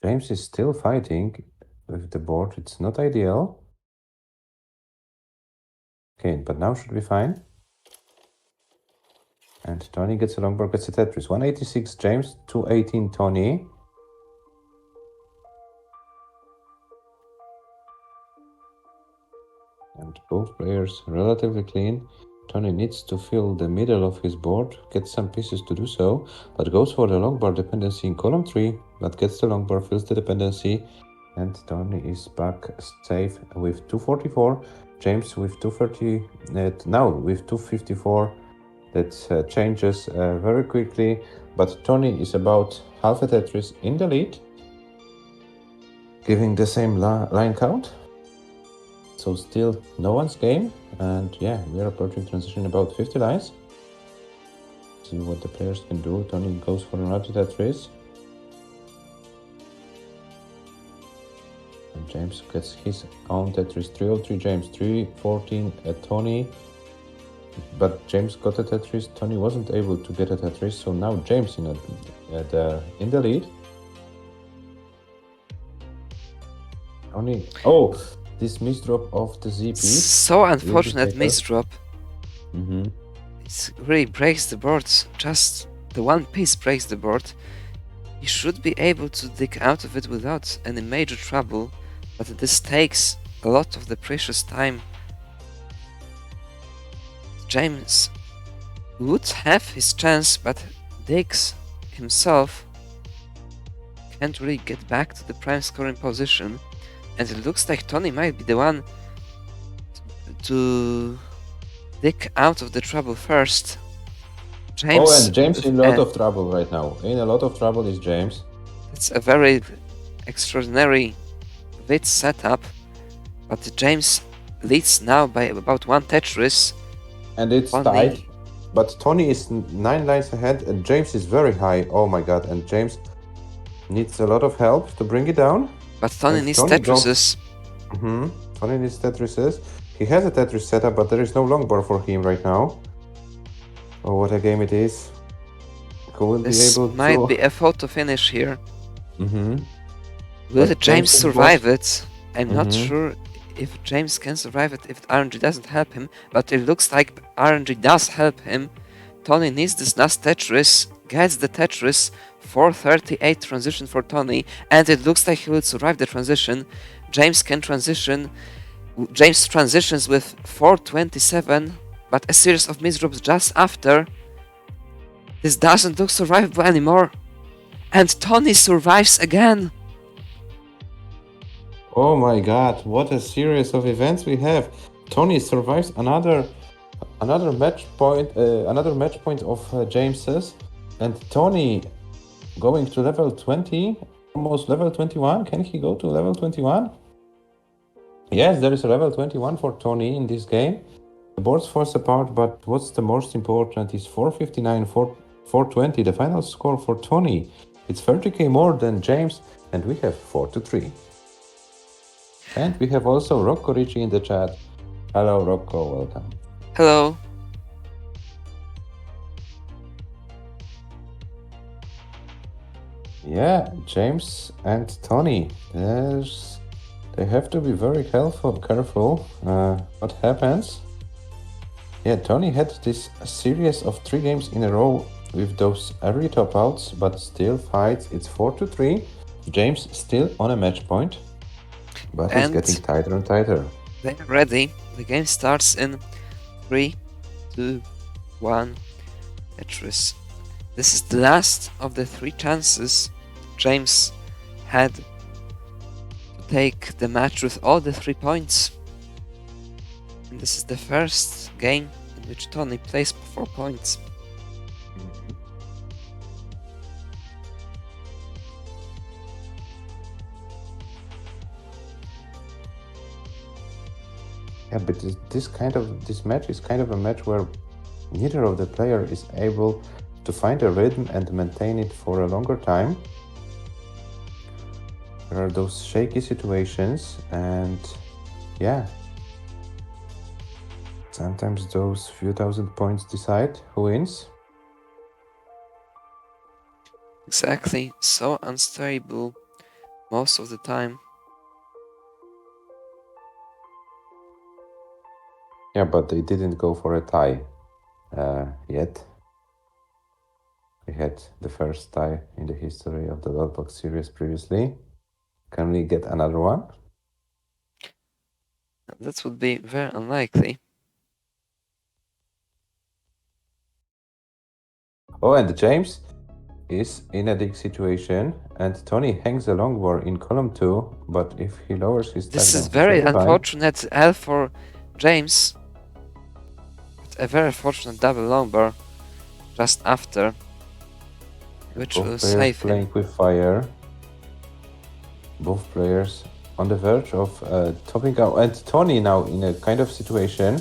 James is still fighting with the board, it's not ideal. Okay, but now should be fine. And Tony gets a long board, gets a Tetris. 186 James, 218 Tony. And both players relatively clean. Tony needs to fill the middle of his board, gets some pieces to do so, but goes for the long bar dependency in column 3, but gets the long bar, fills the dependency, and Tony is back safe with 244. James with 230, now with 254. That changes very quickly, but Tony is about half a Tetris in the lead, giving the same line count. So still no one's game, and yeah, we are approaching transition about 50 lines. See what the players can do. Tony goes for another Tetris. And James gets his own Tetris. 303 James, 314 Tony. But James got a Tetris. Tony wasn't able to get a Tetris, so now James in the lead. Tony, this misdrop of the Z piece. So unfortunate misdrop. Mm-hmm. It really breaks the board. Just the one piece breaks the board. He should be able to dig out of it without any major trouble, but this takes a lot of the precious time. James would have his chance, but digs himself. Can't really get back to the prime scoring position. And it looks like Tony might be the one to dig out of the trouble first. James. And James in a lot of trouble right now. In a lot of trouble is James. It's a very extraordinary bit setup, but James leads now by about 1 Tetris. And it's tight. But Tony is 9 lines ahead and James is very high. Oh my god, and James needs a lot of help to bring it down. But Tony needs Tetrises. Tony needs Tetrises. He has a Tetris setup, but there is no long bar for him right now. Oh, what a game it is. This might be a photo finish here. Will James survive it? I'm not sure if James can survive it if RNG doesn't help him, but it looks like RNG does help him. Tony needs this last Tetris, gets the Tetris, 438 transition for Tony, and it looks like he will survive the transition. James can transition. James transitions with 427, but a series of misdrops just after. This doesn't look survivable anymore. And Tony survives again. Oh my god, what a series of events we have. Tony survives another match point of James's, and Tony going to level 20, almost level 21. Can he go to level 21? Yes, there is a level 21 for Tony in this game. The boards falls apart, but what's the most important is 459, 420, the final score for Tony. It's 30k more than James, and we have 4-3. And we have also Rocco Ricci in the chat. Hello, Rocco, welcome. Hello. Yeah, James and Tony. They have to be very careful. What happens? Yeah, Tony had this series of 3 games in a row with those early top outs, but still fights. It's 4-3. James still on a match point, but it's getting tighter and tighter. They're ready. The game starts in 3, 2, 1. Tetris. This is the last of the 3 chances James had to take the match with all the 3 points. And this is the first game in which Tony plays 4 points. Yeah, but this match is kind of a match where neither of the player is able to find a rhythm and maintain it for a longer time. There are those shaky situations, and yeah, sometimes those few thousand points decide who wins. Exactly, so unstable most of the time. Yeah, but they didn't go for a tie yet. We had the first tie in the history of the Lollbox series previously. Can we get another one? That would be very unlikely. Oh, and James is in a dig situation, and Tony hangs a long war in column 2, but if he lowers his This is down, very unfortunate L for James. But a very fortunate double long bar just after, which will save him. Playing with fire. Both players on the verge of topping out, and Tony now in a kind of situation.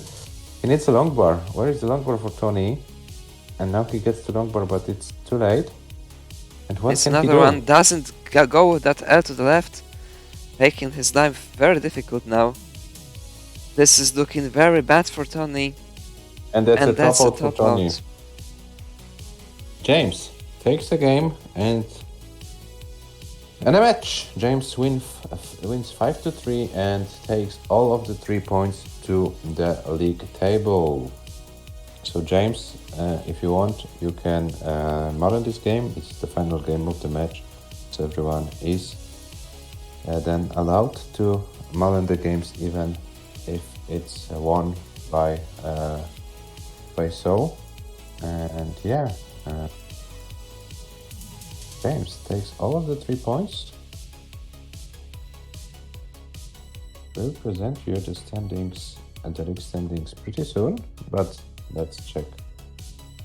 He needs a long bar. Where is the long bar for Tony? And now he gets the long bar, but it's too late. And what It's can he another do? one doesn't go with that L to the left, making his life very difficult now. This is looking very bad for Tony. And that's a top out for Tony. James takes the game and a match. James wins 5-3 and takes all of the 3 points to the league table. So James, if you want, you can modern this game. It's the final game of the match, so everyone is then allowed to modern the games, even if it's won by so. And yeah, James takes all of the 3 points. We'll present you the standings and the league standings pretty soon, but let's check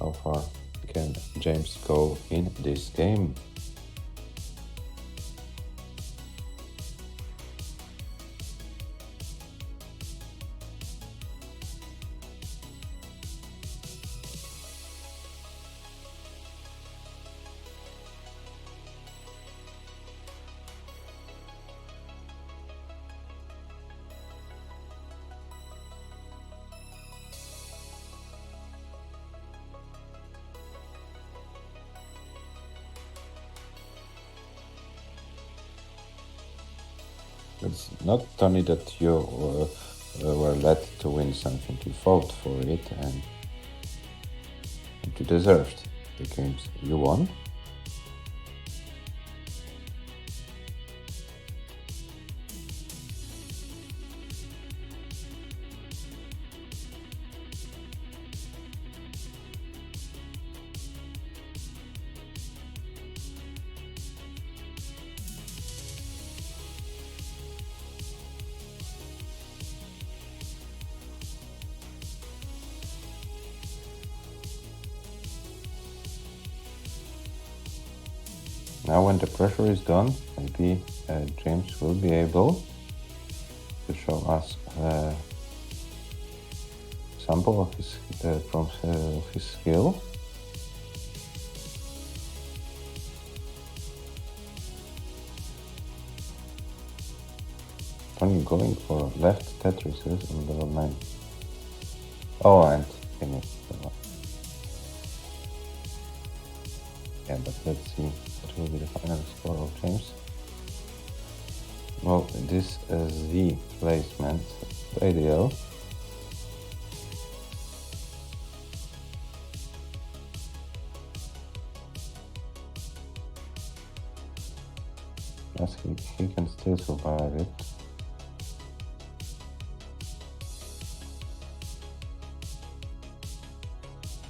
how far can James go in this game. It's not only that you were led to win something, you fought for it and you deserved the games you won. Now when the pressure is done, maybe James will be able to show us sample of his from his skill. Tony going for left Tetrises on level 9. Oh, and finish. Yeah, but let's see what will be the final score of James. Well, this Z placement is ideal. Yes, he can still survive it.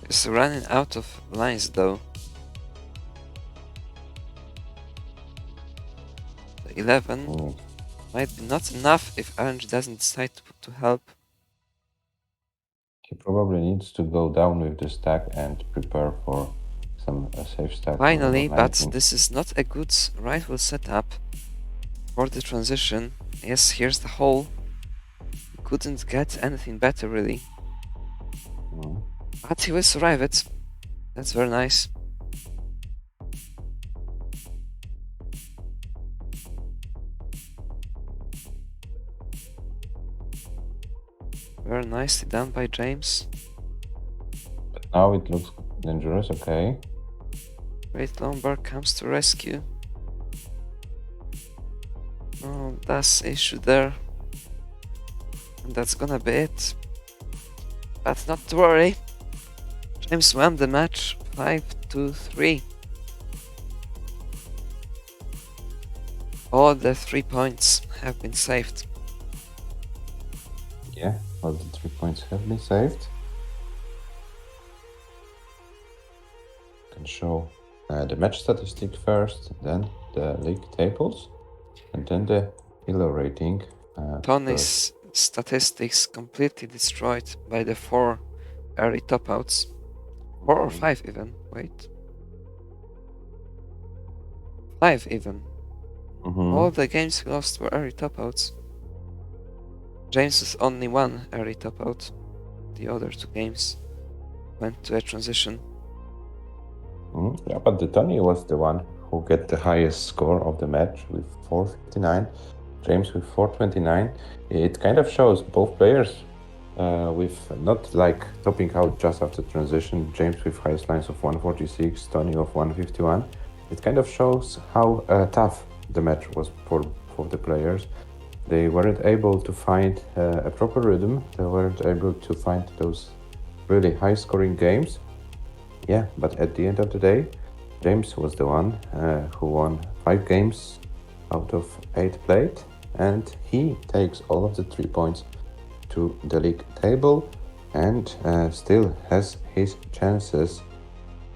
He's running out of lines though. The 11 might be not enough if RNG doesn't decide to help. He probably needs to go down with the stack and prepare for some safe stack. Finally, but this is not a good right wheel setup for the transition. Yes, here's the hole. He couldn't get anything better really. But he will survive it. That's very nice. Very nicely done by James. But now it looks dangerous, okay. Great Lombard comes to rescue. Oh, that's issue there. And that's gonna be it. But not to worry. James won the match 5-3. All the 3 points have been saved. Yeah, all the 3 points have been saved. Can show the match statistic first, then the league tables, and then the ELO rating. Tony's statistics completely destroyed by the 4 early top outs. 4 or 5 even, wait. 5 even. All the games he lost were early top outs. James was only 1 early top out. The other 2 games went to a transition. Yeah, but the Tony was the one who get the highest score of the match with 459. James with 429. It kind of shows both players with not like topping out just after transition. James with highest lines of 146, Tony of 151. It kind of shows how tough the match was for the players. They weren't able to find a proper rhythm. They weren't able to find those really high scoring games. Yeah, but at the end of the day, James was the one who won 5 games out of 8 played, and he takes all of the 3 points to the league table and still has his chances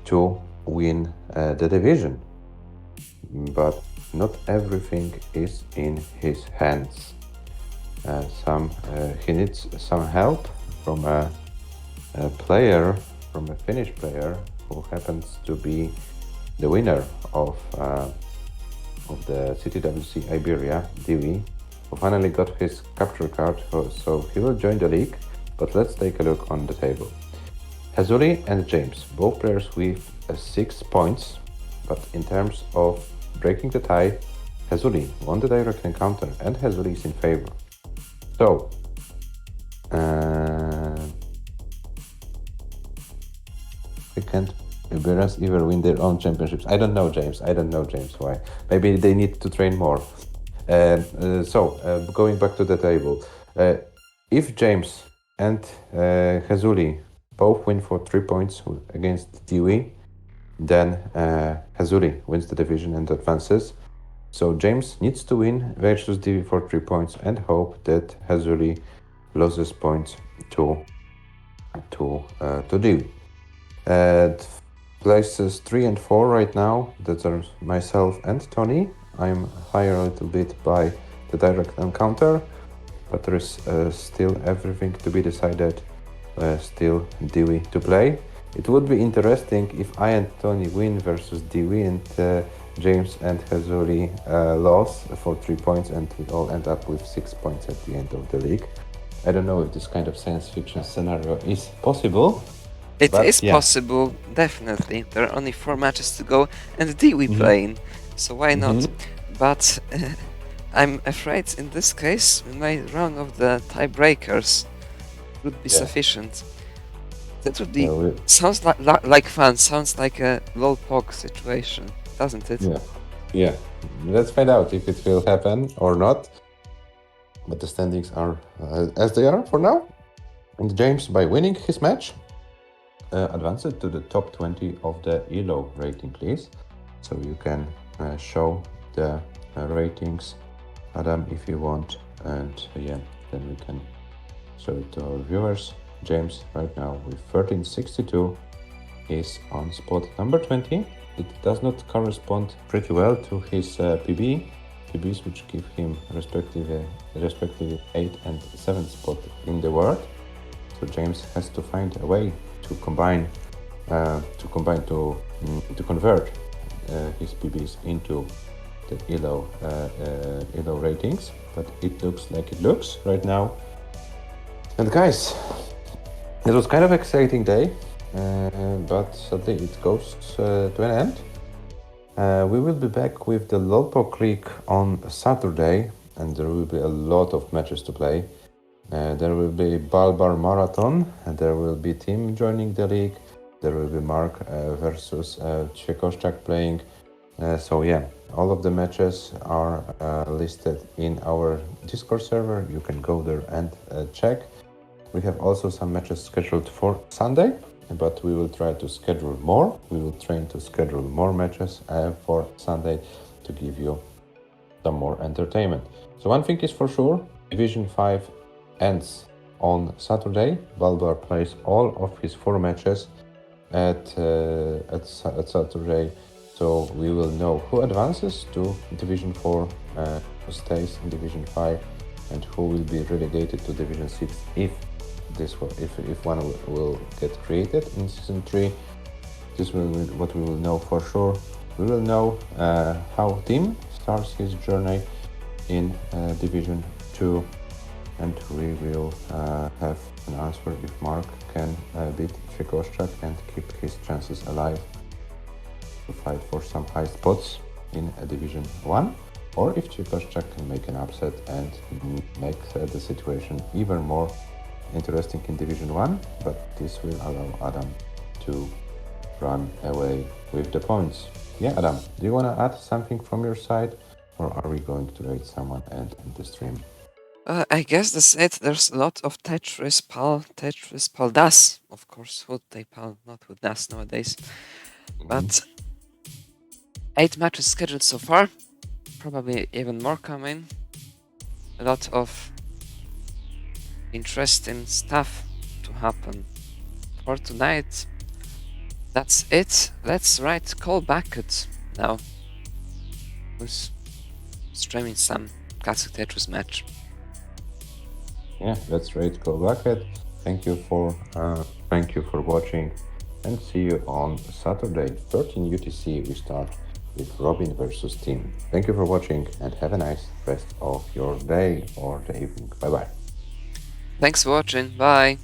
to win the division. But not everything is in his hands. He needs some help from a player, from a Finnish player who happens to be the winner of the CTWC Iberia, Divi, who finally got his capture card, so he will join the league. But let's take a look on the table. Hazuli and James, both players with 6 points, but in terms of breaking the tie, Hazuli won the direct encounter and Hazuli is in favor. So, we can't Iberas either win their own championships. I don't know, James. Why? Maybe they need to train more. Going back to the table. If James and Hazuli both win for 3 points against Dewey, then Hazuli wins the division and advances. So James needs to win versus Dewey for 3 points and hope that Hazuli loses points to Dewey. Places 3 and 4 right now, that are myself and Tony. I'm higher a little bit by the direct encounter, but there is still everything to be decided, still Dewey to play. It would be interesting if I and Tony win versus Dewey and James and Hazuri lost for 3 points, and we all end up with 6 points at the end of the league. I don't know if this kind of science fiction scenario is possible. It is possible, definitely. There are only 4 matches to go, and D we playing, so why not? But I'm afraid in this case, my round of the tiebreakers would be sufficient. That would be sounds like fun. Sounds like a low pog situation, doesn't it? Yeah. Let's find out if it will happen or not. But the standings are as they are for now. And James, by winning his match, advanced to the top 20 of the ELO rating, please. So you can show the ratings, Adam, if you want, and then we can show it to our viewers. James right now with 1362 is on spot number 20. It does not correspond pretty well to his PBs, which give him respectively 8th and 7th spot in the world. So James has to find a way to convert his PBs into the ELO ratings, but it looks like it looks right now. And guys, it was kind of exciting day, but sadly it goes to an end. We will be back with the Lolpok League on Saturday, and there will be a lot of matches to play. There will be Balbar Marathon, and there will be team joining the league. There will be Mark versus Czekoszczak playing. So yeah, all of the matches are listed in our Discord server. You can go there and check. We have also some matches scheduled for Sunday, but we will try to schedule more. We will try to schedule more matches for Sunday to give you some more entertainment. So one thing is for sure, Division 5 ends on Saturday. Balbar plays all of his 4 matches at Saturday, so we will know who advances to Division 4, who stays in Division 5, and who will be relegated to Division 6 if one will get created in Season 3. This will be what we will know for sure. We will know how Tim starts his journey in Division 2, and we will have an answer if Mark can beat Czekoszczak and keep his chances alive to fight for some high spots in Division 1, or if Czekoszczak can make an upset and make the situation even more interesting in Division 1, but this will allow Adam to run away with the points. Yeah, Adam, do you want to add something from your side, or are we going to rate someone and end the stream? I guess that's it. There's a lot of Tetris Pal Das, of course. Who they Pal, not with Das nowadays. But 8 matches scheduled so far. Probably even more coming. A lot of interesting stuff to happen. For tonight, that's it. Let's write Cole Bucket now, who's streaming some classic Tetris match. Yeah, let's rate Cole Bucket. Thank you for watching, and see you on Saturday, 13 UTC. We start with Robin versus Tim. Thank you for watching, and have a nice rest of your day or the evening. Bye bye. Thanks for watching. Bye.